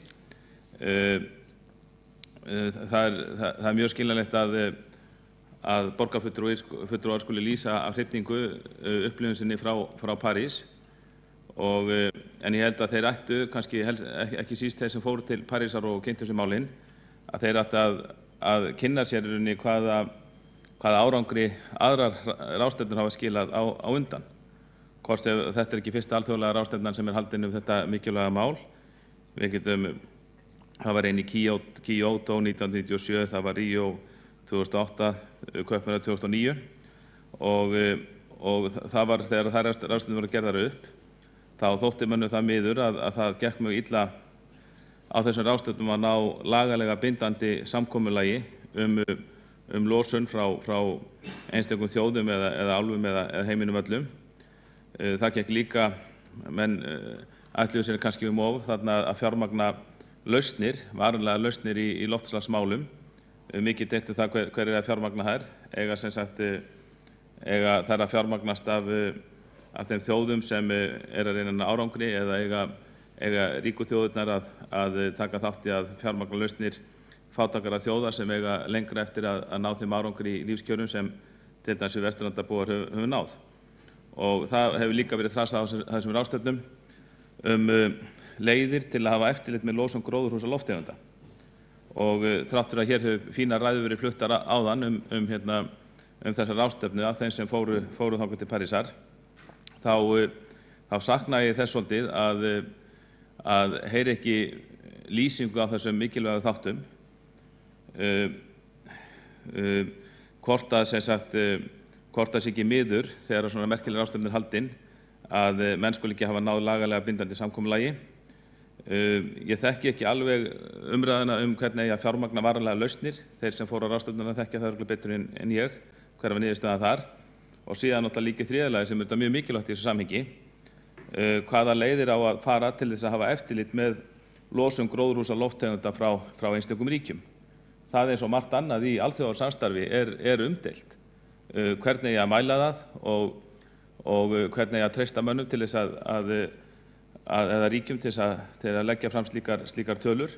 H: Það er mjög skiljanlegt að borgarfulltrúar skuli lýsa af hrifningu upplifun sinni frá París en ég held að þeir ættu, kannski ekki síst þeir sem fóru til Parísar og kynntu þessu málin, að þeir ættu að kynna sér í rauninni hvaða árangri aðrar ráðstefnur hafa skilað á undan. Hvort þetta er ekki fyrsta alþjóðlega ráðstefnan sem er haldin þetta mikilvæga mál. Það var ein í Kyoto 1997, það var Rio 2008, Kaupmannahöfn 2009 og það var þegar þær ráðstefnur voru gerðar upp, þá þótti mönnum það miður að það gekk mjög illa á þessum ráðstefnum að ná lagalega bindandi samkomulagi losun frá einstökum þjóðum eða álfum eða heiminum öllum. Það gekk líka, menn ætluðu sér kannski of þarna að fjármagna lausnir, varanlega lausnir í loftslagsmálum. Mikið deilt það hver að fjármagna þær, eiga þær að fjármagnast af þeim þjóðum sem að reyna árangri eða eiga ríku þjóðirnar að taka þátt í að fjármagna lausnir fátækara þjóða sem eiga lengra eftir að ná þeim árangri í lífskjörum sem til dæmis við Vesturlandabúar höfum náð. Og það hefur líka verið þrasað á þessum ráðstefnum leiðir til að hafa eftirlit með losun gróðurhúsalofttegunda. Og þrátt fyrir að hér hefur fínar ræður verið fluttar áðan þessa ráðstefnu af þeim sem fóru þangað til Parísar, þá sakna ég þess svolítið að heyri ekki lýsingu á þessum mikilvægu þáttum. Hvort að sé ekki miður þegar svona merkileg ráðstefna er haldin að menn skuli ekki hafa náð lagalega bindandi samkomulagi. Ég þekki ekki alveg umræðuna hvernig eigi að fjármagna varanlega lausnir. Þeir sem fóru á ráðstefnuna þekkja það örugglega betur en ég, hver var niðurstaðan þar. Og síðan náttúrulega líka í þriðja lagi sem er þetta mjög mikilvægt í þessu samhengi, hvaða leiðir á að fara til þess að hafa eftirlit með losun gróðurhúsalofttegunda frá einstökum ríkjum. Það eins og margt annað í alþjóðasamstarfi er umdeilt. Hvernig eigi að mæla það og hvernig eigi að treysta mönnum til þess eða ríkjum til að leggja fram slíkar tölur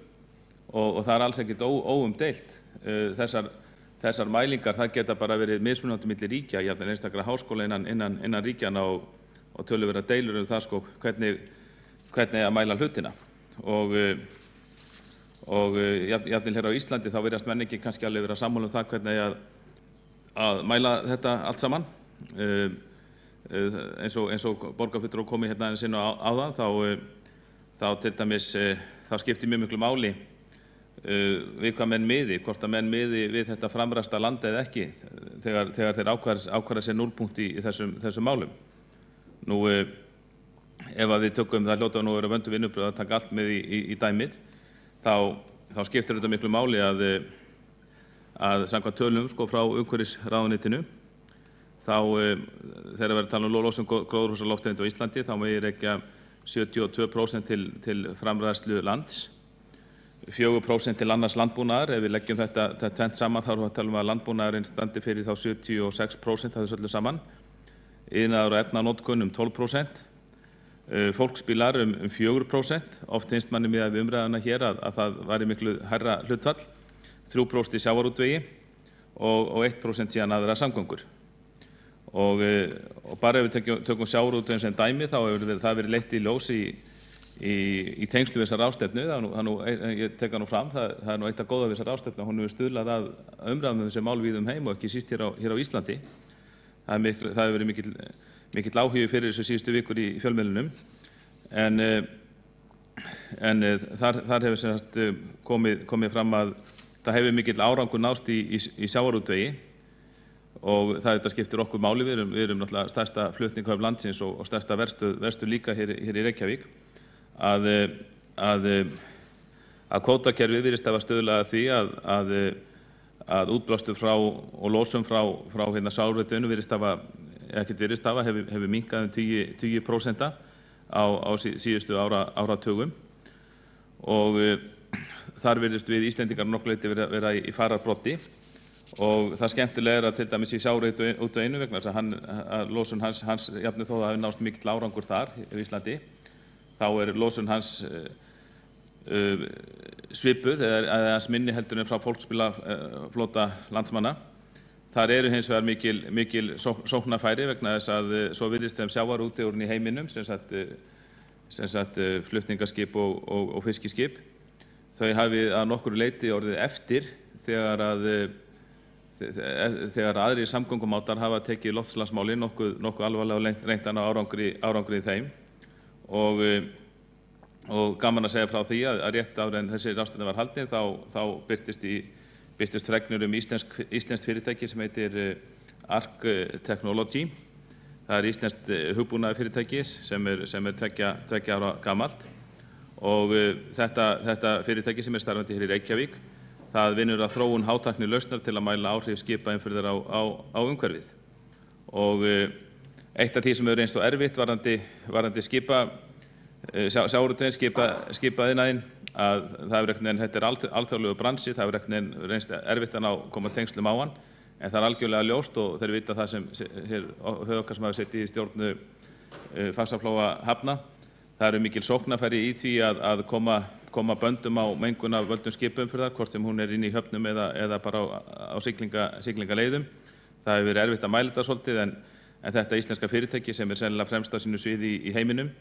H: og það alls ekkert óumdeilt. Þessar mælingar það geta bara verið mismunandi milli ríkja, jafnvel einstakra háskóla innan ríkjanna og töluverðar deilur það sko hvernig að mæla hlutina. Og jafnvel hér á Íslandi þá virðast menn ekki kannski alveg vera sammála það hvernig að mæla þetta allt saman. Eins og borgarfulltrúi komi hérna aðeins inn á það, þá til dæmis þá skiptir mjög miklu máli við hvað menn miði, hvort að menn miði við þetta framræsta land eða ekki þegar þeir ákvarða sér núllpunkt í þessum málum. Nú, ef að við tökum það hljóta nú að vera vöndu vinnubrögð að taka allt með í dæmið, þá skiptir þetta miklu máli að samkvæmt tölum sko frá umhverfisráðuneytinu, þá þegar við erum að tala losun gróðurhúsalofttegunda á Íslandi, þá megi rekja 72% til framræðslu lands, 4% til annars landbúnaðar. Ef við leggjum þetta tvennt saman, þá erum við að tala að landbúnaðurinn standi fyrir þá 76% af þessu öllu saman, iðnaðar og efnanotkun 12%, fólksbílar 4%, oft finnst manni miðað við umræðuna hér að það væri miklu hærra hlutfall, 3% í sjávarútvegi og 1% síðan aðrar samgöngur. Og bara ef við tökum sjávarútveginn sem dæmi, þá hefur það verið leitt í ljós í tengslu við þessar ráðstefnu. Ég tek það nú fram, það er nú eitt að góða við þessar ráðstefnu, hún hefur stuðlað að umræðum þessi mál víða heim og ekki síst hér á Íslandi. Það hefur verið mikill áhugi fyrir þessu síðustu vikur í fjölmiðlunum, en þar hefur sem sagt komið fram að það hefur mikill árangur nást í sjávarútvegi og þetta skiptir okkur máli. Við erum náttúrulega stærsta flutninghöfn landsins og stærsta verstöð líka hér í Reykjavík, að kvótakerfið virðist hafa stuðlað að því að útblástur frá og losun frá hérna sjávarútveginu hefur minnkað 10% á síðustu áratugum og þar virðist við Íslendingar nokkuð leyti vera í fararbroddi. Og það skemmtilega að til dæmis í sjávarútveginu vegna þess að losun hans jafnvel þó það hafi náðst mikill árangur þar á Íslandi, þá losun hans svipuð eða minni heldur en frá fólksbílaflota landsmanna. Þar eru hins vegar mikil sóknarfæri vegna þess að svo virðist sem sjávarútvegurinn í heiminum, sem sagt flutningaskip og fiskiskip, þau hafi að nokkru leyti orðið eftir þegar aðrir samgöngumátar hafa tekið loftslagsmáli nokkuð alvarlega og reynt að ná árangri í þeim. Og gaman að segja frá því að rétt áður en þessi ráðstefna var haldin þá birtist fregnir íslenskt fyrirtæki sem heitir Arc Technology. Það er íslenskt hugbúnaðarfyrirtæki sem er 2 ára gamalt og þetta fyrirtæki sem er starfandi hér í Reykjavík, það vinnur að þróun hátæknilausnar til að mæla áhrif skipaumferðar á umhverfið. Og eitt af því sem hefur reynst svo erfitt varðandi sjávarútveginn, skipaiðnaðinn, að það hefur þetta er alþjóðlegur bransi, það hefur reynst erfitt að koma tengslum á hann, en það er algjörlega ljóst og þeir vita það sem þau okkar sem hafa setið í stjórnu Faxaflóa hafna. Það eru mikil sóknarfæri í því að koma böndum á mengun af völdum skipaumferðar, hvort sem hún er inn í höfnum eða bara á siglingaleiðum. Það hefur verið erfitt að mæla þetta svolítið, en þetta íslenska fyrirtæki sem er sennilega fremst á sínu sviði í heiminum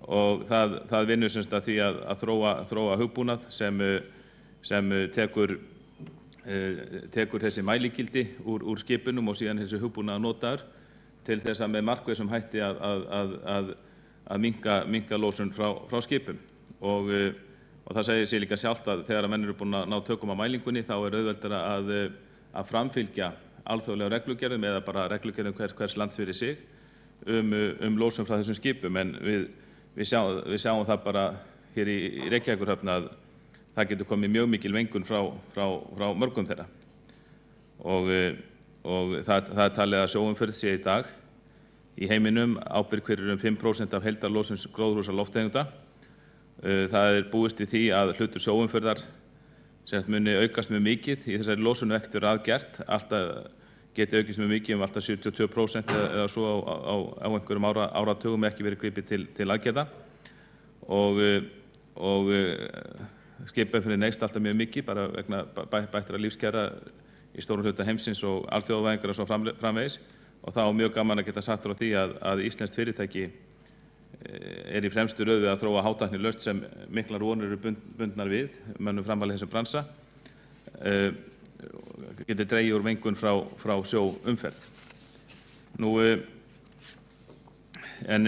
H: og það vinnur semst að því að þróa hugbúnað sem tekur þessi mæligildi úr skipunum og síðan þessi hugbúnað notaður til þess að með markvissum hætti að minnka losun frá skipum. Og það segir sig líka sjálft að þegar menn eru búin að ná tökum á mælingunni þá er auðveldara að framfylgja alþjóðlegum reglugerðum eða bara reglugerðum hvers lands fyrir sig losun frá þessum skipum. En við sjáum það bara hér í Reykjavíkurhöfn að það getur komið mjög mikil mengun frá mörgum þeirra. Og það er talið að sjóumferð sé í dag í heiminum ábyrg fyrir 5% af heildarlosun gróðurhúsalofttegunda. Það er búist við því að hlutur sjóumferðar sem muni aukast mjög mikið í þessari losun eftir aðgert, alltaf geti aukist mjög mikið alltaf 72% eða svo á einhverjum áratugum ekki verið gripið til aðgerða. Og skipumferðin eykst alltaf mjög mikið bara vegna bættra lífskjara í stórum hluta heimsins og alþjóðavæðingar og svo framvegis. Og þá er mjög gaman að geta sagt frá því að íslenskt fyrirtæki í fremstu röðu að þróa hátæknilausn sem miklar vonir eru bundnar við mönnum framhaldi þessum bransa getur dregið úr mengun frá sjóumferð. En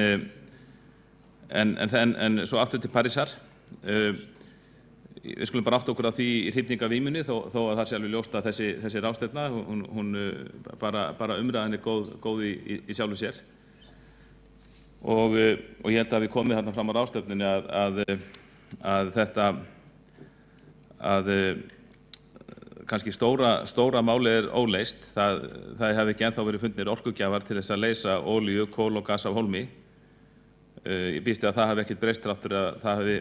H: svo aftur til Parísar. Við skulum bara átta okkur á því í hrifningavímunni þó að það sé alveg ljóst að þessi ráðstefna, hún bara umræðan góð í sjálfu sér. Og ég held að við komið þarna fram á ráðstefnunni að þetta kannski stóra máli er óleyst. Það hefði ekki ennþá verið fundnir orkugjafar til þess að leysa olíu, kol og gas af hólmi. Ég býst við að það hefði ekkert breyst þrátt fyrir að það hefði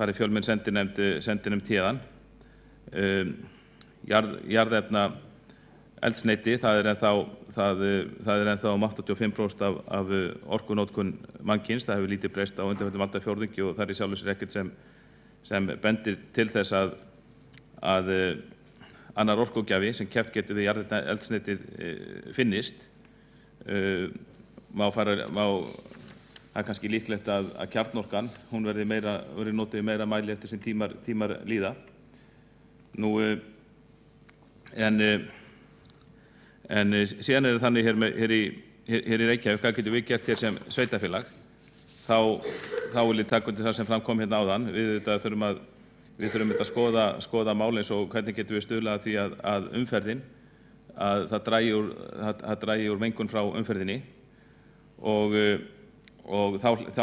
H: farið fjölmenn sendinefnd héðan. Jarðefna eldsneyti, það er ennþá 85% af orkunótkun mannkins. Það hefur lítið breyst á undanförnum aldarfjórðungi og það er í sjálfu sér ekkert sem bendir til þess að annar orkugjafi sem keppt getur við jarðefna eldsneytið finnist. Það er kannski líklegt að kjarnorkan, hún verði notuð í meira mæli eftir sem tímar líða. En síðan er þannig hér í Reykjavík, hvað getum við gert hér sem sveitarfélag? Þá vil ég taka undir það sem fram kom hérna áðan. Við þurfum að skoða mál eins og hvernig getum við stuðlað að því að umferðin, að það dragi úr mengun frá umferðinni og þá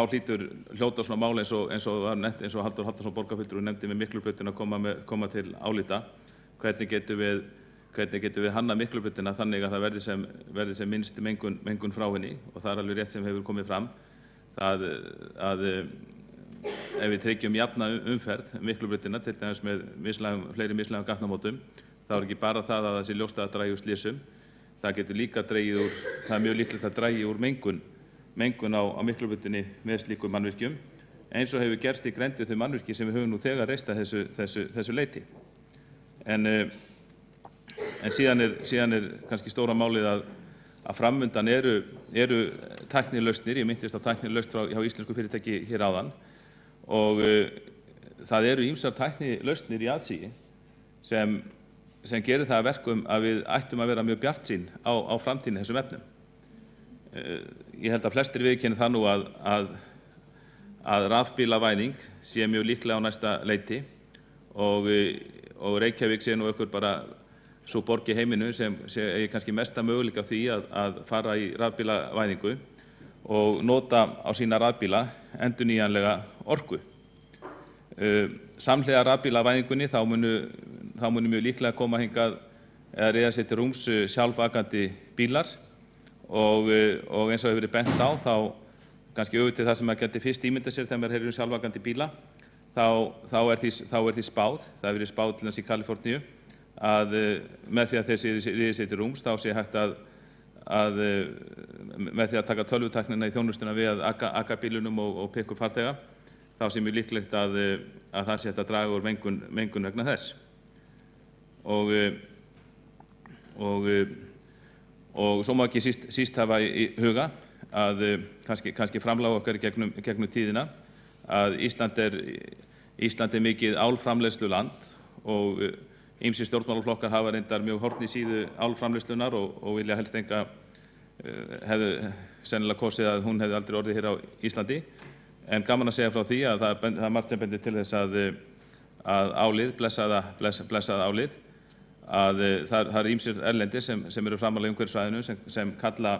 H: hljóta svona mál eins og Halldór Halldórsson borgarfulltrúi nefndi með Miklubrautina að koma til álita. Hvernig getum við hannað Miklubrautina þannig að það verði sem minnst mengun frá henni, og það er alveg rétt sem hefur komið fram að ef við tryggjum jafna umferð Miklubrautina, til dæmis með fleiri mislægum gatnamótum, þá er ekki bara það að það sé ljóst að dragi úr slysum, það getur líka dregið úr, það er mjög líklegt að dragi úr mengun á Miklubrautinni með slíkum mannvirkjum, eins og hefur gerst í grennd við þau mannvirki sem við höfum nú þegar reist að þessu leyti. En síðan er kannski stóra málið að framundan eru tæknilausnir. Ég minntist á tæknilausn hjá íslensku fyrirtæki hér áðan, og það eru ýmsar tæknilausnir í aðsigi sem gerir það að verkum að við ættum að vera mjög bjartsýn á framtíðinni þessum efnum. Ég held að flestir viðurkenni það nú að rafbílavæðing sé mjög líklega á næsta leyti, og Reykjavík sé nú einhver bara svo borg í heiminu sem er kannski mesta möguleika á því að fara í rafbílavæðingu og nota á sína rafbíla endurnýjanlega orku. Samhliða rafbílavæðingunni þá munu mjög líklega koma hingað eða reiða sér til rúms sjálfakandi bílar, og eins og hefur verið bent á, þá kannski öfugt til það sem að geti fyrst ímynda sér þegar maður heyrir sjálfakandi bíla, þá er því spáð, það hefur verið spáð til þess í Kaliforníu, að með því að þeir reiði sér til rúms, þá sé hægt að með því að taka tölvutæknina í þjónustuna við að aka bílunum og pikka upp farþega, þá sé mjög líklegt að það sé hægt að draga úr mengun vegna þess. Og svo má ekki síst hafa í huga að kannski framlag okkar gegnum tíðina, að Ísland er mikið álframleiðsluland, og ýmsir stjórnmálaflokkar hafa reyndar mjög horn í síðu álframleiðslunar og vilja helst hefðu sennilega kosið að hún hefði aldrei orðið hér á Íslandi. En gaman að segja frá því að það er margt sem bendir til þess að álið, blessaða álið, að það eru ýmsir erlendir sem eru framarlega umhverfissvæðinu sem kalla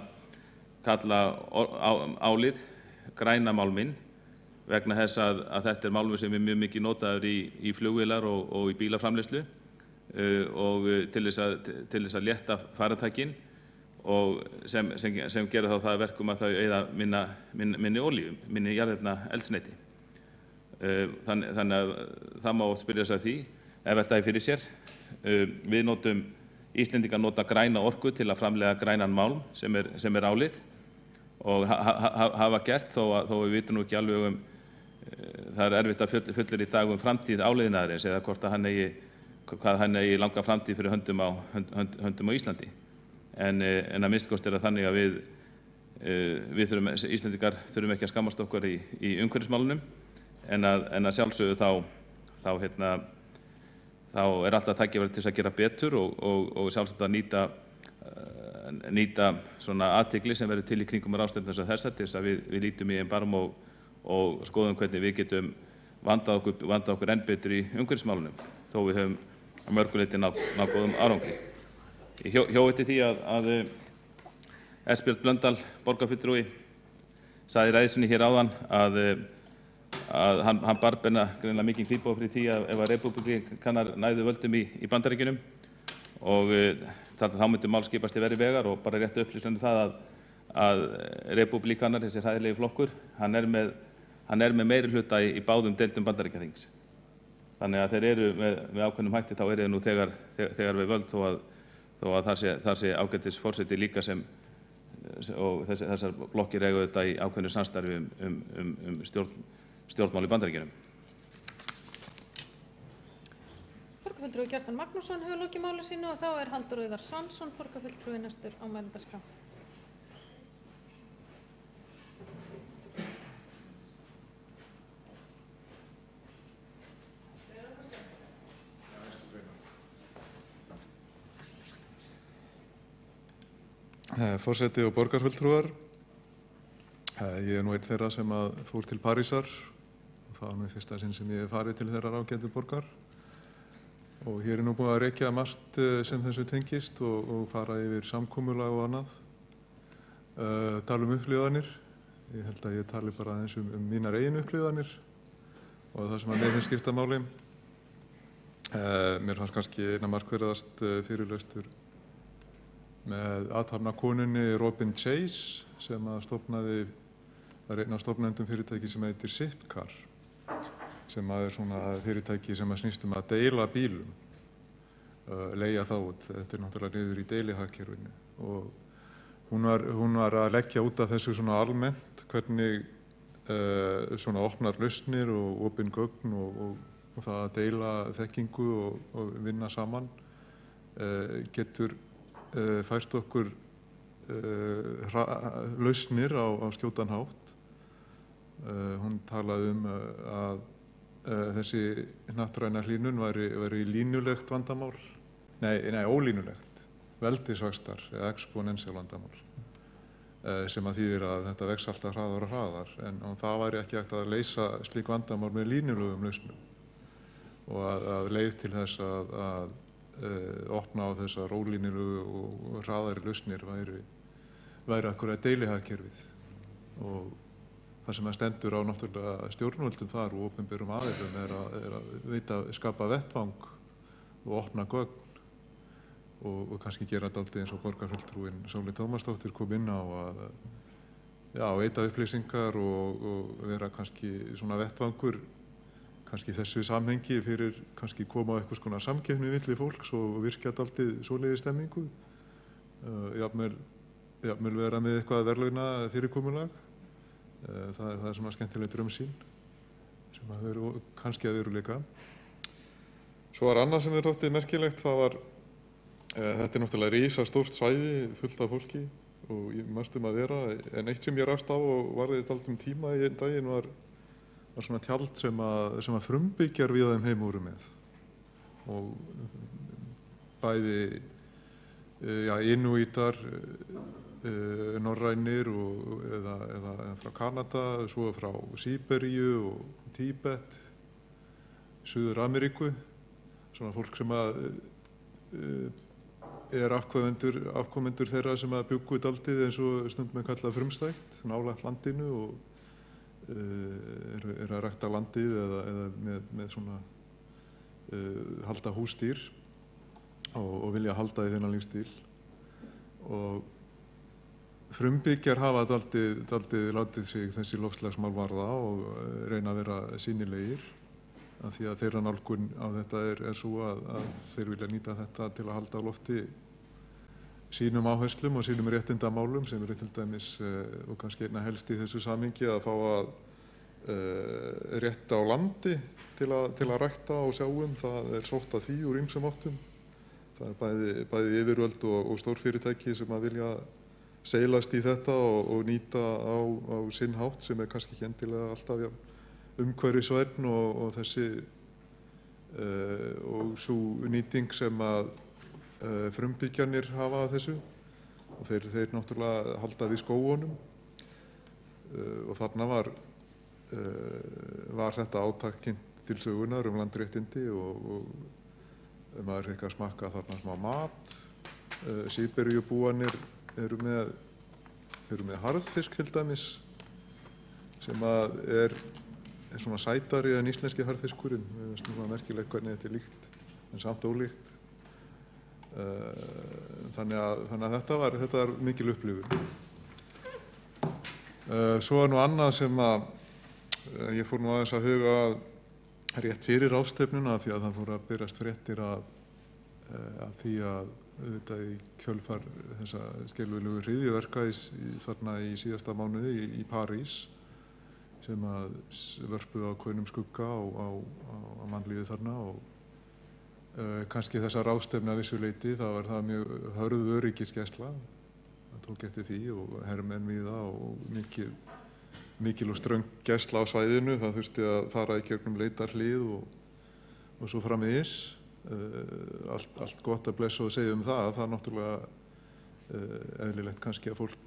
H: álið græna málminn, vegna þess að þetta málmur sem mjög mikið notaður í flugvélar og í bílaframleiðslu og til þess að létta farartækin og sem gera þá það verkum að þau eyða minni olíu, minni jarðefnaeldsneyti. Þannig að það má oft spyrja sig að því, ef þetta fyrir sér. Íslendingar nota græna orku til að framleiða grænan málm sem er álið og hafa gert þó við vitum nú ekki alveg það er erfitt að fullir í dag framtíð áleiðnaðarins eða hvað hann eigi langa framtíð fyrir höndum á Íslandi. En að minnst er það þannig að Íslendingar þurfum ekki að skammast okkar í umhverfismálunum en að sjálfsögðu þá er alltaf tækifæri til þess að gera betur og sjálfsagt að nýta svona athygli sem verður til í kringum ráðstefnu eins og þessa til þess að við lítum í einn barm og skoðum hvernig við getum vandað okkur enn betur í umhverfismálunum þó við höfum að mörgu leyti náð góðum árangri. Ég hjó eftir því að Ásbjörn Blöndal, borgarfulltrúi, sagði í ræðunni hér áðan að hann bar greinilega mikinn kvíðboð fyrir því að ef að repúblikanar næðu völdum í Bandaríkjunum og þá myndi mál skipast í verri vegar og bara rétt upplýsandi það að repúblikanar, þessi hræðilegi flokkur, hann er með meirihluta í báðum deildum Bandaríkjaþings. Þannig að þeir eru með ákveðnum hætti þá eru þeir nú þegar við völd þó að það sé ágætis forseti líka og þessar blokkir eiga þetta í ákveðnu samstarfi stjórnmál í Bandaríkjunum.
A: Borgarfulltrúi Kjartan Magnússon hefur lokið máli sínu og þá er Halldór Auðar Svansson, borgarfulltrúi næstur á mælendaskrá.
I: Forseti og borgarfulltrúar, ég er nú einn þeirra sem fór til Parísar og það var nú í fyrsta sinn sem ég hef farið til þeirra ágætu borgar og hér er nú búið að rekja margt sem þessu tengist og fara yfir samkomulag og annað, tala upplifanir. Ég held að ég tali bara aðeins mínar eigin upplifanir og það sem að mér finnst skipta máli. Mér fannst kannski eina markverðast fyrirlestur með athafnakonunni Robin Chase sem var einn af stofnendum fyrirtæki sem heitir Zipcar sem er svona fyrirtæki sem snýst að deila bílum, leigja það út. Þetta er náttúrulega niður í deilihagkerfinu og hún var að leggja út af þessu svona almennt hvernig svona opnar lausnir og opin gögn og það að deila þekkingu og vinna saman getur fært okkur lausnir á skjótan hátt. Hún talaði að þessi hnattræna hlýnun væri línulegt vandamál, ólínulegt, veldisvaxtar eða exponential vandamál sem að þýðir að þetta vex alltaf hraðar og hraðar en það væri ekki hægt að leysa slík vandamál með línulegum lausnum og að leið til þess að opna á þessar ólínulegu og hraðari lausnir væri akkurat deilihagkerfið og það sem stendur á náttúrulega stjórnvöldum þar og opinberum aðilum er að skapa vettvang og opna gögn og kannski gera dálítið eins og borgarfulltrúinn Sóley Tómasdóttir kom inn á að veita upplýsingar og vera kannski svona vettvangur kannski þessu samhengi fyrir kannski koma á eitthvað svona samkeppni milli fólks og virkja dálítið svoleiðis stemmingu. Jafnvel vera með eitthvað verðlauna fyrirkomulag. Það er svona skemmtileg draumsýn sem að vera kannski að veruleika. Svo var annað sem mér þótti merkilegt, þetta er náttúrulega risastórt svæði fullt af fólki og ég manst að vera, en eitt sem ég rakst á og varði dálítið tíma í einn daginn var svona tjald sem að frumbyggjar við þeim heim voru með og bæði Inúítar, norrænir eða frá Kanada, svo frá Síberíu og Tíbet, Suður-Ameríku, svona fólk sem að afkomendur þeirra sem að bjuggu dálítið eins og stundum kallað frumstætt, nálægt landinu og að rækta landið eða með svona halda húsdýr og vilja halda í þennan lífstíl. Og frumbyggjar hafa daldið látið sig þessi loftslagsmál varða og reyna að vera sýnilegir, af því að þeirra nálgun á þetta er svo að þeir vilja nýta þetta til að halda á lofti sínum áherslum og sínum réttindamálum, sem eru til dæmis og kannski einna helst í þessu samhengi að fá að rétta á landi til að rækta og sjá það er sótt að því úr ýmsum áttum. Það er bæði yfirvöld og stórfyrirtæki sem að vilja seilast í þetta og nýta á sinn hátt, sem er kannski ekki endilega alltaf umhverfisvænn og þessi og sú nýting sem að frumbyggjarnir hafa að þessu, og þeir náttúrulega halda við skógunum, og þarna var þetta átak kynnt til sögunar landréttindi og maður fekk að smakka þarna smá mat. Síberíubúarnir eru með harðfisk til dæmis, sem að er svona sætari en íslenski harðfiskurinn. Mér finnst svona merkilegt hvernig þetta er líkt en samt ólíkt. Þannig að þetta var mikil upplifun. Svo er nú annað sem að ég fór nú aðeins að huga að rétt fyrir ráðstefnuna, því að það fór að berast fréttir af því að auðvitað í kjölfar þessa skelfilegu hryðjuverka þarna í síðasta mánuði í París, sem að vörpuðu ákveðnum skugga á mannlífið þarna, og kannski þessa ráðstefna að vissu leyti, það var það mjög hörð öryggisgæsla, það tók eftir því, og hermenn víða og mikil og ströng gæsla á svæðinu. Það þurfti að fara í gegnum leitarhlið og svo framvegis. Allt gott að blessa og segja það. Það er náttúrulega eðlilegt kannski að fólk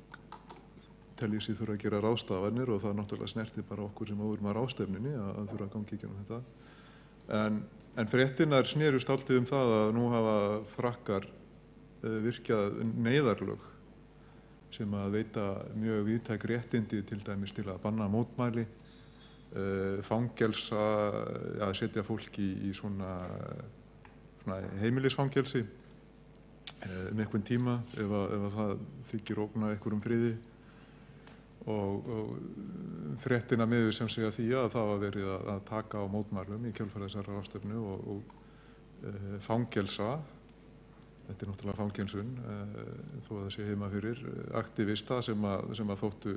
I: telji sig þurfa að gera ráðstafanir, og það náttúrulega snerti bara okkur sem áður maður ráðstefnunni að þurfa að gangi í gegnum þetta. En fréttirnar snerust alltaf það að nú hafa Frakkar virkjað neyðarlög sem að veita mjög víðtæk réttindi, til dæmis til að banna mótmæli, fangelsa, að setja fólk í svona heimilisfangelsi einhvern tíma ef það þykir ógna einhverjum friði, og fréttina miður sem segja því að það var verið að taka á mótmælum í kjölfar þessara ráðstefnu og fangelsa. Þetta er náttúrulega fangelsun, þó að það sé heima fyrir aktivista sem að þóttu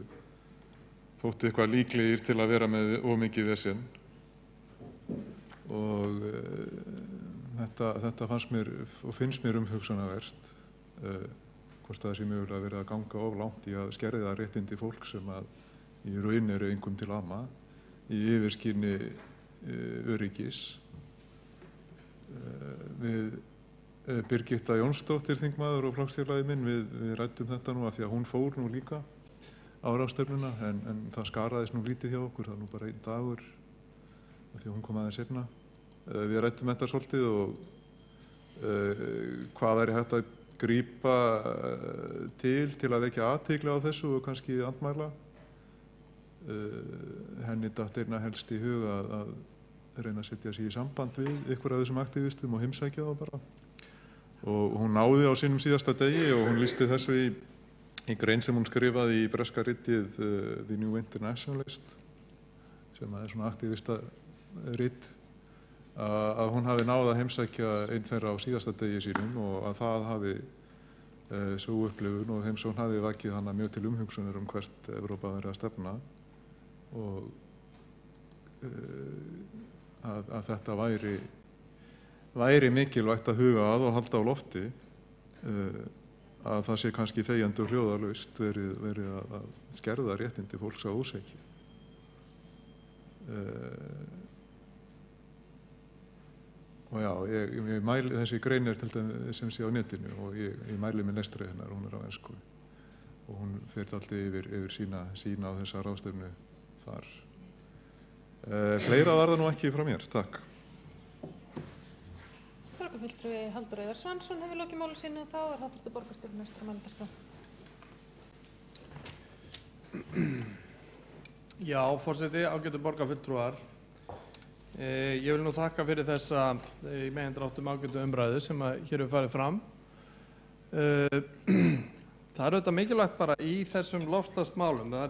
I: eitthvað líklegir til að vera með ómikið vesen. Og þetta fannst mér og finnst mér umhugsunarvert, hvort það sé mögulega verið að ganga of langt í að skerða réttindi fólk sem að í raun eru engum til ama í yfirskini öryggis. Við Birgitta Jónsdóttir, þingmaður og flokksfélagi minn, við ræddum þetta nú af því að hún fór nú líka á ráðstefnuna, en það skaraðist nú lítið hjá okkur, það er nú bara einn dagur af því að hún kom aðeins seinna. Við ræddum þetta svolítið og hvað væri hægt að grípa til að vekja athygli á þessu og kannski andmæla. Henni datt einna helst í hug að reyna að setja sig í samband við ykkur af þessum aktivistum og heimsækja þá bara. Og hún náði á sínum síðasta degi og hún lýsti þessu í grein sem hún skrifaði í breska ritið The New Internationalist, sem er svona aktivista rit, að hún hafi náð að heimsækja einn þeirra á síðasta degi sínum og að það hafi svo upplifun og heimsókn hafi vakið hana mjög til umhugsunar hvert Evrópa verið að stefna, og að þetta væri mikilvægt að huga að og halda á lofti, að það sé kannski þegjandi og hljóðalaust verið að skerða réttindi fólks að ósekju. Og já, ég mæli, þessi grein til dæmis sem sé á netinu og ég mæli með lestri hennar, hún er á ensku og hún fer alltaf yfir sína á þessa ráðstefnu þar. Fleira var það nú ekki frá mér, takk.
A: Borgarfulltrúi Halldór Auðar Svansson hefur lokið máli sínu og þá er hv. borgarstjóri næstur á mælendaskrá.
B: Já, forseti, ágætu borgarfulltrúar. Ég vil nú þakka fyrir þessa í megindráttum ágætu umræðu sem hér hefur farið fram. Það er auðvitað mikilvægt bara í þessum loftslagsmálum þá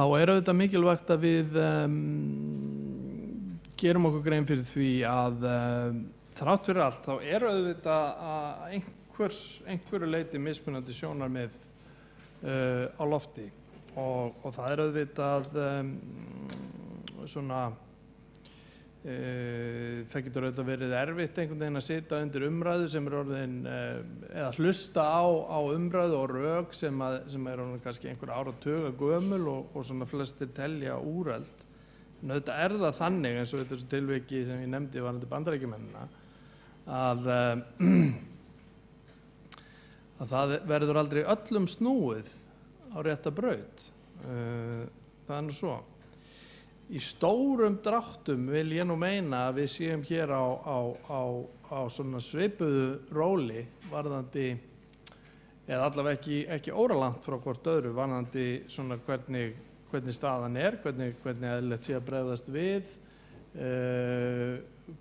B: er auðvitað mikilvægt að við gerum okkur grein fyrir því að þrátt fyrir allt þá er auðvitað að einhverju leyti mismunandi sjónarmið á lofti og það er auðvitað svona það getur auðvitað verið erfitt einhvern veginn að sitja undir umræðu sem er orðin eða hlusta á umræðu og rök sem er orðin kannski einhver áratuga gömul og svona flestir telja úreld. En auðvitað er það þannig eins og þetta þessu tilviki sem ég nefndi varðandi Bandaríkjamennina að það verður aldrei öllum snúið á rétta braut. Það er nú svo. Í stórum dráttum vil ég nú meina að við séum hér á svona svipuðu róli varðandi, eða allavega ekki óralangt frá hvort öðru, varðandi svona hvernig staðan er, hvernig eðlilegt sé að bregðast við,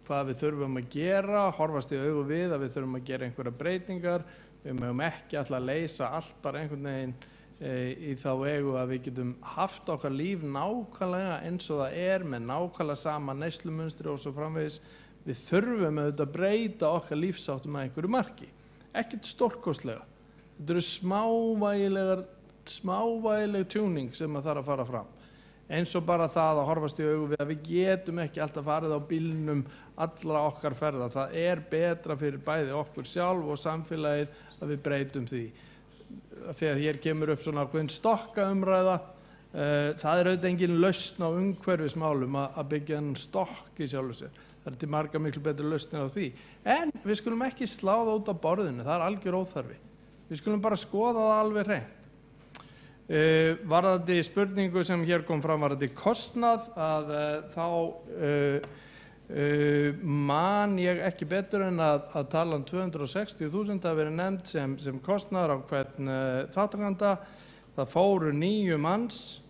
B: hvað við þurfum að gera, horfast í augu við að við þurfum að gera einhverja breytingar, við mögum ekki alltaf að leysa allt bara einhvern veginn í þá vegu að við getum haft okkar líf nákvæmlega eins og það er með nákvæmlega sama neyslumunstri og svo framvegis. Við þurfum auðvitað að breyta okkar lífsháttum að einhverju marki. Ekkert stórkostlega. Þetta eru smávægileg tjúning sem að þarf að fara fram. Eins og bara það að horfast í augu við að við getum ekki alltaf farið á bílnum allra okkar ferða. Það er betra fyrir bæði okkur sjálf og samfélagið að við breytum því. Þegar hér kemur upp svona ákveðin stokkaumræða, það er auðvitað engin lausn á umhverfismálum að byggja þennan stokk í sjálfu sér. Það er til marga miklu betri lausnir á því. En við skulum ekki slá það út á borðinu, það er algjör óþarfi. Við skulum bara skoða það alveg hreint. Varðandi spurningu sem hér kom fram varðandi kostnað, að þá man ég ekki betur en að tala 260.000 að vera nefnd sem kostnaður á hvern þátttakanda. Það fóru 9 manns,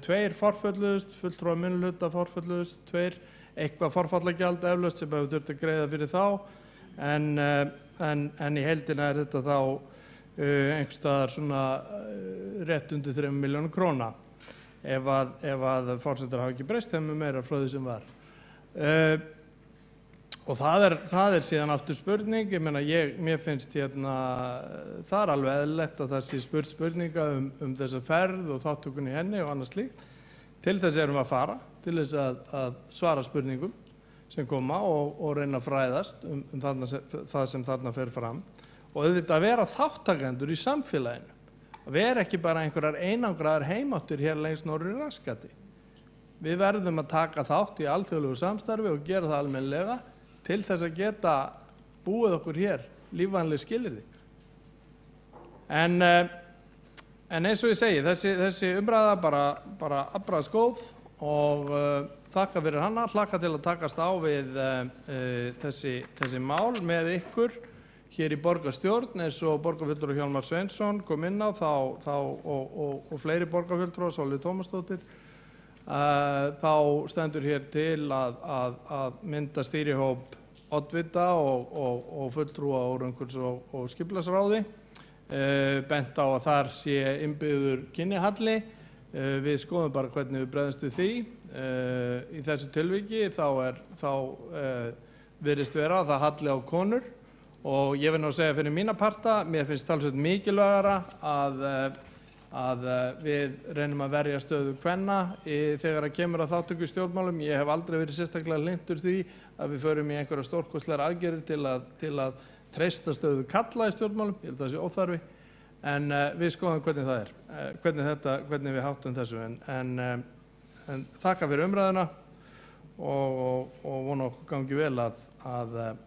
B: 2 forfölluðust, fulltrúar minnihluta forfölluðust, 2 eitthvað forfallagjald eflaust sem hefur þurft að greiða fyrir þá, en í heildina er þetta þá einhvers staðar svona rétt undir 3 milljónir króna ef að forsendur hafa ekki breyst þeim meira frá því sem var. Og það er síðan aftur spurning. Ég meina, mér finnst hérna það er alveg eðlilegt að það sé spurninga þessa ferð og þáttökunni í henni og annað slíkt. Til þess erum við að fara, til þess að svara spurningum sem koma og reyna að fræðast það sem þarna fer fram og auðvitað að vera þáttakendur í samfélaginu. Að vera ekki bara einhverjar einangraðar heimáttur hér lengst norður í raskati. Við verðum að taka þátt í alþjóðlegu samstarfi og gera það almennilega til þess að geta búið okkur hér lífvænleg skilyrði. En eins og ég segi, þessi umræða bara afbragðsgóð og þakka fyrir hana, hlakka til að takast á við þessi mál með ykkur hér í borgarstjórn eins og borgarfulltrúi Hjálmar Sveinsson kom inn á og fleiri borgarfulltrúar, Sólveig Tómasdóttir. Þá stendur hér til að mynda stýrihóp oddvita og fulltrúa úr umhverfis- og skipulagsráði. Bent á að þar sé innbyggður kynjahalli. Við skoðum bara hvernig við bregðumst við því. Í þessu tilviki þá virðist vera að það halli á konur og ég vil nú segja fyrir mína parta, mér finnst talsveit mikilvægara að við reynum að verja stöðu kvenna þegar að kemur að þátttöku í stjórnmálum. Ég hef aldrei verið sérstaklega hlynntur því að við förum í einhverja stórkostlegar aðgerðir til að treysta stöðu karla í stjórnmálum. Ég held að það sé óþarfi, en við skoðum hvernig það er, hvernig við háttum þessu. En þakka fyrir umræðuna og vona okkur gangi vel að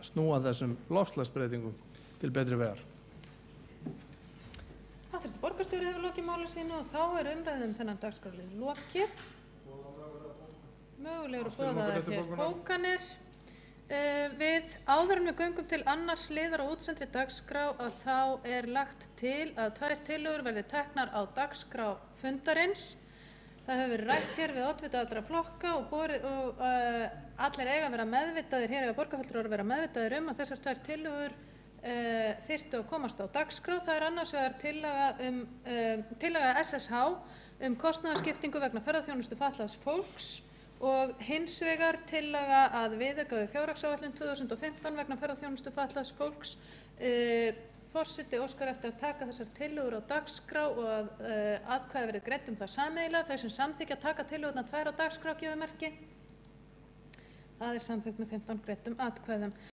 B: snúa þessum loftslagsbreytingum til betri vegar.
A: Háttvirtur borgarstjóri hefur lokið máli sínu og þá er umræðum þennan dagskrárlið lokið. Mögulegur að boða hér bókanir. Við áður en við göngum til annars liðar á útsendri dagskrá að þá lagt til að 2 tillögur verði teknar á dagskrá fundarins. Það hefur verið rætt hér við oddvita allra flokka og allir eiga að vera meðvitaðir, hér eiga borgarfulltrúar að vera meðvitaðir að þessar 2 tillögur þyrftu að komast á dagskrá. Það annars vegar tillaga SSH kostnaðarskiptingu vegna ferðaþjónustu fatlaðs fólks og hins vegar tillaga að viðauka við fjárhagsáætlun 2015 vegna ferðaþjónustu fatlaðs fólks. Forseti óskar eftir að taka þessar tillögur á dagskrá og að atkvæði verði greidd það sameiginlega. Þau sem samþykkja að taka tillögurnar 2 á dagskrá gefi merki. Það samþykkt með 15 greiddum atkvæðum.